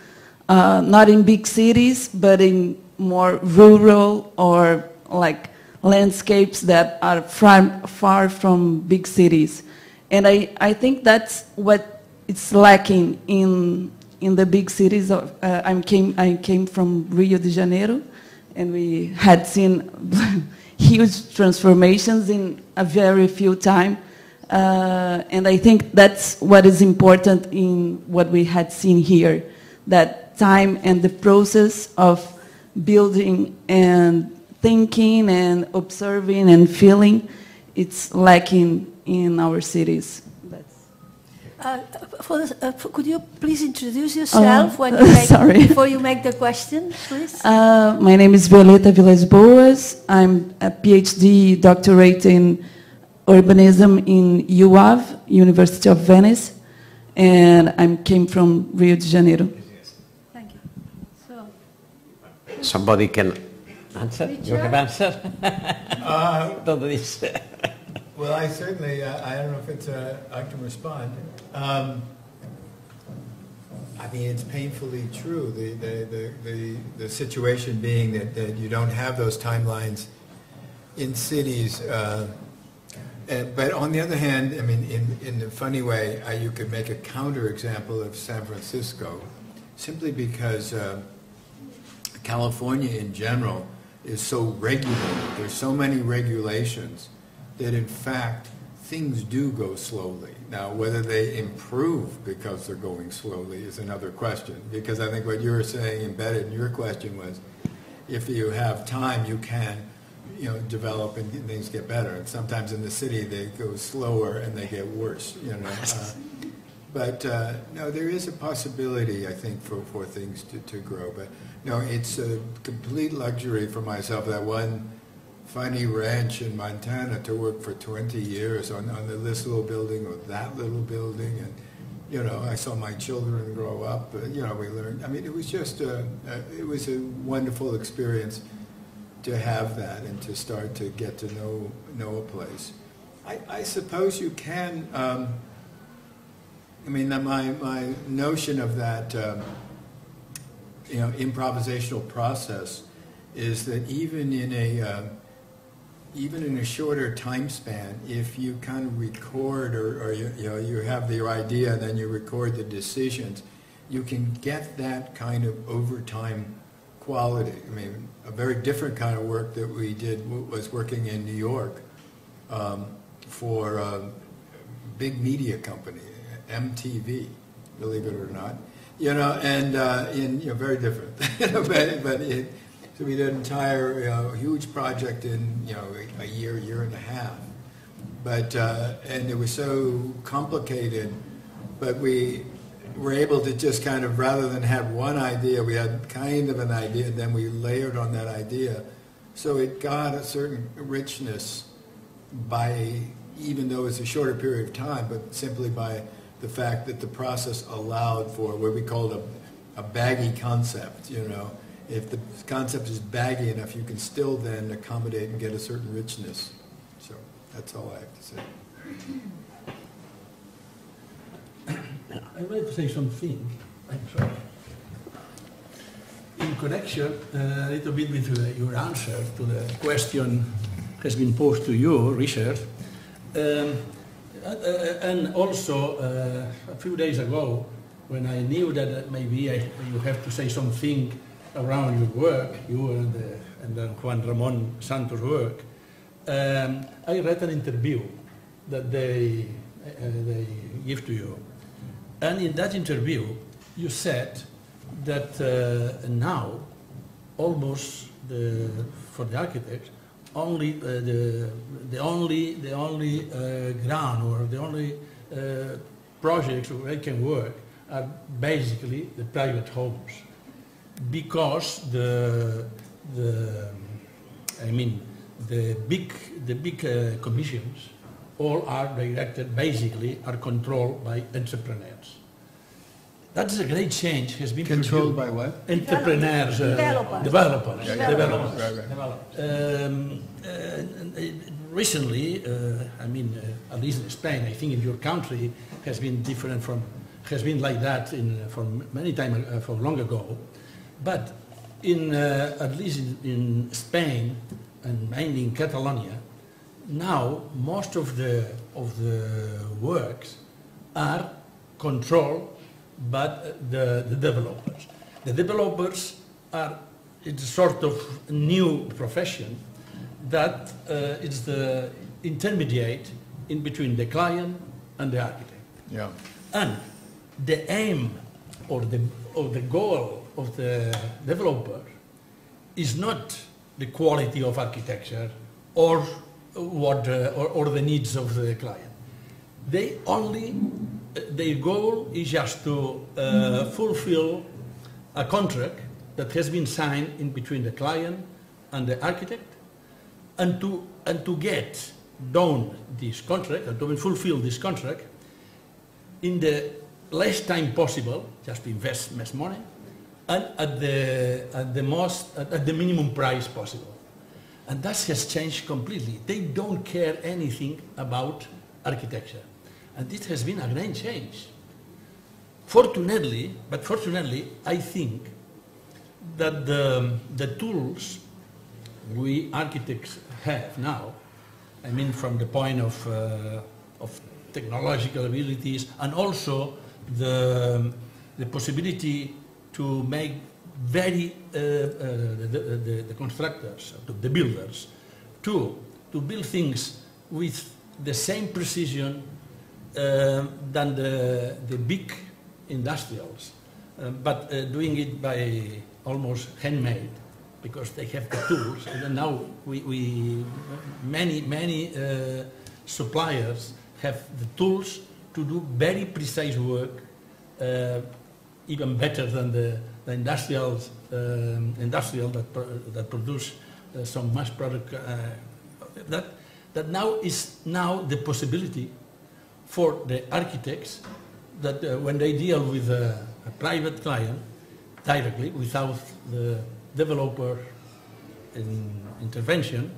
not in big cities, but in more rural or like landscapes that are far from big cities. And I think that's what it's lacking in the big cities. I came from Rio de Janeiro, and we had seen huge transformations in a very few time. And I think that's what is important in what we had seen here, that time and the process of building and thinking and observing and feeling, it's lacking in our cities. Could you please introduce yourself before you make the question, please? My name is Violeta Vilas Boas. I'm a PhD doctorate in urbanism in UAV, University of Venice, and I came from Rio de Janeiro. Thank you. So, Somebody can answer? Richard? You have answer? Don't this. Well, I certainly, I don't know if it's, I can respond. I mean, it's painfully true, the situation being that you don't have those timelines in cities. But on the other hand, I mean, in a funny way, you could make a counterexample of San Francisco, simply because California in general is so regulated. There's so many regulations that in fact things do go slowly. Now, whether they improve because they're going slowly is another question, because I think what you were saying embedded in your question was, if you have time, you can, develop and things get better. And sometimes in the city they go slower and they get worse, But no, there is a possibility, I think, for things to grow. But no, it's a complete luxury for myself, that one funny ranch in Montana, to work for 20 years on this little building or that little building, and I saw my children grow up. We learned. I mean, it was just it was a wonderful experience to have that and to start to get to know a place. I suppose you can. I mean, my notion of that improvisational process is that even in a shorter time span, if you kind of record or you have your idea and then you record the decisions, you can get that kind of overtime quality. I mean, a very different kind of work that we did was working in New York for a big media company, MTV, believe it or not, and very different, so we did an entire huge project in a year and a half, but and it was so complicated, but we were able to just kind of, rather than have one idea, we had kind of an idea, then we layered on that idea, so it got a certain richness by, even though it's a shorter period of time, but simply by the fact that the process allowed for what we called a baggy concept. If the concept is baggy enough, you can still then accommodate and get a certain richness. So That's all I have to say. I'd like to say something. I'm sorry. In connection a little bit with your answer to the question has been posed to you, Richard, and also a few days ago, when I knew that maybe you have to say something around your work, you and Juan Ramon Santos' work, I read an interview that they give to you. And in that interview, you said that now, almost for the architects, only the only ground or the only projects where they can work are basically the private homes, because the big commissions all are directed, basically are controlled by entrepreneurs. That's a great change. Has been Controlled by what? Entrepreneurs, developers. Recently, at least in Spain, I think in your country has been different has been like that for many time, for long ago. But at least in Spain and mainly in Catalonia, now most of the works are controlled by the developers. The developers it's a sort of new profession that is the intermediate in between the client and the architect. Yeah. And the aim or the goal of the developer is not the quality of architecture or the needs of the client. Their goal is just to fulfill a contract that has been signed in between the client and the architect, and to get done this contract, and to fulfill this contract in the less time possible, just to invest less money, and at the minimum price possible. And that has changed completely. They don't care anything about architecture. And this has been a great change. Fortunately, I think that the tools we architects have now, from the point of technological abilities, and also the possibility to make the constructors, the builders, to build things with the same precision than the big industrials, but doing it by almost handmade, because they have the tools. And now many suppliers have the tools to do very precise work, even better than the industrial that produce some mass product. That now is the possibility for the architects that when they deal with a private client directly, without the developer intervention,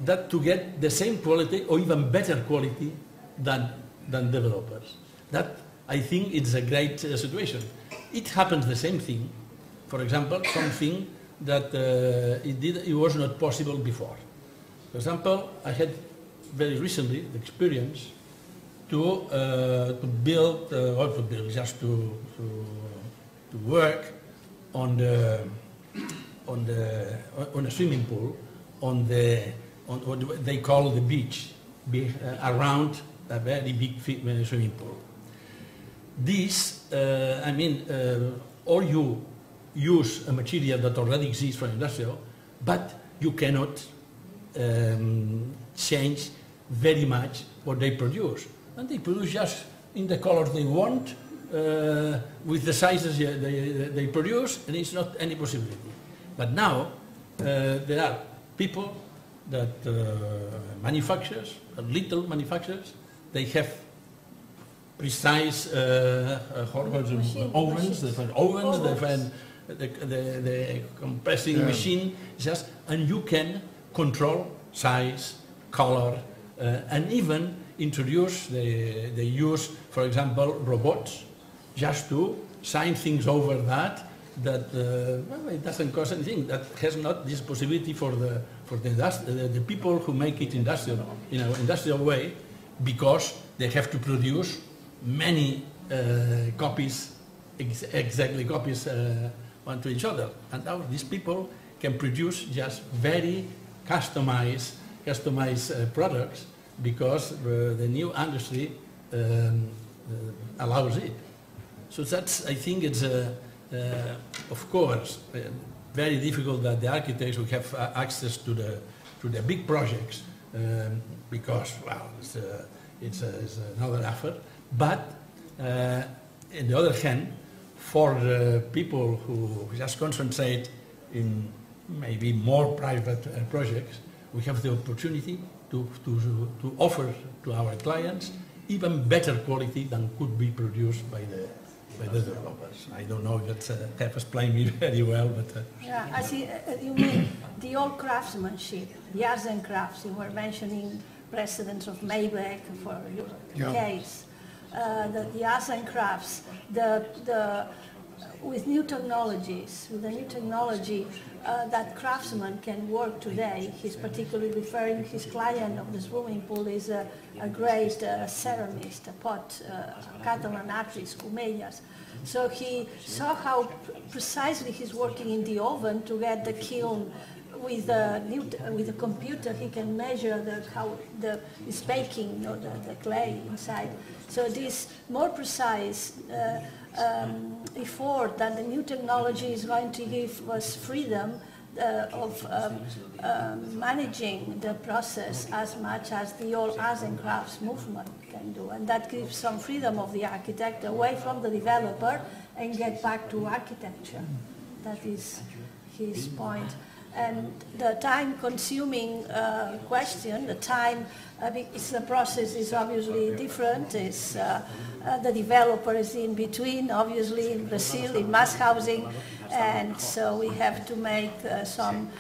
that to get the same quality or even better quality than developers. That, I think, it's a great situation. It happens the same thing. For example, something that it was not possible before. For example, I had very recently the experience to build, just to work on a swimming pool on what they call the beach, around a very big swimming pool. This, or you use a material that already exists for industrial, but you cannot change very much what they produce. And they produce just in the colors they want, with the sizes they produce, and it's not any possibility. But now, there are people that manufacturers, little manufacturers, they have precise ovens, they find the compressing machine, and you can control size, color, and even introduce the use, for example, robots, just to sign things over that well, it doesn't cost anything. That has not this possibility for the people who make it industrial in an industrial way, because they have to produce many copies, exactly copies one to each other. And now these people can produce just very customized products, because the new industry allows it. So that's, I think it's of course very difficult that the architects will have access to the big projects, because, well, it's another effort. But on the other hand, for the people who just concentrate in maybe more private projects, we have the opportunity to offer to our clients even better quality than could be produced by the developers. I don't know if that have explained me very well, but... Yeah, I see, you mean the old craftsmanship, the arts and crafts. You were mentioning precedents of Maybach for your case. The arts and crafts, with new technologies, with the new technology that craftsman can work today. He's particularly referring, his client of the swimming pool is a great ceramist, a pot, Catalan artist, Comellas. So he saw how precisely he's working in the oven to get the kiln. With the computer, he can measure how it's baking, the clay inside. So this more precise effort that the new technology is going to give us freedom of managing the process as much as the old arts and crafts movement can do. And that gives some freedom of the architect away from the developer and get back to architecture. That is his point. And the time-consuming question, the process is obviously different. The developer is in between, obviously, in Brazil, in mass housing, and so we have to make some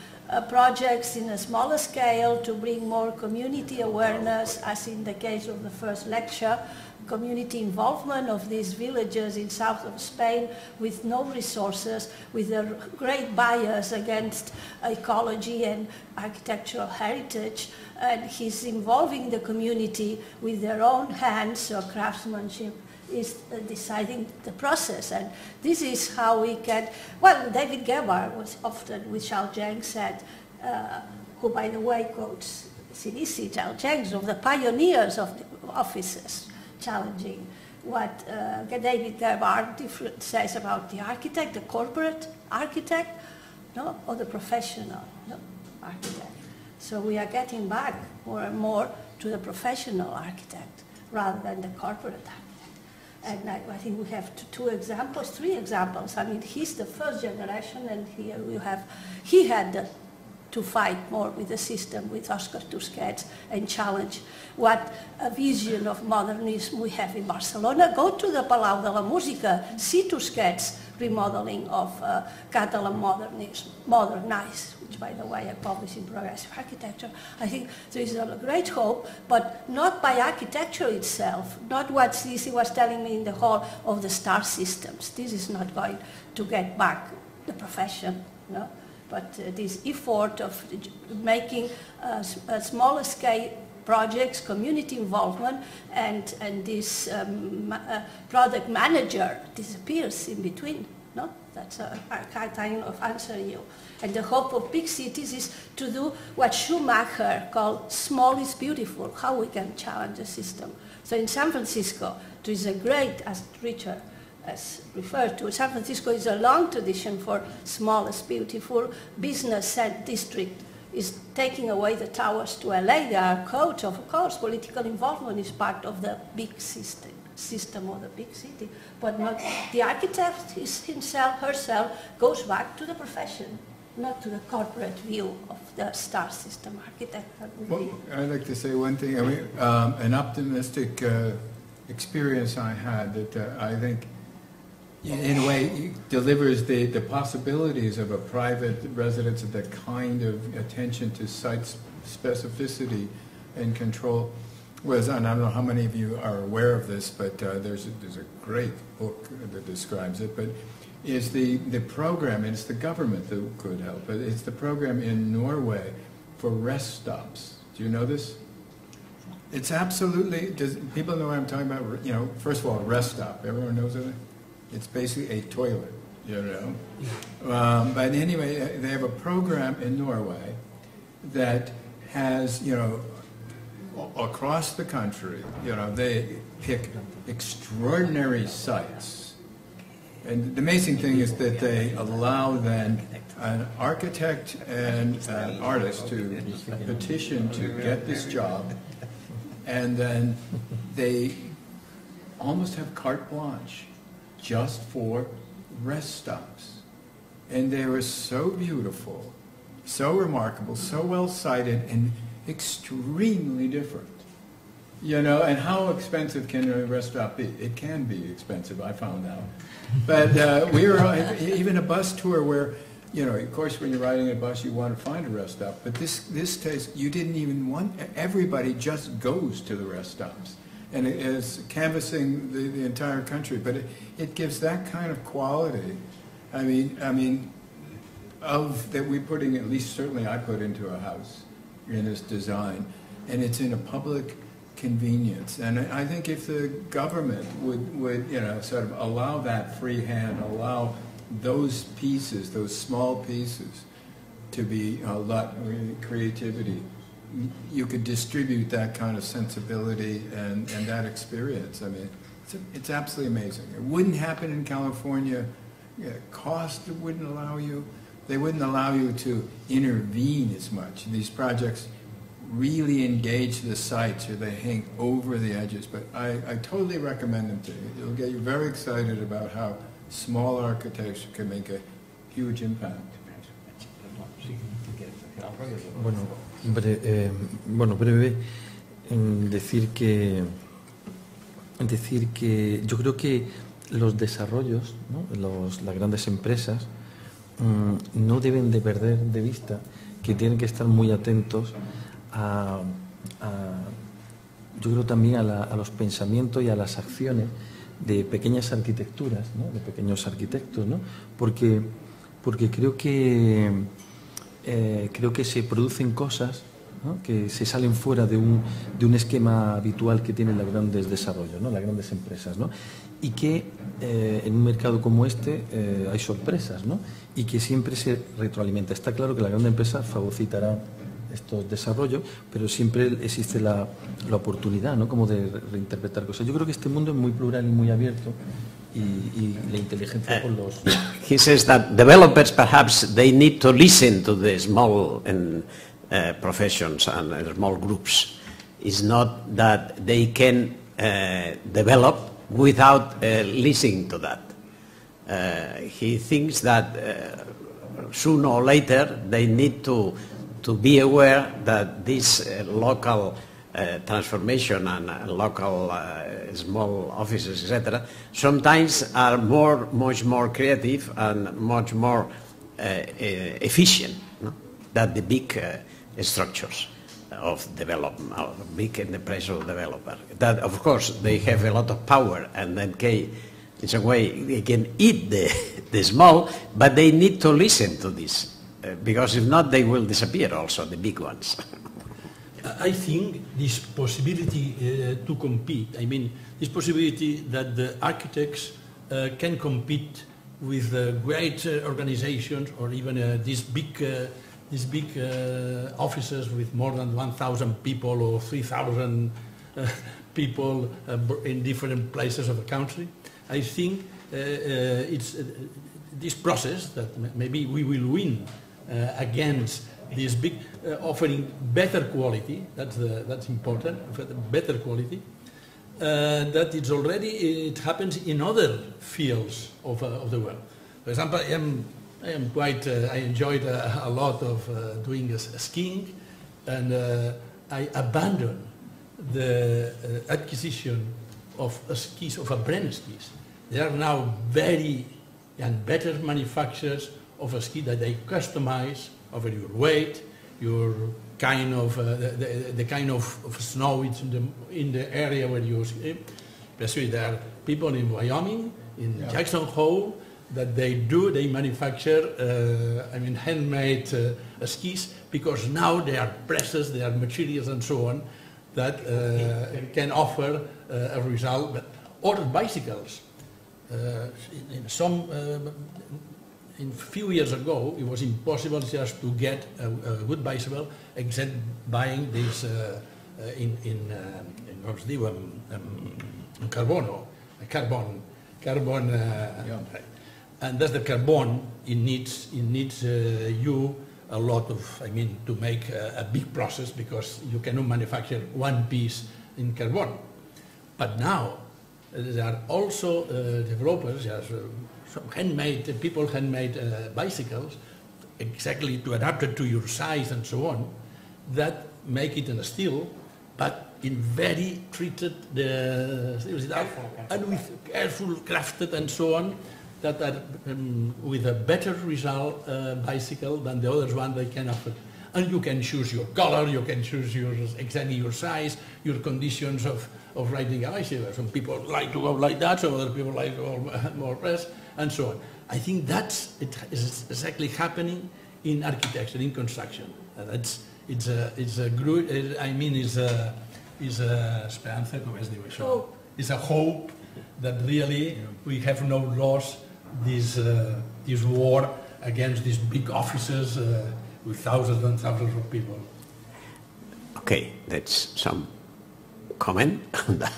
projects in a smaller scale to bring more community awareness, as in the case of the first lecture, community involvement of these villages in south of Spain with no resources, with a great bias against ecology and architectural heritage, and he's involving the community with their own hands, so craftsmanship is deciding the process. And this is how we can, well, David Gerber was often with Charles Zhang said, who by the way quotes CDC, Charles Zhang, of the pioneers of the offices, challenging what David Gerber says about the architect, the corporate architect, no, or the professional architect. So we are getting back more and more to the professional architect rather than the corporate architect. And I think we have three examples. I mean, he's the first generation, and here he had to fight more with the system, with Oscar Tusquets, and challenge what a vision of modernism we have in Barcelona. Go to the Palau de la Música, see Tusquets' remodeling of Catalan modernism, modernized, which by the way I published in Progressive Architecture. I think there is a great hope, but not by architecture itself, not what Cici was telling me in the hall of the star systems. This is not going to get back the profession, no? But this effort of making a smaller scale projects, community involvement, and this product manager disappears in between. No, that's a kind of answer you. And the hope of big cities is to do what Schumacher called "small is beautiful." How we can challenge the system. So in San Francisco, there is a great, as Richard has referred to, San Francisco is a long tradition for small is beautiful. Business district is taking away the towers to LA. There are codes, of course, political involvement is part of the big system of the big city, but not the architect herself goes back to the profession, not to the corporate view of the star system architect. Well, I'd like to say one thing. I mean, an optimistic experience I had that I think in a way delivers the possibilities of a private residence of the kind of attention to site specificity and control was, and I don't know how many of you are aware of this, but there's a great book that describes it, but is the program, and it's the government that could help, but it's the program in Norway for rest stops. Do you know this? It's absolutely, does people know what I'm talking about? You know, first of all, a rest stop, everyone knows it? It's basically a toilet, you know. But anyway, they have a program in Norway that has, you know, across the country, you know, they pick extraordinary sites. And the amazing thing is that they allow then an architect and an artist to petition to get this job, and then they almost have carte blanche just for rest stops. And they were so beautiful, so remarkable, so well sited, and extremely different. You know, and how expensive can a rest stop be? It can be expensive, I found out. But we were even a bus tour where, you know, of course when you're riding a bus you want to find a rest stop, but this case you didn't even want, everybody just goes to the rest stops. And it is canvassing the entire country, but it gives that kind of quality. I mean, of that we're putting, at least certainly I put into a house in this design, and it's in a public convenience. And I think if the government would you know, sort of allow that free hand, allow those pieces, those small pieces, to be a lot of creativity, you could distribute that kind of sensibility and that experience. I mean, it's absolutely amazing. It wouldn't happen in California. Yeah, cost wouldn't allow you. They wouldn't allow you to intervene as much. These projects really engage the sites, or they hang over the edges. But I totally recommend them to you. It'll get you very excited about how small architecture can make a huge impact. Breve, decir que yo creo que los desarrollos, ¿no? Las grandes empresas no deben de perder de vista que tienen que estar muy atentos yo creo también a los pensamientos y a las acciones de pequeñas arquitecturas, ¿no? De pequeños arquitectos, ¿no? Porque creo que se producen cosas, ¿no? Que se salen fuera de un esquema habitual que tienen los grandes desarrollos, ¿no? Las grandes empresas, ¿no? Y que en un mercado como este hay sorpresas, ¿no? Y que siempre se retroalimenta. Está claro que la gran empresa fagocitará estos desarrollos, pero siempre existe la oportunidad, ¿no? Como de reinterpretar cosas. Yo creo que este mundo es muy plural y muy abierto, y la inteligencia por los... He says that developers perhaps they need to listen to the small professions and small groups. It's not that they can develop without listening to that. He thinks that sooner or later they need to be aware that this local transformation and local small offices, etc., sometimes are much more creative and much more efficient, no? Than the big structures of development, of big enterprise developer. That, of course, they have a lot of power, and then in some way they can eat the small, but they need to listen to this. Because if not, they will disappear also, the big ones. I think this possibility to compete, I mean, this possibility that the architects can compete with great organizations, or even these big offices with more than 1,000 people or 3,000 people in different places of the country. I think it's this process that maybe we will win against this big, offering better quality. That's important. Better quality. That it's already, it happens in other fields of the world. For example, I enjoyed a lot of doing skiing, and I abandoned the acquisition of skis, of brand skis. There are now very and better manufacturers of a ski that they customize over your weight, your kind of the kind of snow it's in the area where you see. Especially there are people in Wyoming, in Jackson Hole, that they manufacture, handmade skis, because now there are presses, there are materials and so on that can offer a result. But other bicycles, in a few years ago, it was impossible just to get a good bicycle except buying this carbon, and that's the carbon. It needs you a lot of, to make a big process, because you cannot manufacture one piece in carbon. But now there are also developers, some handmade bicycles, exactly to adapt it to your size and so on, that make it in steel, but in very treated, and with careful crafted and so on, that are with a better result bicycle than the others one they can offer. And you can choose your color, you can choose exactly your size, your conditions of riding a bicycle. Some people like to go like that, some other people like to go more press, and so on. I think it is exactly happening in architecture, in construction. It's a esperanza, como es digo això? It's a hope that really we have no lost this war against these big offices with thousands and thousands of people. Okay, that's some comment on that.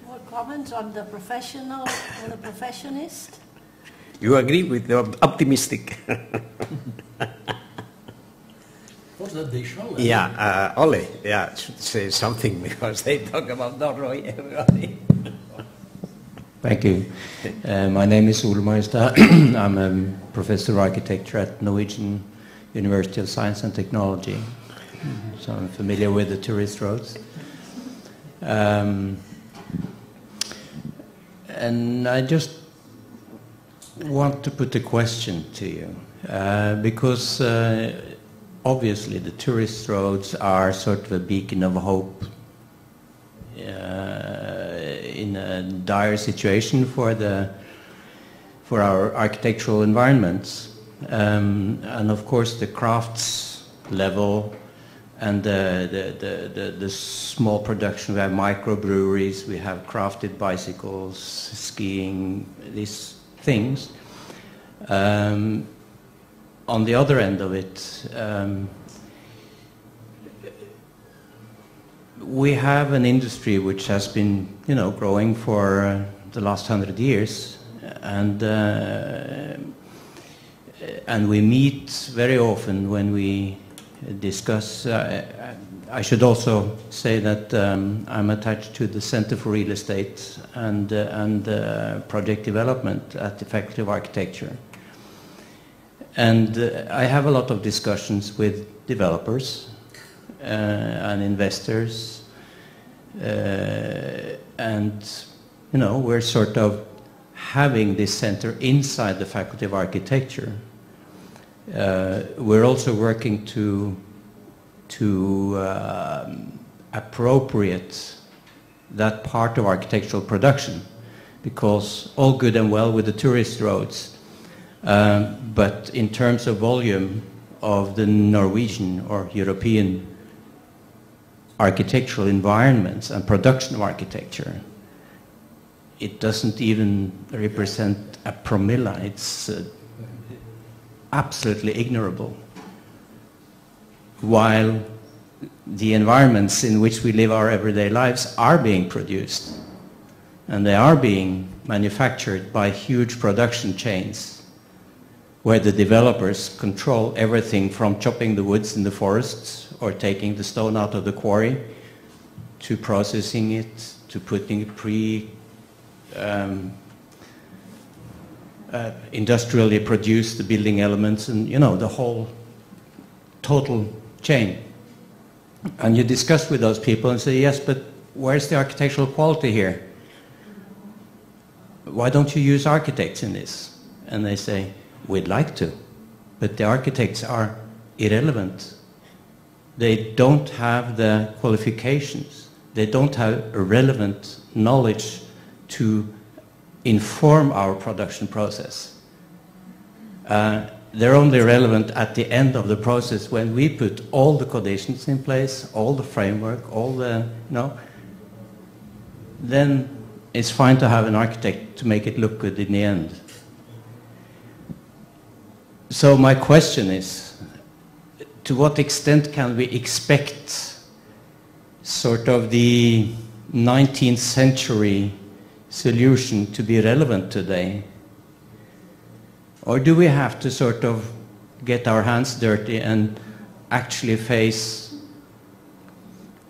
More comments on the professional or the professionist? You agree with the optimistic? What's that they show? Yeah, Ole, should say something, because they talk about Norway, everybody. Thank you. My name is Ole Møystad. I'm a professor of architecture at Norwegian University of Science and Technology. So I'm familiar with the tourist roads. And I just want to put a question to you, because obviously the tourist roads are sort of a beacon of hope in a dire situation for our architectural environments, and of course the crafts level and the small production. We have microbreweries, we have crafted bicycles, skiing, these things. On the other end of it, we have an industry which has been, growing for the last 100 years, and we meet very often when we discuss. I should also say that I'm attached to the Center for Real Estate and Project Development at the Faculty of Architecture. And I have a lot of discussions with developers and investors, and we're sort of having this center inside the Faculty of Architecture. We're also working to appropriate that part of architectural production, because all good and well with the tourist roads, but in terms of volume of the Norwegian or European architectural environments and production of architecture, it doesn't even represent a promille. It's absolutely ignorable. While the environments in which we live our everyday lives are being produced, and they are being manufactured by huge production chains, where the developers control everything from chopping the woods in the forests or taking the stone out of the quarry to processing it, to putting industrially produced the building elements, and the whole total chain. And you discuss with those people and say, yes, but where's the architectural quality here? Why don't you use architects in this? And they say, we'd like to, but the architects are irrelevant. They don't have the qualifications. They don't have relevant knowledge to inform our production process. They're only relevant at the end of the process when we put all the conditions in place, all the framework, all the, then it's fine to have an architect to make it look good in the end. So my question is, to what extent can we expect sort of the 19th century solution to be relevant today? Or do we have to sort of get our hands dirty and actually face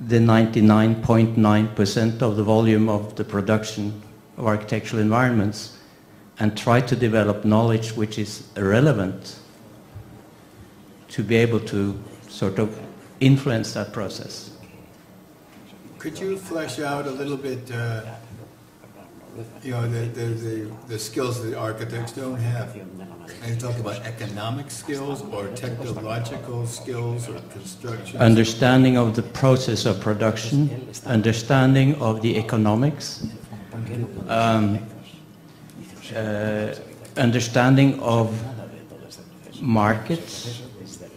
the 99.9% of the volume of the production of architectural environments and try to develop knowledge which is relevant to be able to sort of influence that process? Could you flesh out a little bit, the skills that architects don't have? And you talk about economic skills or technological skills or construction. Understanding of the process of production, understanding of the economics, understanding of markets,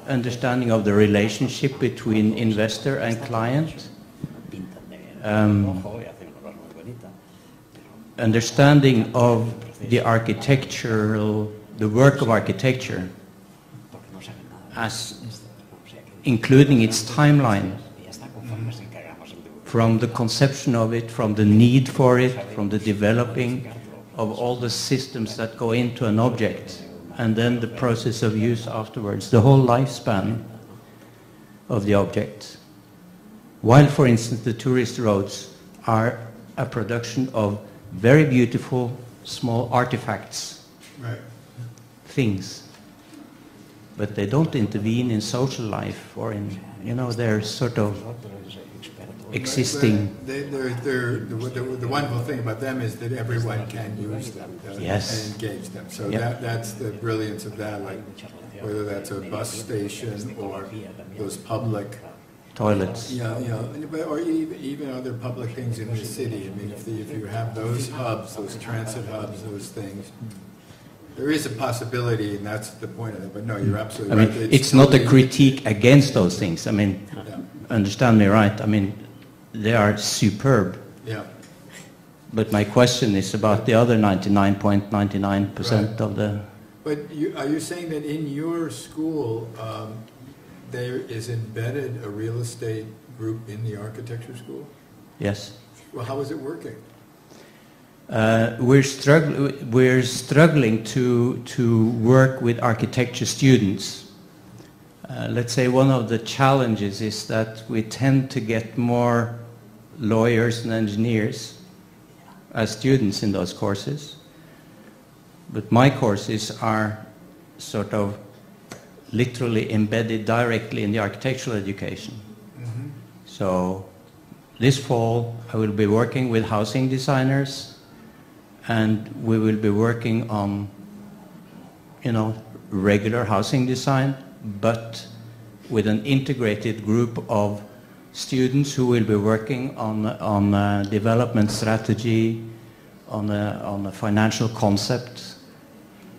understanding of the relationship between investor and client, understanding of the architectural, the work of architecture, as including its timeline, from the conception of it, from the need for it, from the developing of all the systems that go into an object, and then the process of use afterwards, the whole lifespan of the object. While, for instance, the tourist roads are a production of very beautiful small artifacts, Right. things, but they don't intervene in social life or in, they're sort of existing. The wonderful thing about them is that everyone can use them Yes. and engage them. So Yep. that's the brilliance of that, like whether that's a bus station or those public Toilets. or even other public things in the city. I mean, if you have those hubs, those transit hubs, those things, there is a possibility, and that's the point of it. But no, you're absolutely right. It's not a critique against those things. Yeah. Understand me right. They are superb. Yeah. But my question is about the other 99.99% of the... But are you saying that in your school, there is embedded a real estate group in the architecture school? Yes. Well, how is it working? We're struggling to work with architecture students. Let's say one of the challenges is that we tend to get more lawyers and engineers as students in those courses. But my courses are sort of literally embedded directly in the architectural education. Mm-hmm. So this fall I will be working with housing designers, and we will be working on, regular housing design, but with an integrated group of students who will be working on development strategy, on a financial concept,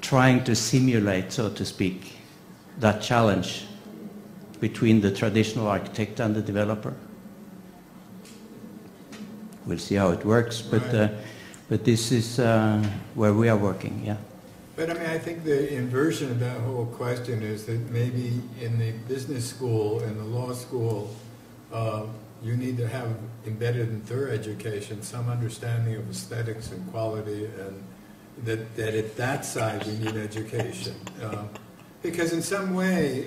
trying to simulate, so to speak, that challenge between the traditional architect and the developer. We'll see how it works, but this is where we are working, yeah. But I think the inversion of that whole question is that maybe in the business school and the law school, you need to have embedded in their education some understanding of aesthetics and quality, and that at that side we need education. Because in some way,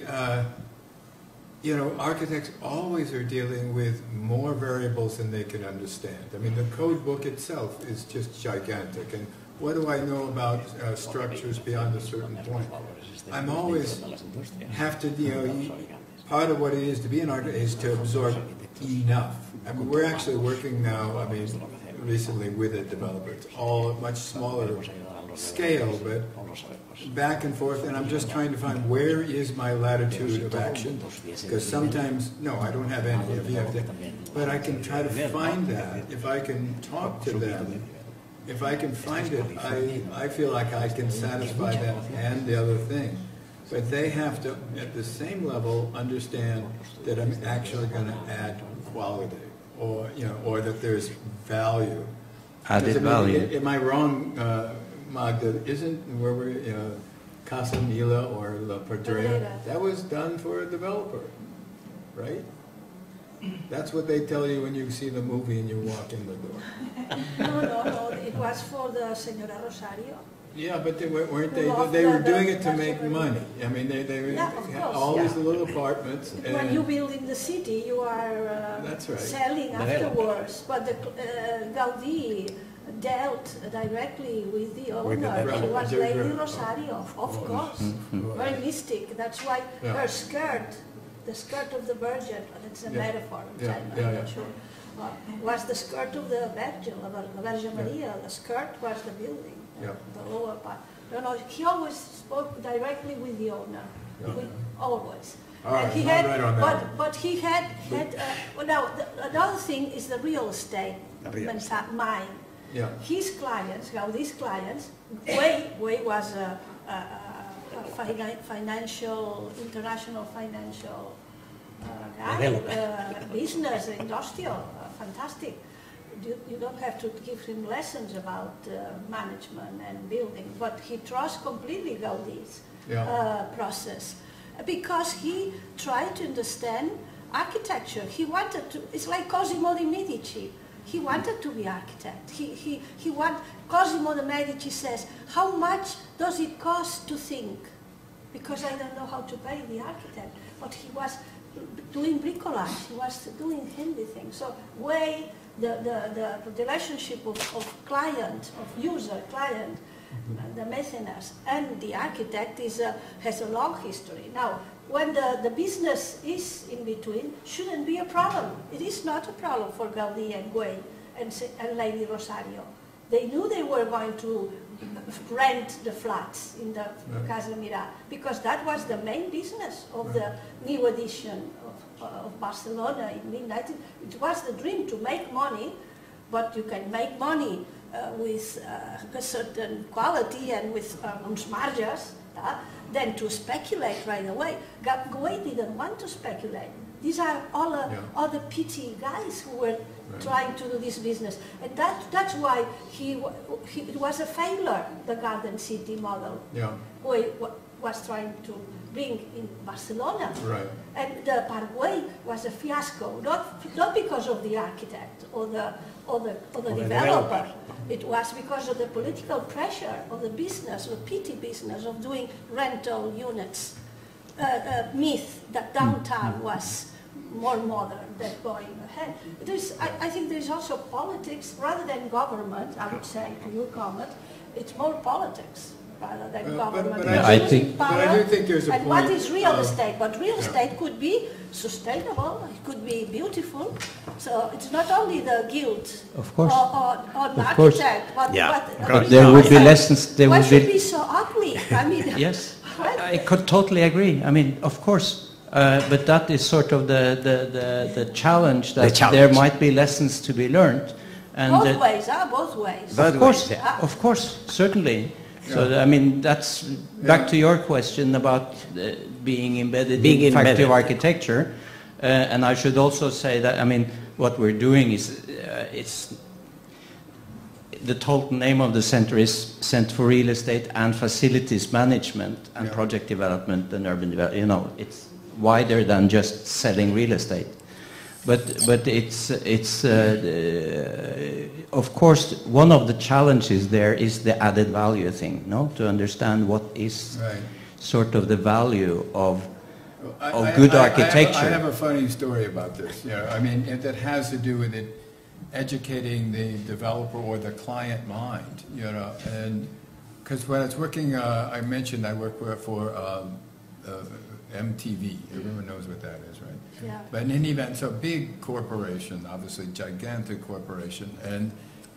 architects always are dealing with more variables than they can understand. The code book itself is just gigantic. And what do I know about structures beyond a certain point? I'm always have to, part of what it is to be an architect is to absorb enough. We're actually working now, recently with a developer. It's all much smaller scale, but back and forth, and I'm just trying to find where is my latitude of action. Because sometimes, no, I don't have any, if you have to, but I can try to find that. If I can talk to them, if I can find it, I feel like I can satisfy them and the other thing. But they have to, at the same level, understand that I'm actually going to add quality, or or that there's value. Added value. Am I wrong, Magda? Isn't where we're Casa Mila or La Pedrera? That was done for a developer, right? That's what they tell you when you see the movie and you walk in the door. No. It was for the Señora Rosario. Yeah, but they weren't they? They were doing it to make money. I mean, they were all these little apartments. When you build in the city, you are that's right. selling afterwards. But the Gaudí dealt directly with the owner. It was Lady Rosario, of course. Very mystic. That's why her skirt, the skirt of the Virgin, that's a metaphor, which I'm not sure, was the skirt of the Virgin, the Virgin Maria. The skirt was the building. The lower part. No, he always spoke directly with the owner. Always. And he had, but he had. Now another thing is the real estate mind. Yeah. His clients, Gaudí's clients, Way was a international financial guy, business, industrial, fantastic. You don't have to give him lessons about management and building, but he trusts completely Gaudí's process because he tried to understand architecture. He wanted to. It's like Cosimo de' Medici. He wanted to be architect. Cosimo de' Medici says, "How much does it cost to think?" Because I don't know how to pay the architect, but he was doing bricolage. He was doing handy things. So the relationship of client, of user, client, the mecenas, and the architect has a long history. Now, when the business is in between, shouldn't be a problem. It is not a problem for Gaudí and Güell and Lady Rosario. They knew they were going to rent the flats in the Casa Mirà because that was the main business of the new edition of Barcelona in mid-19. It was the dream to make money, but you can make money with a certain quality and with uns marges, than to speculate right away. Güell didn't want to speculate. These are all other petty guys who were trying to do this business. And that's why it was a failure, the Garden City model. Güell was trying to bring in Barcelona. Right. And the Parkway was a fiasco, not because of the architect or the developer. It was because of the political pressure of the business, the petty business of doing rental units. Myth that downtown was more modern than going ahead. I think there's also politics rather than government. I would say, to your comment, it's more politics rather than government. But I do think there's a point. And what is real estate? But real estate could be sustainable. It could be beautiful. So it's not only the guilt or the architect, but there would be lessons. Why should be so ugly? I mean, yes, I could totally agree. I mean, of course. But that is sort of the challenge that there might be lessons to be learned. And both ways. Of course, certainly. So, I mean, that's back to your question about being embedded in effective architecture. And I should also say that, I mean, what we're doing is, the total name of the center is Center for Real Estate and Facilities Management and Project Development and Urban Development. You know, it's wider than just selling real estate. But it's of course, one of the challenges there is the added value thing, no? To understand what is sort of the value of good architecture. I have a funny story about this. I mean, that has to do with it educating the developer or the client mind, and because when I was working, I mentioned I work for MTV. Everyone knows what that is, right? Yeah. But in any event, it's a big corporation, obviously gigantic corporation, and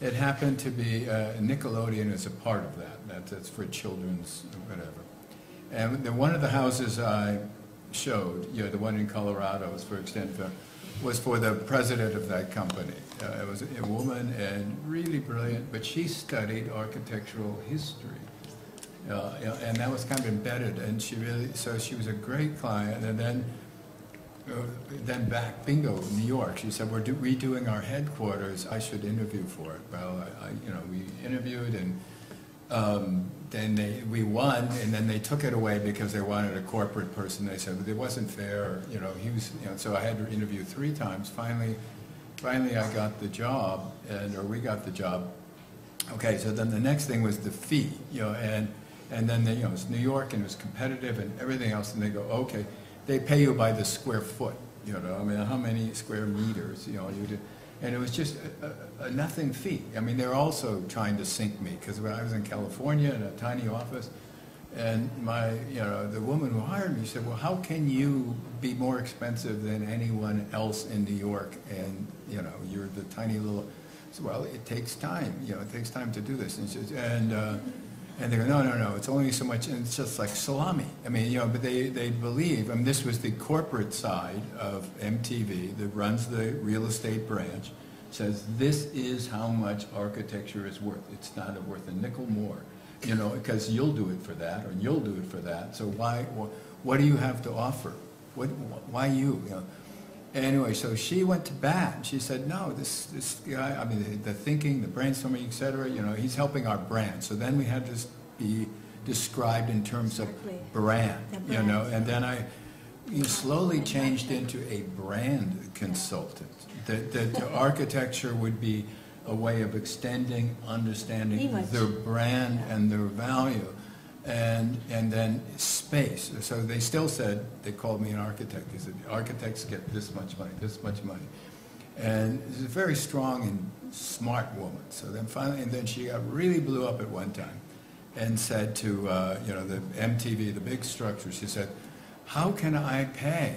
it happened to be Nickelodeon is a part of that. That's for children's whatever. And one of the houses I showed, the one in Colorado, for example, was for the president of that company. It was a woman and really brilliant, but she studied architectural history. And that was kind of embedded, and so she was a great client. And then back, bingo, New York. She said, we're redoing our headquarters. I should interview for it. Well, we interviewed, and then we won, and then they took it away because they wanted a corporate person. They said, but it wasn't fair. He was, so I had to interview 3 times. Finally, I got the job, or we got the job. Okay, so then the next thing was the fee, and then it was New York, and it was competitive and everything else, and they go, okay. They pay you by the square foot, I mean, how many square meters, you do. And it was just a nothing fee. I mean, they're also trying to sink me, because when I was in California in a tiny office, and the woman who hired me said, well, how can you be more expensive than anyone else in New York? And, you're the tiny little, so, well, it takes time, it takes time to do this. And they go, no, it's only so much, and it's just like salami. I mean, but they believe, I mean, this was the corporate side of MTV that runs the real estate branch, says this is how much architecture is worth. It's not worth a nickel more, because you'll do it for that, or you'll do it for that. So what do you have to offer? Why you? Anyway, so she went to bat. She said, no, this guy, I mean, the thinking, the brainstorming, et cetera, he's helping our brand. So then we had to be described in terms of brand, and then I slowly changed into a brand consultant. That architecture would be a way of extending, understanding their brand and their value. And then space. So they still said, they called me an architect. They said, architects get this much money, this much money. And she's a very strong and smart woman. So then finally, and then she really blew up at one time and said to, the MTV, the big structure, she said, how can I pay?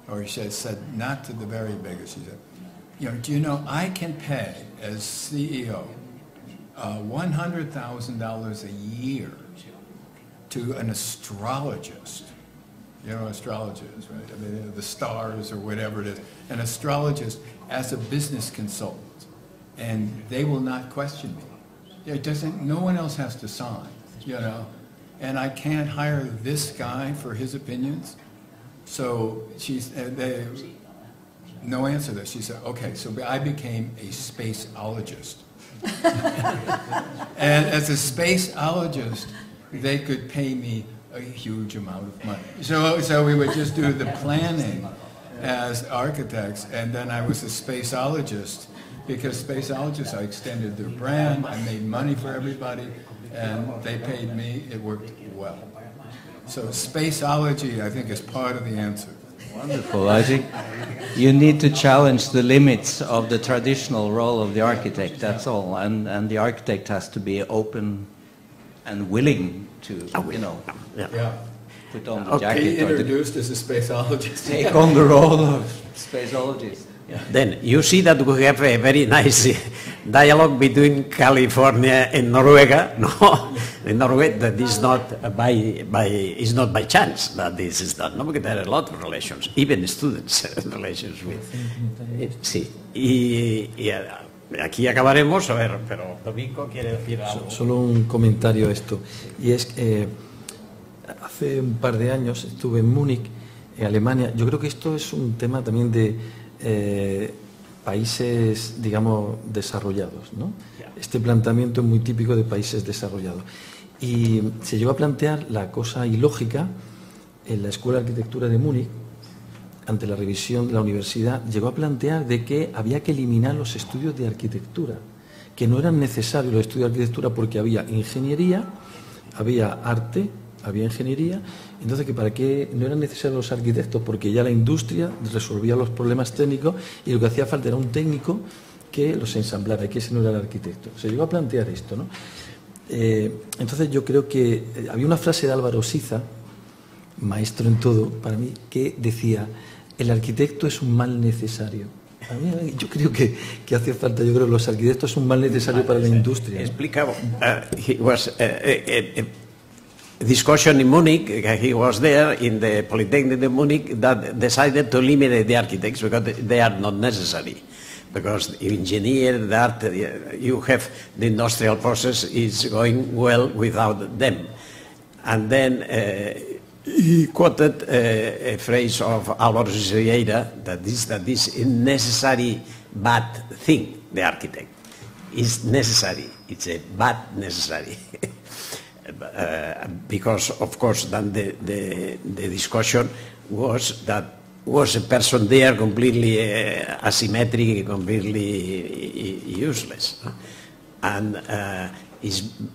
Or she said, not to the very biggest, she said, do you know, I can pay as CEO $100,000 a year to an astrologist. Astrologist, right? I mean, the stars or whatever it is. An astrologist as a business consultant. And they will not question me. No one else has to sign, And I can't hire this guy for his opinions. So no answer to that. She said, okay, so I became a spaceologist. And as a spaceologist, they could pay me a huge amount of money. So we would just do the planning as architects, and then I was a spaceologist, because spaceologists, I extended their brand, I made money for everybody, and they paid me, it worked well. So spaceology, I think, is part of the answer. Wonderful. I think you need to challenge the limits of the traditional role of the architect, that's all, and the architect has to be open and willing to, put on the jacket. Be introduced as a spaceologist. Take on the role of spaceologist. Yeah. Then you see that we have a very nice dialogue between California and Noruega. No, in Norway that is not by chance that this is done. No, because there are a lot of relations, even students relations with. Sí. Y aquí acabaremos, a ver, pero Domingo quiere decir algo. Solo un comentario a esto, y es que hace un par de años estuve en Múnich, en Alemania. Yo creo que esto es un tema también de países, digamos, desarrollados, ¿no? Este planteamiento es muy típico de países desarrollados. Y se llegó a plantear la cosa ilógica en la Escuela de Arquitectura de Múnich, ante la revisión de la universidad, llegó a plantear de que había que eliminar los estudios de arquitectura, que no eran necesarios los estudios de arquitectura porque había ingeniería, había arte, había ingeniería, entonces que para qué no eran necesarios los arquitectos, porque ya la industria resolvía los problemas técnicos y lo que hacía falta era un técnico que los ensamblara, y que ese no era el arquitecto. Se llegó a plantear esto, ¿no? Entonces yo creo que había una frase de Álvaro Siza, maestro en todo para mí, que decía: el arquitecto es un mal necesario. Yo creo que hace falta, yo creo que los arquitectos son un mal necesario para la industria. Explica, he was discussion in Munich, he was there in the Polytechnic in Munich that decided to eliminate the architects because they are not necessary. Because engineer, that you have the industrial process is going well without them. And then he quoted a phrase of Álvaro Siqueira that this is necessary bad thing, the architect. It's necessary, it's a bad necessary. Because, of course, then the discussion was that was a person there completely asymmetric, completely useless. And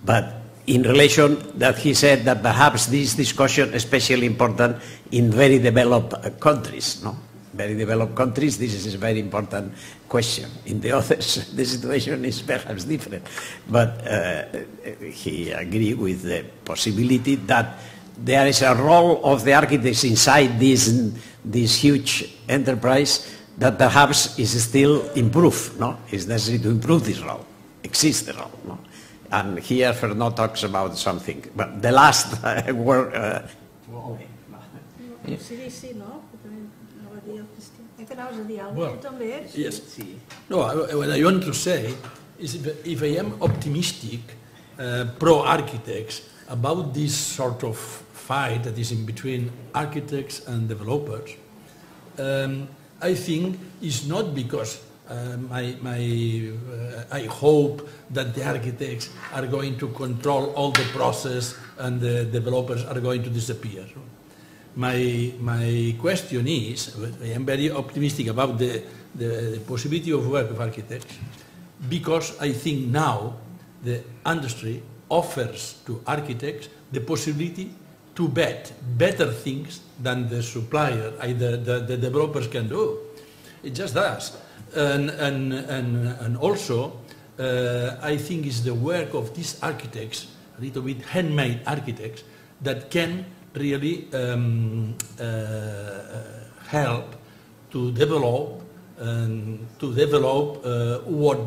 but in relation that he said that perhaps this discussion is especially important in very developed countries, no? Very developed countries, this is a very important question. In the others, the situation is perhaps different. But he agreed with the possibility that there is a role of the architects inside this huge enterprise that perhaps is still improved, no? It's necessary to improve this role, exists the role, no? And here Fernand talks about something. But the last word... CDC, no? Well, yes. No, what I want to say is if I am optimistic, pro-architects, about this sort of fight that is in between architects and developers, I think it's not because I hope that the architects are going to control all the process and the developers are going to disappear. My question is, I am very optimistic about the possibility of work of architects because I think now the industry offers to architects the possibility to bet better things than the supplier, either the developers can do. It just does. And also, I think it's the work of these architects, a little bit handmade architects, that can really help to develop what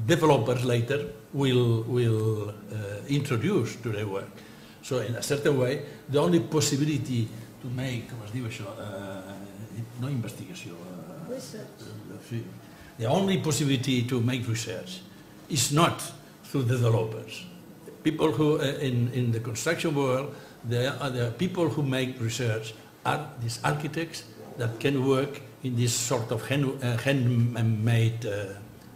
developers later will introduce to their work. So in a certain way, the only possibility to make, the only possibility to make research is not through the developers. People who, in the construction world, the people who make research are these architects that can work in this sort of handmade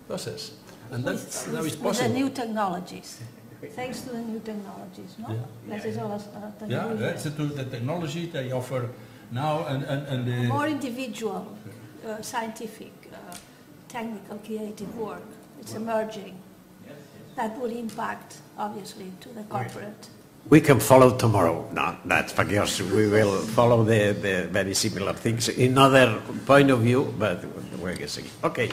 process. And that's now it's possible. With the new technologies. Thanks to the new technologies, no? Yeah, that's the technology they offer now and the... More individual, scientific, technical, creative work. It's emerging. That will impact, obviously, to the corporate. We can follow tomorrow. No, that's because we will follow the very similar things in other point of view, but we're guessing. Okay.